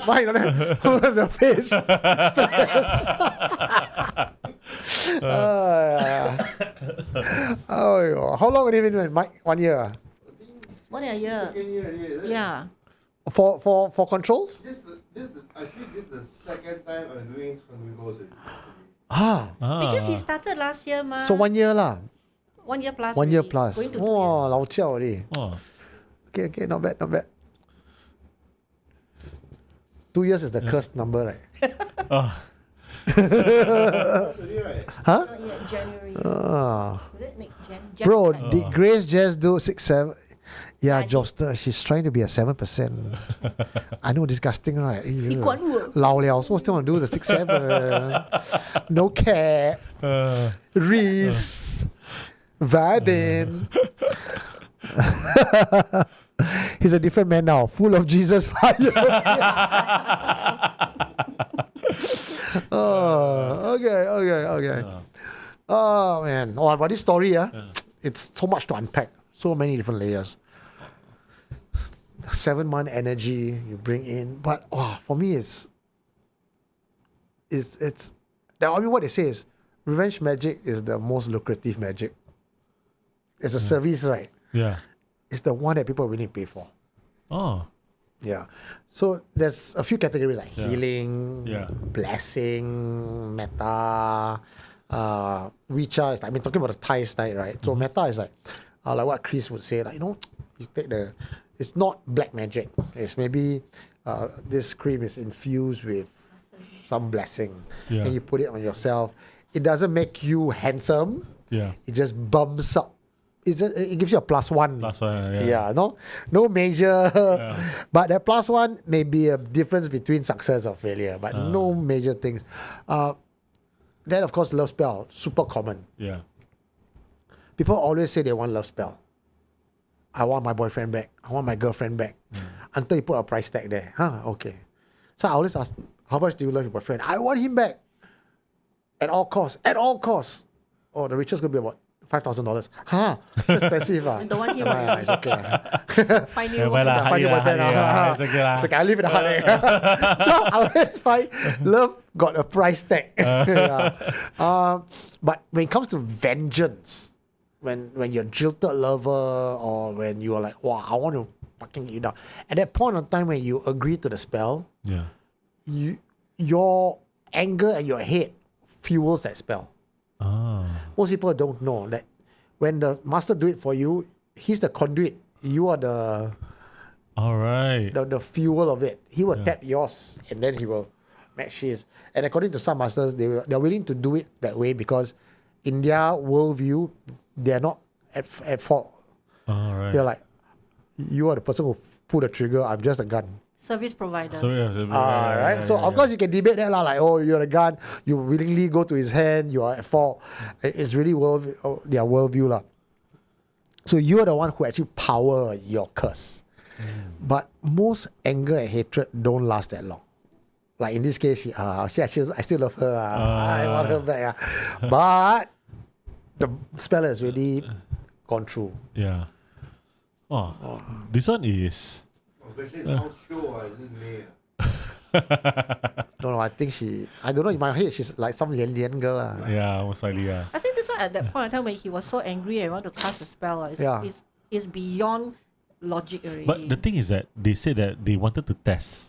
[SPEAKER 2] Mike, the face. Stress. Oh, how long have you been with Mike? 1 year.
[SPEAKER 1] More than a year.
[SPEAKER 4] Second year already, is it?
[SPEAKER 2] Uh,
[SPEAKER 1] Yeah.
[SPEAKER 2] For controls?
[SPEAKER 4] I think this is the second time I'm doing Hungry Ghost already.
[SPEAKER 1] Because he started last year, ma.
[SPEAKER 2] So 1 year lah.
[SPEAKER 1] 1 year plus.
[SPEAKER 2] 1 year
[SPEAKER 1] already.
[SPEAKER 2] plus.
[SPEAKER 1] Going to 2
[SPEAKER 2] Wow,
[SPEAKER 1] years.
[SPEAKER 2] lao jiao already.
[SPEAKER 3] Oh.
[SPEAKER 2] Okay, not bad. 2 years is the cursed number, right?
[SPEAKER 3] Oh.
[SPEAKER 4] That's already right.
[SPEAKER 2] Huh?
[SPEAKER 1] Not yet, January. Is it next Jan?
[SPEAKER 2] Bro,
[SPEAKER 1] Jan-
[SPEAKER 2] did Grace just do 6, 7? Yeah,
[SPEAKER 1] I did.
[SPEAKER 2] Jobster, she's trying to be a 7%. I know, disgusting, right?
[SPEAKER 1] Lee Kuan Yew.
[SPEAKER 2] Lao liao, so still want to do the 6, 7. No cap. Reese. Vibing. He's a different man now, full of Jesus fire. Oh, okay. Oh, man. Oh, about this story, it's so much to unpack. So many different layers. 7-month energy you bring in. But for me, it's I mean, what they say is revenge magic is the most lucrative magic. It's a service, right?
[SPEAKER 3] Yeah.
[SPEAKER 2] It's the one that people are willing to pay for.
[SPEAKER 3] Oh.
[SPEAKER 2] Yeah. So there's a few categories like
[SPEAKER 3] Yeah.
[SPEAKER 2] healing,
[SPEAKER 3] Yeah.
[SPEAKER 2] blessing, metta, Wicha is like, I mean, talking about the Thai style, right? So metta is like what Chris would say, like, you take it's not black magic. It's maybe this cream is infused with some blessing,
[SPEAKER 3] Yeah.
[SPEAKER 2] and you put it on yourself. It doesn't make you handsome.
[SPEAKER 3] Yeah.
[SPEAKER 2] It just bumps up. It gives you a +1.
[SPEAKER 3] +1.
[SPEAKER 2] Yeah, no major, but that +1 may be a difference between success or failure, but no major things. Then of course love spell, super common.
[SPEAKER 3] Yeah.
[SPEAKER 2] People always say they want love spell. I want my boyfriend back. I want my girlfriend back. Until you put a price tag there. Okay. So I always ask, how much do you love your boyfriend? I want him back. At all costs. At all costs. Oh, the richest could be about $5,000. So expensive.
[SPEAKER 1] You don't want him,
[SPEAKER 2] Yeah, it's okay.
[SPEAKER 1] Find you.
[SPEAKER 3] Never lah.
[SPEAKER 2] Find your boyfriend.
[SPEAKER 3] It's okay lah.
[SPEAKER 2] It's okay, I live in the heart. So I always find love got a price tag. Yeah. But when it comes to vengeance, when you're jilted lover or when you are like, wow, I want to fucking get you down. At that point of time when you agree to the spell,
[SPEAKER 3] Yeah.
[SPEAKER 2] your anger and your hate fuels that spell. Most people don't know that when the master do it for you, he's the conduit. You are the
[SPEAKER 3] All right.
[SPEAKER 2] the fuel of it. He will tap yours and then he will match his. And according to some masters, they're willing to do it that way because in their worldview, they're not at fault.
[SPEAKER 3] All right.
[SPEAKER 2] They're like, you are the person who pulled the trigger. I'm just a gun.
[SPEAKER 1] Service provider.
[SPEAKER 3] So yeah.
[SPEAKER 2] Right. So of course you can debate that like, oh, you're a gun. You willingly go to his hand. You are at fault. It's really their worldview lah. So you are the one who actually power your curse. But most anger and hatred don't last that long. Like in this case, I still love her. I want her back. But the spell has really gone through.
[SPEAKER 3] Yeah. Oh, this one is.
[SPEAKER 4] Especially it's how show is this May.
[SPEAKER 2] No, I think I don't know, in my head, she's like some Lian Lian girl.
[SPEAKER 3] Yeah, most likely. Yeah.
[SPEAKER 1] I think this one at that point in time when he was so angry and want to cast a spell, is beyond logic already.
[SPEAKER 3] But the thing is that they said that they wanted to test,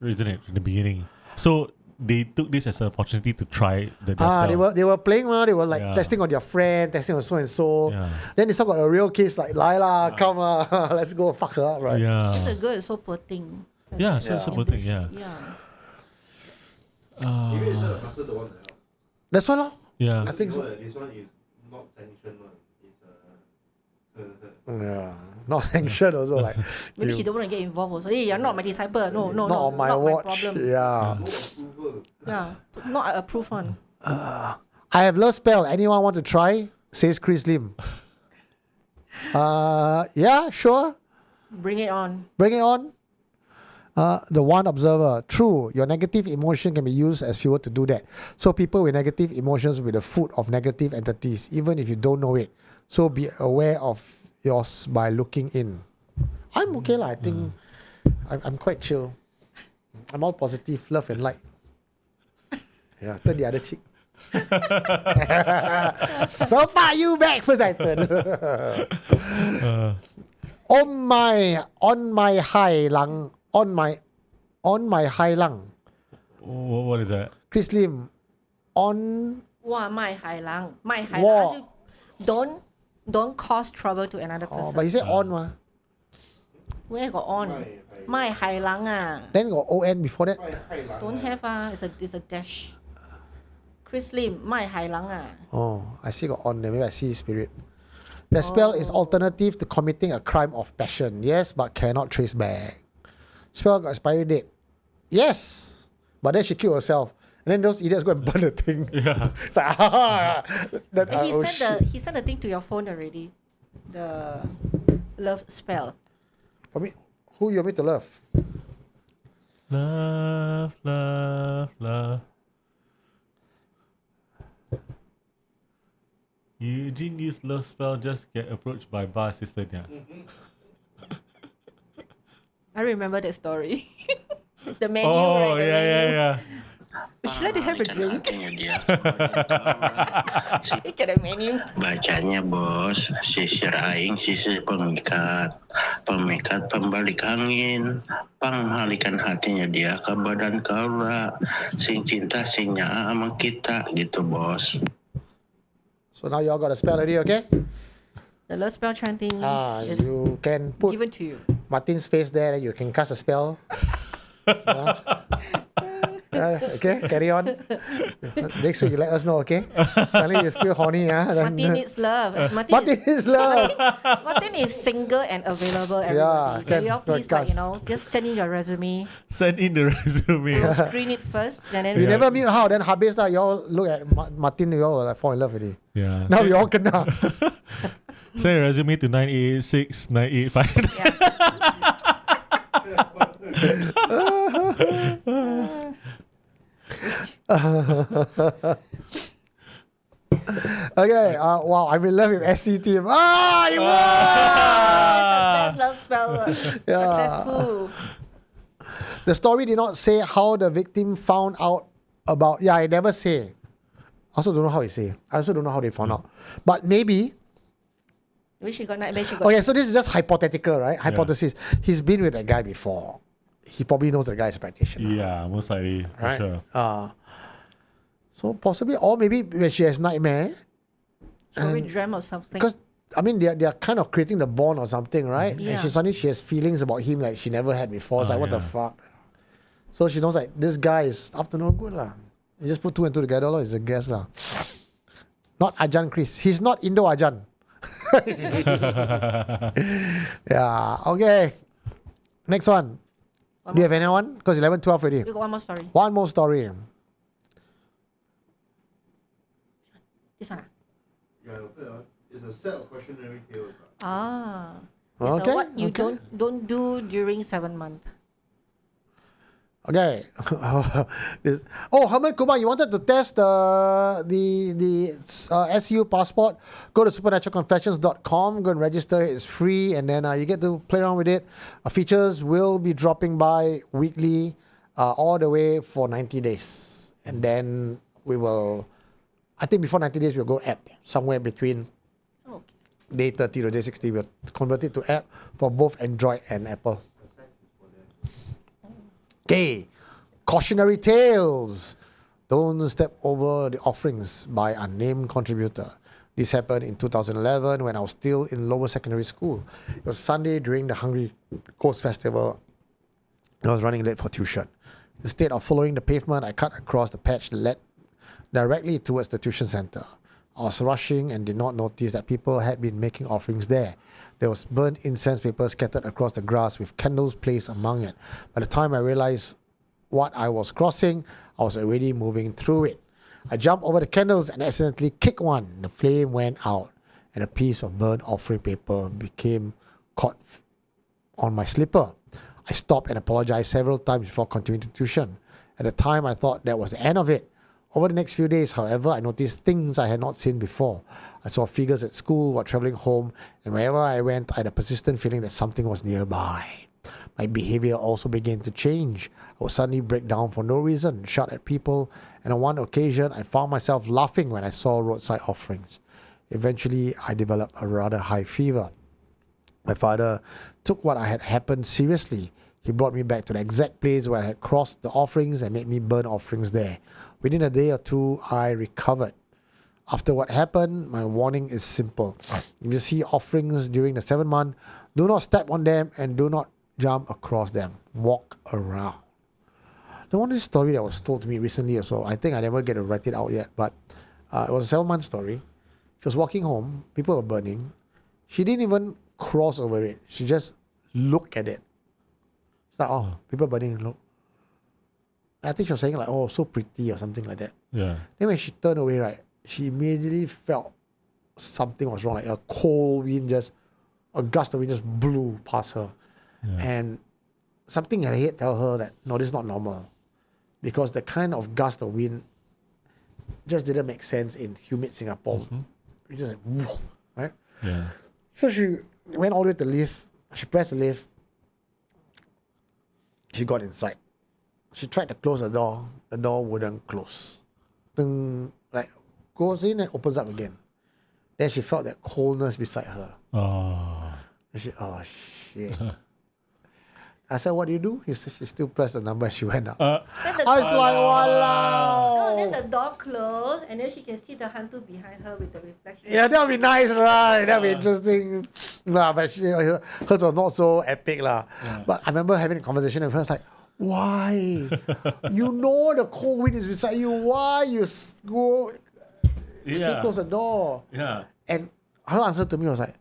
[SPEAKER 3] isn't it, in the beginning? So they took this as an opportunity to try the spell.
[SPEAKER 2] They were playing, they were like
[SPEAKER 3] Yeah.
[SPEAKER 2] testing on their friend, testing on so and so.
[SPEAKER 3] Yeah.
[SPEAKER 2] Then they saw got a real case like Lila, come let's go fuck her up, right?
[SPEAKER 3] Yeah.
[SPEAKER 1] the girl is so poor thing.
[SPEAKER 3] Yeah, so
[SPEAKER 1] In
[SPEAKER 3] poor thing,
[SPEAKER 1] this-
[SPEAKER 3] yeah.
[SPEAKER 1] Yeah.
[SPEAKER 5] Maybe it's just a pastor don't want to help.
[SPEAKER 2] That's why, lor.
[SPEAKER 3] Yeah.
[SPEAKER 2] I think
[SPEAKER 5] You know
[SPEAKER 2] so.
[SPEAKER 5] that this one is not sanctioned one. It's
[SPEAKER 2] Yeah, not sanctioned also. Like,
[SPEAKER 1] Maybe he don't want to get involved also. Hey, you're not my disciple. No,
[SPEAKER 2] not
[SPEAKER 1] no,
[SPEAKER 2] on my
[SPEAKER 1] not
[SPEAKER 2] watch.
[SPEAKER 1] my problem.
[SPEAKER 2] Yeah.
[SPEAKER 5] no approval.
[SPEAKER 1] Yeah, not I approve one.
[SPEAKER 2] I have love spell. Anyone want to try? Says Chris Lim. Yeah, sure.
[SPEAKER 1] Bring it on.
[SPEAKER 2] Bring it on. The one observer. True, your negative emotion can be used as fuel to do that. So people with negative emotions will be the food of negative entities, even if you don't know it. So be aware of yours by looking in. I'm okay lah. I think I'm quite chill. I'm all positive, love and light. Yeah, turn the other cheek. So far you back first I turn. on my high lung. On my high lung.
[SPEAKER 3] What is that?
[SPEAKER 2] Chris Lim. On
[SPEAKER 1] 哇，卖海狼，卖海
[SPEAKER 2] 哇
[SPEAKER 1] 狼，don't cause trouble to another person.
[SPEAKER 2] but he said on ma.
[SPEAKER 1] Where got on? 卖海狼啊
[SPEAKER 2] Then got on before that.
[SPEAKER 1] don't have it's a dash. Chris Lim 卖海狼啊
[SPEAKER 2] Oh, I see got on there. Maybe I see spirit. The spell is alternative to committing a crime of passion. Yes, but cannot trace back. Spell got expiry date. Yes, but then she killed herself. And then those idiots go and burn the thing.
[SPEAKER 3] Yeah.
[SPEAKER 2] It's like, then,
[SPEAKER 1] And
[SPEAKER 2] oh, shit.
[SPEAKER 1] he sent the thing to your phone already. The love spell.
[SPEAKER 2] For me, who you want me to love?
[SPEAKER 3] Love, love, love. Eugene used love spell, just get approached by bar assistant. Yeah.
[SPEAKER 1] I remember that story. The menu,
[SPEAKER 3] Oh,
[SPEAKER 1] right? The
[SPEAKER 3] yeah,
[SPEAKER 1] menu.
[SPEAKER 3] yeah.
[SPEAKER 1] Would you like to have a drink?
[SPEAKER 6] Dia.
[SPEAKER 1] Look at the menu.
[SPEAKER 6] Bacanya bos, sisir aing sisir pemikat, pemikat pembalik angin, penghalikan hatinya dia ke badan kaula, sing cinta sing nyaa sama kita gitu bos.
[SPEAKER 2] So now you all got a spell already, okay?
[SPEAKER 1] The love spell chanting is
[SPEAKER 2] You can put
[SPEAKER 1] given to you.
[SPEAKER 2] Martin's face there, and you can cast a spell. Okay, carry on. Next week, let us know, okay? Suddenly you feel horny,
[SPEAKER 1] Martin needs love.
[SPEAKER 2] Martin is love.
[SPEAKER 1] Martin is single and available. Everybody.
[SPEAKER 2] Yeah,
[SPEAKER 1] Can you
[SPEAKER 2] can
[SPEAKER 1] all please, like,
[SPEAKER 2] broadcast.
[SPEAKER 1] just send in your resume.
[SPEAKER 3] Send in the resume.
[SPEAKER 1] We'll screen it first, and then
[SPEAKER 2] We never meet how, then habis lah, you all look at Martin, you all like fall in love already.
[SPEAKER 3] Yeah.
[SPEAKER 2] Now we all kena.
[SPEAKER 3] Send a resume to 986 985.
[SPEAKER 2] Okay, wow, I'm in love with SC team. You won!
[SPEAKER 1] Best love spell. Successful.
[SPEAKER 2] The story did not say how the victim found out about. Yeah, I never say. I also don't know how he say. I also don't know how they found out. But maybe.
[SPEAKER 1] Maybe she got nightmare. She got.
[SPEAKER 2] Okay, so this is just hypothetical, right? Hypothesis. He's been with that guy before. He probably knows the guy is a practitioner.
[SPEAKER 3] Yeah, most likely. For
[SPEAKER 2] Right?
[SPEAKER 3] sure.
[SPEAKER 2] So possibly, or maybe when she has nightmare,
[SPEAKER 1] She probably dreamt of something.
[SPEAKER 2] because I mean they are kind of creating the bond or something, right?
[SPEAKER 1] Yeah.
[SPEAKER 2] And suddenly she has feelings about him like she never had before. It's like what the
[SPEAKER 3] yeah.
[SPEAKER 2] fuck. So she knows like this guy is up to no good lah. You just put two and two together, lah. It's a guess lah. Not Ajan Chris. He's not Indo Ajan. Yeah. Okay. Next one. Do you have anyone? Because 11, 12 already.
[SPEAKER 1] We got one more story.
[SPEAKER 2] One more story.
[SPEAKER 1] This one.
[SPEAKER 5] It's a set of cautionary tales.
[SPEAKER 1] It's
[SPEAKER 2] Okay,
[SPEAKER 1] what you
[SPEAKER 2] okay.
[SPEAKER 1] don't do during 7 months.
[SPEAKER 2] Okay. Herman Kumar, you wanted to test the SU passport? Go to supernaturalconfessions.com. Go and register. It's free, and then you get to play around with it. Features will be dropping by weekly, all the way for 90 days, and then we will. I think before 90 days we'll go app somewhere between
[SPEAKER 1] Okay.
[SPEAKER 2] day 30 to day 60. We'll convert it to app for both Android and Apple. Okay, cautionary tales. Don't step over the offerings by unnamed contributor. This happened in 2011 when I was still in lower secondary school. It was Sunday during the Hungry Ghost Festival. I was running late for tuition. Instead of following the pavement, I cut across the patch that led directly towards the tuition center. I was rushing and did not notice that people had been making offerings there. There was burnt incense paper scattered across the grass with candles placed among it. By the time I realized what I was crossing, I was already moving through it. I jumped over the candles and accidentally kicked one. The flame went out and a piece of burnt offering paper became caught on my slipper. I stopped and apologized several times before continuing to tuition. At the time, I thought that was the end of it. Over the next few days, however, I noticed things I had not seen before. I saw figures at school while traveling home, and wherever I went, I had a persistent feeling that something was nearby. My behavior also began to change. I would suddenly break down for no reason, shout at people, and on one occasion, I found myself laughing when I saw roadside offerings. Eventually, I developed a rather high fever. My father took what had happened seriously. He brought me back to the exact place where I had crossed the offerings and made me burn offerings there. Within a day or two, I recovered. After what happened, my warning is simple. If you see offerings during the 7th month, do not step on them and do not jump across them. Walk around. The one story that was told to me recently also, I think I never get to write it out yet, but it was a 7-month story. She was walking home, people were burning. She didn't even cross over it. She just looked at it. It's like, oh, people burning, look. I think she was saying like, oh, so pretty or something like that.
[SPEAKER 3] Yeah.
[SPEAKER 2] Then when she turned away, right, she immediately felt something was wrong. Like a cold wind a gust of wind just blew past her.
[SPEAKER 3] Yeah.
[SPEAKER 2] And something in her head tell her that, no, this is not normal. Because the kind of gust of wind just didn't make sense in humid Singapore.
[SPEAKER 3] Mm-hmm.
[SPEAKER 2] It just like, woof, right?
[SPEAKER 3] Yeah.
[SPEAKER 2] So she went all the way to the lift. She pressed the lift. She got inside. She tried to close the door. The door wouldn't close. Ding, like, goes in and opens up again. Then she felt that coldness beside her.
[SPEAKER 3] Oh.
[SPEAKER 2] And she, oh, shit. I said, what do you do? She still pressed the number and she went out.
[SPEAKER 1] Then the
[SPEAKER 2] I was like,
[SPEAKER 1] No,
[SPEAKER 2] walao.
[SPEAKER 1] then the door closed, and then she can see the hantu behind her with the reflection.
[SPEAKER 2] Yeah, that would be nice, right? That would be interesting. Nah, but hers was not so epic. Lah.
[SPEAKER 3] Yeah.
[SPEAKER 2] But I remember having a conversation with her. It's like, why? You know the cold wind is beside you. Why you still close the door?
[SPEAKER 3] Yeah.
[SPEAKER 2] And her answer to me was like,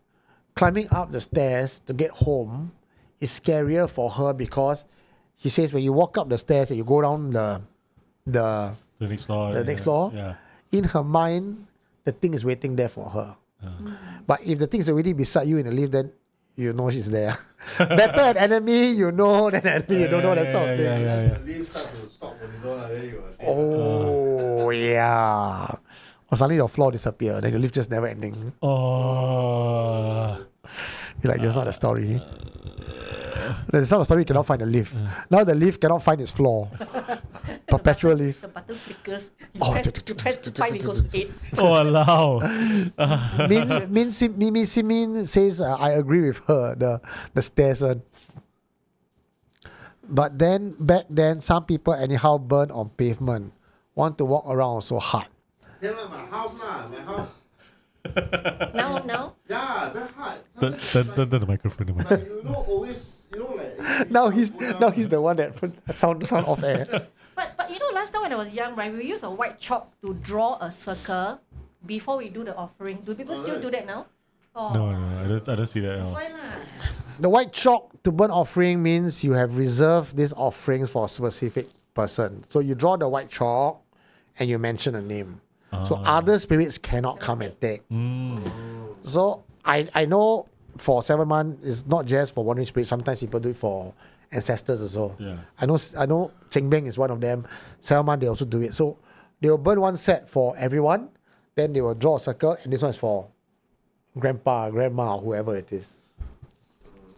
[SPEAKER 2] climbing up the stairs to get home is scarier for her because she says when you walk up the stairs and you go down the
[SPEAKER 3] next floor.
[SPEAKER 2] next floor,
[SPEAKER 3] Yeah.
[SPEAKER 2] in her mind, the thing is waiting there for her. But if the thing is already beside you in the lift, then you know she's there. Better an enemy, you know, than an enemy, you don't know that sort of thing.
[SPEAKER 3] Yeah.
[SPEAKER 5] The leaves start to stop on its own, then you will
[SPEAKER 2] Oh, yeah. Or suddenly your floor disappear, then the lift just never ending.
[SPEAKER 3] Oh.
[SPEAKER 2] You're like, that's not the story. That's not the story, you cannot find the lift. Now the lift cannot find its floor. Perpetual lift.
[SPEAKER 1] The button flickers. You
[SPEAKER 2] Oh,
[SPEAKER 1] press 5, it goes to 8.
[SPEAKER 3] Oh, wow.
[SPEAKER 2] Min Simin says, I agree with her, the stairs one. But then, back then, some people anyhow burn on pavement. Want to walk around so hard.
[SPEAKER 5] Same like my house lah, my house.
[SPEAKER 1] Now?
[SPEAKER 5] Yeah, very hard.
[SPEAKER 3] Turn the microphone.
[SPEAKER 5] Like, you know, always, you know, like...
[SPEAKER 2] Now he's the one that put sound off air.
[SPEAKER 1] But you know, last time when I was young, right, we use a white chalk to draw a circle before we do the offering. Do people still do that now? Oh,
[SPEAKER 3] No, I don't see that at
[SPEAKER 1] that's
[SPEAKER 3] all.
[SPEAKER 1] why lah.
[SPEAKER 2] The white chalk to burn offering means you have reserved these offerings for a specific person. So you draw the white chalk and you mention a name. So other spirits cannot come and take. So I know for 7 months, it's not just for wandering spirits. Sometimes people do it for ancestors as well.
[SPEAKER 3] Yeah.
[SPEAKER 2] I know Cheng Beng is one of them. 7 months, they also do it. So they will burn one set for everyone. Then they will draw a circle. And this one is for grandpa, grandma, or whoever it is.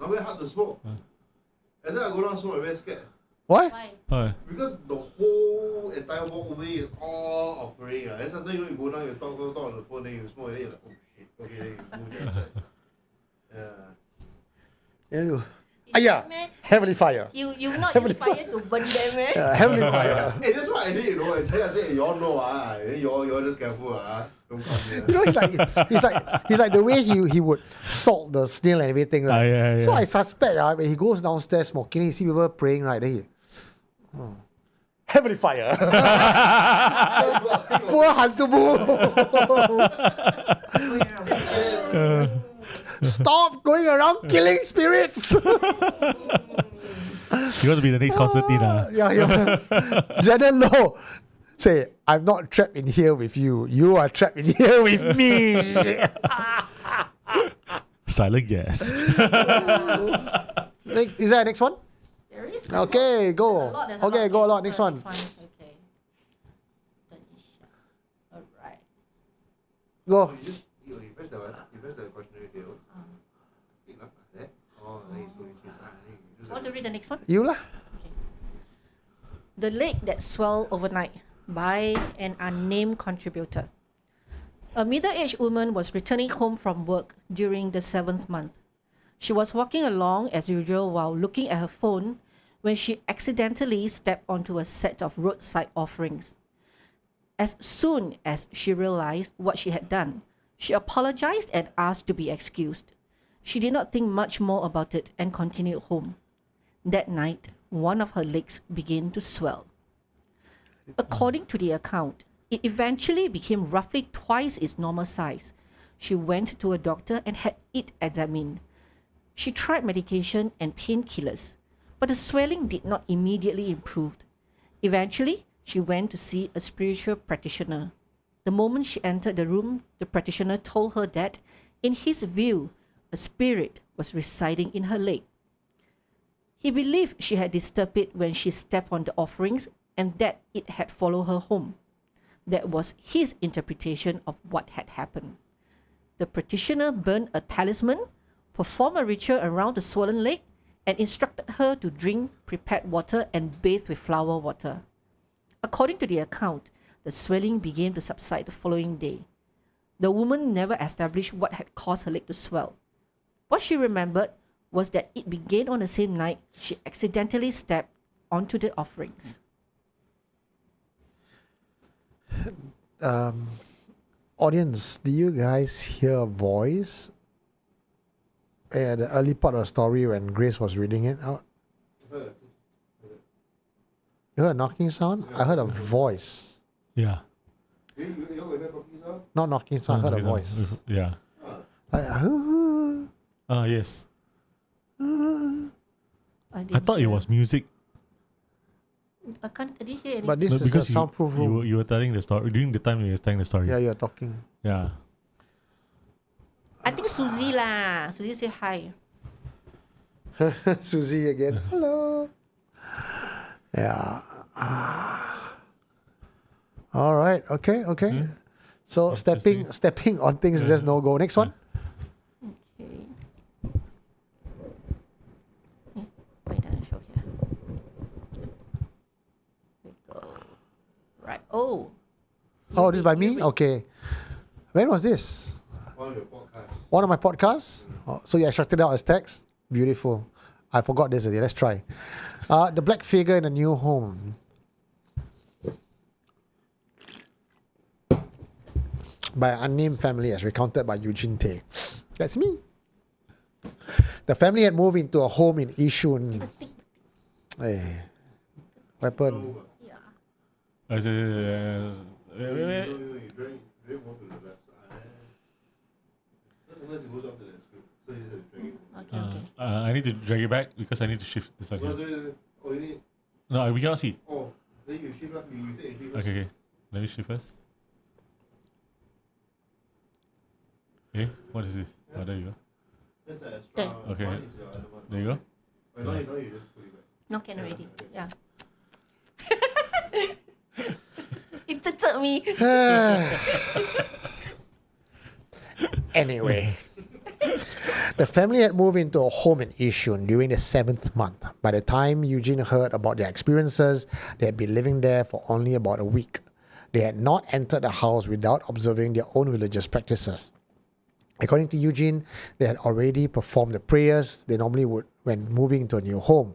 [SPEAKER 5] Now very hard to smoke. And then I go down and smoke, I'm very scared.
[SPEAKER 2] What?
[SPEAKER 1] Why?
[SPEAKER 3] Oh,
[SPEAKER 5] Because the whole entire walkway is all offering. And sometimes you go down, you talk on the phone, then you smoke, and then you're like, oh shit, okay, then you move to outside. Yeah.
[SPEAKER 2] Ew.
[SPEAKER 1] Is
[SPEAKER 2] Yeah.
[SPEAKER 1] that meh?
[SPEAKER 2] Heavenly fire.
[SPEAKER 1] You not
[SPEAKER 2] Heavenly
[SPEAKER 1] use fire to burn them, eh?
[SPEAKER 2] Heavenly fire.
[SPEAKER 5] Hey, that's what I did, you know. Actually, I said, you all know, then you all just careful, don't come here.
[SPEAKER 2] You know, he's like the way he would salt the snail and everything, right?
[SPEAKER 3] yeah.
[SPEAKER 2] So I suspect when he goes downstairs smoking, he see people praying, right? Then heavenly fire. Poor hantu bu. Stop going around killing spirits.
[SPEAKER 3] You want to be the next Constantine,
[SPEAKER 2] Yeah. Janet Low say, I'm not trapped in here with you. You are trapped in here with me.
[SPEAKER 3] Silent gas.
[SPEAKER 2] Is there a next one?
[SPEAKER 1] There is.
[SPEAKER 2] Okay, go.
[SPEAKER 1] There's a
[SPEAKER 2] Okay,
[SPEAKER 1] lot.
[SPEAKER 2] go a lot. Next one.
[SPEAKER 1] Okay. Tanisha. All right.
[SPEAKER 2] Go.
[SPEAKER 5] You press the cautionary tale. Enough like that. Oh, then you slowly chase.
[SPEAKER 1] Want to read the next one?
[SPEAKER 2] You lah.
[SPEAKER 1] The Lake That Swelled Overnight by an unnamed contributor. A middle-aged woman was returning home from work during the 7th month. She was walking along as usual while looking at her phone when she accidentally stepped onto a set of roadside offerings. As soon as she realized what she had done, she apologized and asked to be excused. She did not think much more about it and continued home. That night, one of her legs began to swell. According to the account, it eventually became roughly twice its normal size. She went to a doctor and had it examined. She tried medication and painkillers, but the swelling did not immediately improve. Eventually, she went to see a spiritual practitioner. The moment she entered the room, the practitioner told her that, in his view, a spirit was residing in her leg. He believed she had disturbed it when she stepped on the offerings and that it had followed her home. That was his interpretation of what had happened. The practitioner burned a talisman, performed a ritual around the swollen leg, and instructed her to drink prepared water and bathe with flower water. According to the account, the swelling began to subside the following day. The woman never established what had caused her leg to swell. What she remembered was that it began on the same night she accidentally stepped onto the offerings.
[SPEAKER 2] Audience, do you guys hear a voice at the early part of the story when Grace was reading it out? You heard a knocking sound? I heard a voice.
[SPEAKER 3] Yeah.
[SPEAKER 2] Not knocking sound, I heard a voice.
[SPEAKER 3] Yeah. Yes. I thought it was music.
[SPEAKER 1] I didn't hear anything.
[SPEAKER 2] But this
[SPEAKER 3] No,
[SPEAKER 2] is a
[SPEAKER 3] because
[SPEAKER 2] soundproof room.
[SPEAKER 3] you were telling the story during the time you were telling the story.
[SPEAKER 2] Yeah, you're talking.
[SPEAKER 3] Yeah.
[SPEAKER 1] I think Susie lah. Susie say hi.
[SPEAKER 2] Susie again. Hello. Yeah. All right. Okay. So
[SPEAKER 3] Interesting.
[SPEAKER 2] stepping on things is just no go. Next one.
[SPEAKER 1] Okay. Why doesn't show here? We go. Right. Oh.
[SPEAKER 2] Oh, this is by me? Okay. When was this?
[SPEAKER 5] One of your podcasts.
[SPEAKER 2] One of my podcasts? Oh, so you extracted it out as text? Beautiful. I forgot this already. Let's try. The black figure in a new home. By an unnamed family as recounted by Eugene Tay. That's me. The family had moved into a home in Yishun. Hey, weapon.
[SPEAKER 1] Yeah.
[SPEAKER 3] Wait.
[SPEAKER 5] You drag more to the left side. Sometimes it goes up to the script. So you just drag it.
[SPEAKER 1] Okay.
[SPEAKER 3] I need to drag it back because I need to shift this one here.
[SPEAKER 5] Oh, you need.
[SPEAKER 3] No, we cannot see.
[SPEAKER 5] Oh, then you shift up. You take and shift.
[SPEAKER 3] Okay. Let me shift first. Okay, what is this? Oh, there you go.
[SPEAKER 5] That's the extra.
[SPEAKER 1] There.
[SPEAKER 3] Okay.
[SPEAKER 5] One is your other one.
[SPEAKER 3] There you go.
[SPEAKER 5] Oh, now you just put it back.
[SPEAKER 1] No can already. Yeah. It took me.
[SPEAKER 2] Anyway, the family had moved into a home in Yishun during the 7th month. By the time Eugene heard about their experiences, they had been living there for only about a week. They had not entered the house without observing their own religious practices. According to Eugene, they had already performed the prayers they normally would when moving into a new home.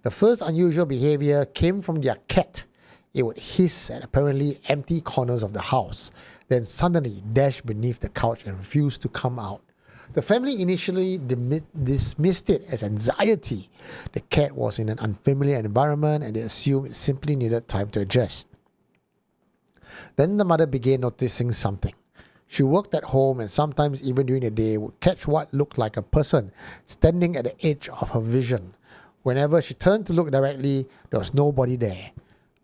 [SPEAKER 2] The first unusual behavior came from their cat. It would hiss at apparently empty corners of the house, then suddenly dash beneath the couch and refuse to come out. The family initially dismissed it as anxiety. The cat was in an unfamiliar environment and they assumed it simply needed time to adjust. Then the mother began noticing something. She worked at home and sometimes even during the day would catch what looked like a person standing at the edge of her vision. Whenever she turned to look directly, there was nobody there.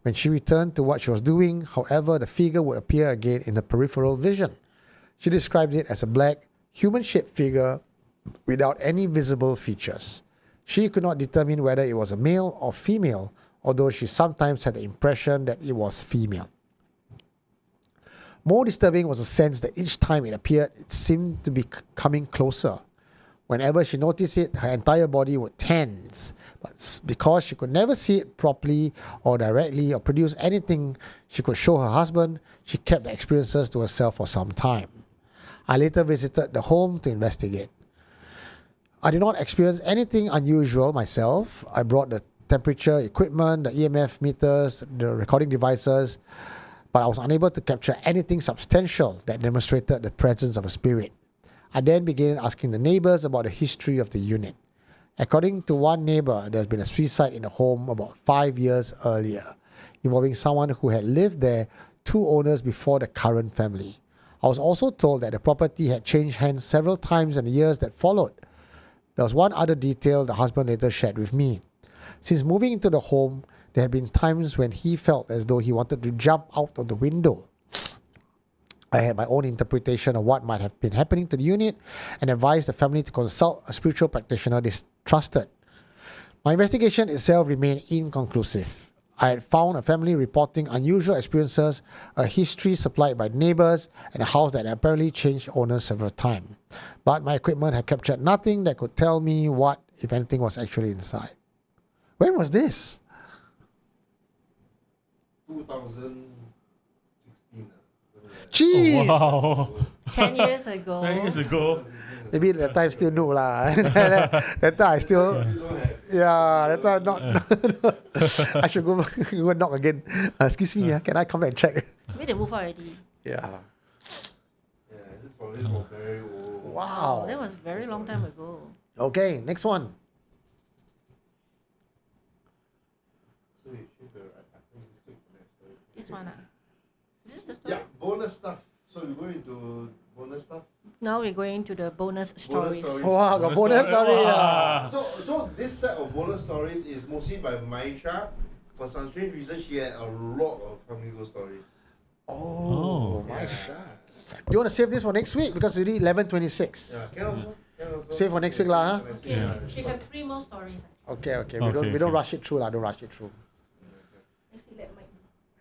[SPEAKER 2] When she returned to what she was doing, however, the figure would appear again in her peripheral vision. She described it as a black, human-shaped figure without any visible features. She could not determine whether it was a male or female, although she sometimes had the impression that it was female. More disturbing was the sense that each time it appeared, it seemed to be coming closer. Whenever she noticed it, her entire body would tense. But because she could never see it properly or directly or produce anything she could show her husband, she kept the experiences to herself for some time. I later visited the home to investigate. I did not experience anything unusual myself. I brought the temperature equipment, the EMF meters, the recording devices, but I was unable to capture anything substantial that demonstrated the presence of a spirit. I then began asking the neighbors about the history of the unit. According to one neighbor, there has been a suicide in the home about 5 years earlier, involving someone who had lived there, 2 owners before the current family. I was also told that the property had changed hands several times in the years that followed. There was one other detail the husband later shared with me. Since moving into the home, there had been times when he felt as though he wanted to jump out of the window. I had my own interpretation of what might have been happening to the unit and advised the family to consult a spiritual practitioner they trusted. My investigation itself remained inconclusive. I had found a family reporting unusual experiences, a history supplied by neighbors, and a house that had apparently changed owners several times. But my equipment had captured nothing that could tell me what, if anything, was actually inside. When was this?
[SPEAKER 5] 2016.
[SPEAKER 2] Jeez!
[SPEAKER 3] Wow.
[SPEAKER 1] 10 years ago.
[SPEAKER 3] 10 years ago.
[SPEAKER 2] Maybe that time still no lah. That time I still, yeah, that time not. I should go knock again. Excuse me, can I come and check?
[SPEAKER 1] Maybe they move out already.
[SPEAKER 2] Yeah.
[SPEAKER 5] Yeah, this is probably for very old.
[SPEAKER 2] Wow.
[SPEAKER 1] That was very long time ago.
[SPEAKER 2] Okay, next one.
[SPEAKER 5] So you should I think it's click for next.
[SPEAKER 1] This one Is this the story?
[SPEAKER 5] Yeah, bonus stuff. So we go into bonus stuff.
[SPEAKER 1] Now we're going to the bonus stories.
[SPEAKER 5] stories.
[SPEAKER 2] Wow, got bonus story.
[SPEAKER 3] Wow.
[SPEAKER 5] So this set of bonus stories is mostly by Maisha. For some strange reason, she had a lot of family ghost stories.
[SPEAKER 2] Oh, my
[SPEAKER 5] Yeah.
[SPEAKER 2] God. You want to save this for next week? Because it's already 11:26.
[SPEAKER 5] Yeah, can also.
[SPEAKER 2] Save for next week lah, huh?
[SPEAKER 1] Okay,
[SPEAKER 3] Yeah.
[SPEAKER 1] she have 3 more stories.
[SPEAKER 2] Okay. We
[SPEAKER 3] Okay,
[SPEAKER 2] don't
[SPEAKER 3] okay.
[SPEAKER 2] rush it through lah. Don't rush it through.
[SPEAKER 1] Actually, let Mike.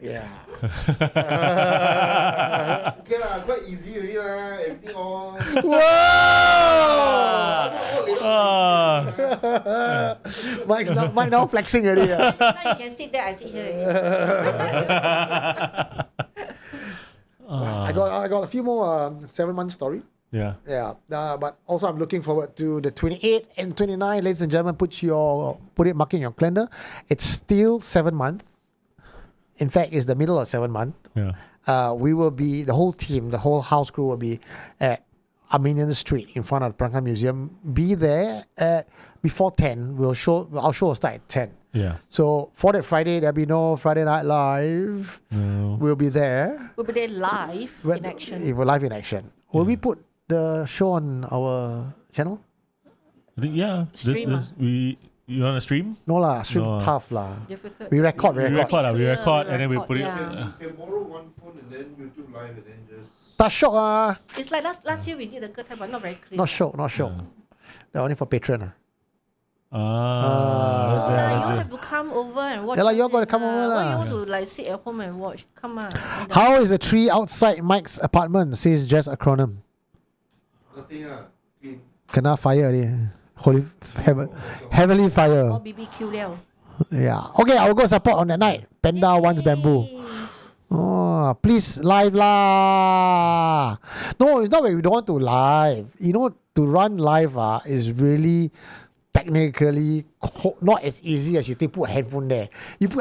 [SPEAKER 2] Yeah.
[SPEAKER 5] Okay lah, quite easy already lah. Everything all.
[SPEAKER 3] Ah.
[SPEAKER 2] Mike now flexing already.
[SPEAKER 1] Now you can sit there, I sit here.
[SPEAKER 2] I got a few more 7-month story.
[SPEAKER 3] Yeah.
[SPEAKER 2] Yeah, but also I'm looking forward to the 28th and 29th. Ladies and gentlemen, mark in your calendar. It's still 7 months. In fact, it's the middle of 7 months.
[SPEAKER 3] Yeah.
[SPEAKER 2] We will be, the whole team, the whole house crew will be at Armenian Street in front of the Peranakan Museum. Be there at before 10. Our show will start at 10.
[SPEAKER 3] Yeah.
[SPEAKER 2] So for that Friday, there'll be no Friday Night Live.
[SPEAKER 3] No.
[SPEAKER 2] We'll be there.
[SPEAKER 1] We'll be there live in action.
[SPEAKER 2] We're live in action. Will we put the show on our channel?
[SPEAKER 3] I think
[SPEAKER 1] Stream,
[SPEAKER 3] you want to stream?
[SPEAKER 2] No lah, stream
[SPEAKER 3] No.
[SPEAKER 2] tough lah.
[SPEAKER 1] Difficult.
[SPEAKER 2] We record.
[SPEAKER 3] We record
[SPEAKER 1] Clear,
[SPEAKER 3] and then we
[SPEAKER 1] record,
[SPEAKER 3] put it.
[SPEAKER 1] yeah.
[SPEAKER 5] You can borrow one phone and then YouTube live and then just.
[SPEAKER 2] Tak shock ah.
[SPEAKER 1] It's like last year we did the Ketai, but not very clear.
[SPEAKER 2] Not shock. They're only for Patreon ah.
[SPEAKER 3] That's
[SPEAKER 1] You
[SPEAKER 3] there.
[SPEAKER 1] have to come over and watch.
[SPEAKER 2] Yeah lah, you all
[SPEAKER 1] us
[SPEAKER 2] gotta
[SPEAKER 1] and,
[SPEAKER 2] come over
[SPEAKER 1] Why
[SPEAKER 2] lah.
[SPEAKER 1] you want to like sit at home and watch? Come on.
[SPEAKER 2] How is the tree outside Mike's apartment? Says just acronym.
[SPEAKER 5] Nothing clean.
[SPEAKER 2] Kena fire ni. Heavenly fire.
[SPEAKER 1] All BBQ liao.
[SPEAKER 2] Yeah. Okay, I will go support on that night. Panda wants bamboo. Oh, please live lah. No, it's not that we don't want to live. You know, to run live is really technically not as easy as you think. Put a headphone there.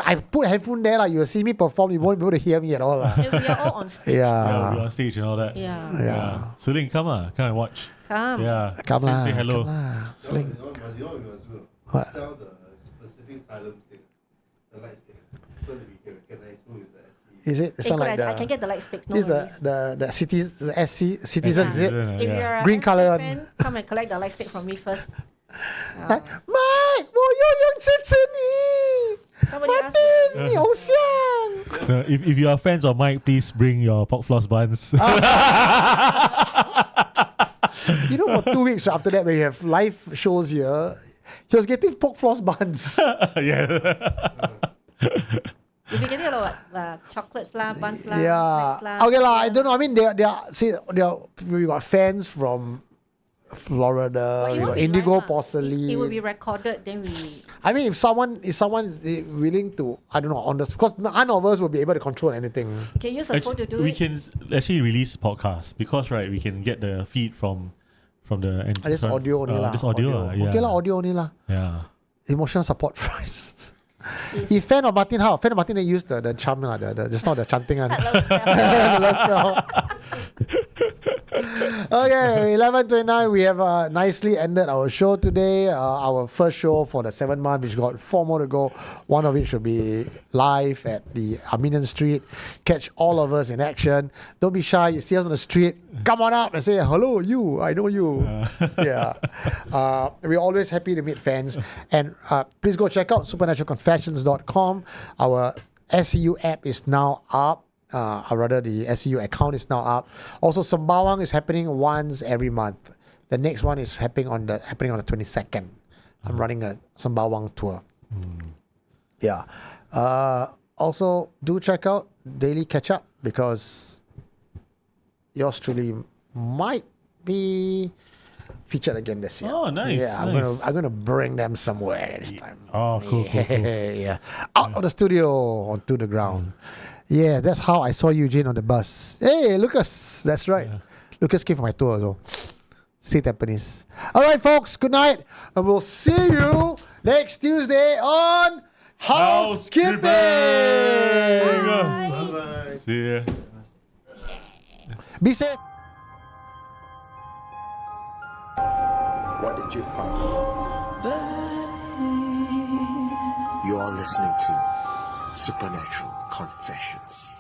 [SPEAKER 2] I put a headphone there, you will see me perform. You won't be able to hear me at all.
[SPEAKER 1] And we are all on stage.
[SPEAKER 3] Yeah,
[SPEAKER 2] Yeah.
[SPEAKER 3] we're on stage and all that.
[SPEAKER 1] Yeah.
[SPEAKER 2] Yeah.
[SPEAKER 3] Suling, come and watch.
[SPEAKER 1] Come.
[SPEAKER 3] Yeah.
[SPEAKER 2] Come
[SPEAKER 3] say,
[SPEAKER 2] lah,
[SPEAKER 3] say hello.
[SPEAKER 2] come lah. Sling.
[SPEAKER 5] You know what you must do?
[SPEAKER 2] What?
[SPEAKER 5] Sell the specific silent stick, the light stick, so that we can recognize who is the SC.
[SPEAKER 2] Is it? It
[SPEAKER 1] Hey,
[SPEAKER 2] sound
[SPEAKER 1] good
[SPEAKER 2] like
[SPEAKER 1] idea.
[SPEAKER 2] the.
[SPEAKER 1] I can get the light sticks. No
[SPEAKER 2] This
[SPEAKER 1] worries.
[SPEAKER 2] is the SC citizens, is it?
[SPEAKER 3] Yeah.
[SPEAKER 1] If you're a
[SPEAKER 2] Green
[SPEAKER 1] SC
[SPEAKER 2] colour one.
[SPEAKER 1] fan, come and collect the light stick from me first.
[SPEAKER 2] Like, Mike，我又用支持你
[SPEAKER 1] Somebody asked
[SPEAKER 2] ，Martin，
[SPEAKER 1] me.
[SPEAKER 2] 你偶像。
[SPEAKER 3] No, if you are fans of Mike, please bring your pork floss buns.
[SPEAKER 2] You know, for 2 weeks after that, when you have live shows here, he was getting pork floss buns.
[SPEAKER 3] Yeah.
[SPEAKER 1] You'll be getting a lot of chocolates lah, buns lah,
[SPEAKER 2] Yeah.
[SPEAKER 1] snacks lah.
[SPEAKER 2] Okay lah. I don't know. I mean, they are. We got fans from Florida.
[SPEAKER 1] But it
[SPEAKER 2] We
[SPEAKER 1] won't
[SPEAKER 2] got
[SPEAKER 1] be
[SPEAKER 2] Indigo
[SPEAKER 1] live lah.
[SPEAKER 2] Porcelain.
[SPEAKER 1] It will be recorded, then we...
[SPEAKER 2] I mean, if someone is willing to, I don't know, on this, because none of us will be able to control anything.
[SPEAKER 1] You can use a phone to do
[SPEAKER 3] we
[SPEAKER 1] it.
[SPEAKER 3] can actually release podcasts because we can get the feed from the
[SPEAKER 2] Just audio only lah.
[SPEAKER 3] Just audio. Yeah.
[SPEAKER 2] Okay lah, audio only lah.
[SPEAKER 3] Yeah.
[SPEAKER 2] Emotional support price.
[SPEAKER 1] Yes.
[SPEAKER 2] If fan of Martin, how? Fan of Martin, they use the charm lah, just not the chanting one.
[SPEAKER 1] Hello.
[SPEAKER 2] Let's go. Okay, 11:29. We have nicely ended our show today. Our first show for the 7th month. We've got 4 more to go. One of which will be live at the Armenian Street. Catch all of us in action. Don't be shy. You see us on the street, come on up and say hello. You, I know you. Yeah. We're always happy to meet fans. And please go check out supernaturalconfessions.com. Our SCU app is now up. Or rather, the SCU account is now up. Also, Sembawang is happening once every month. The next one is happening on the 22nd. I'm running a Sembawang tour. Yeah. Also, do check out Daily Catch Up because yours truly might be featured again this year.
[SPEAKER 3] Oh, nice.
[SPEAKER 2] Yeah,
[SPEAKER 3] nice.
[SPEAKER 2] I'm gonna bring them somewhere this time.
[SPEAKER 3] Oh, cool.
[SPEAKER 2] Yeah. Out of the studio onto the ground. Yeah, that's how I saw Eugene on the bus. Hey, Lucas. That's right.
[SPEAKER 3] Yeah.
[SPEAKER 2] Lucas came for my tour, so stay Tampines. All right, folks. Good night, and we'll see you next Tuesday on Housekeeping.
[SPEAKER 5] Bye-bye.
[SPEAKER 3] See ya.
[SPEAKER 2] Be safe.
[SPEAKER 4] What did you find? You are listening to Supernatural Confessions.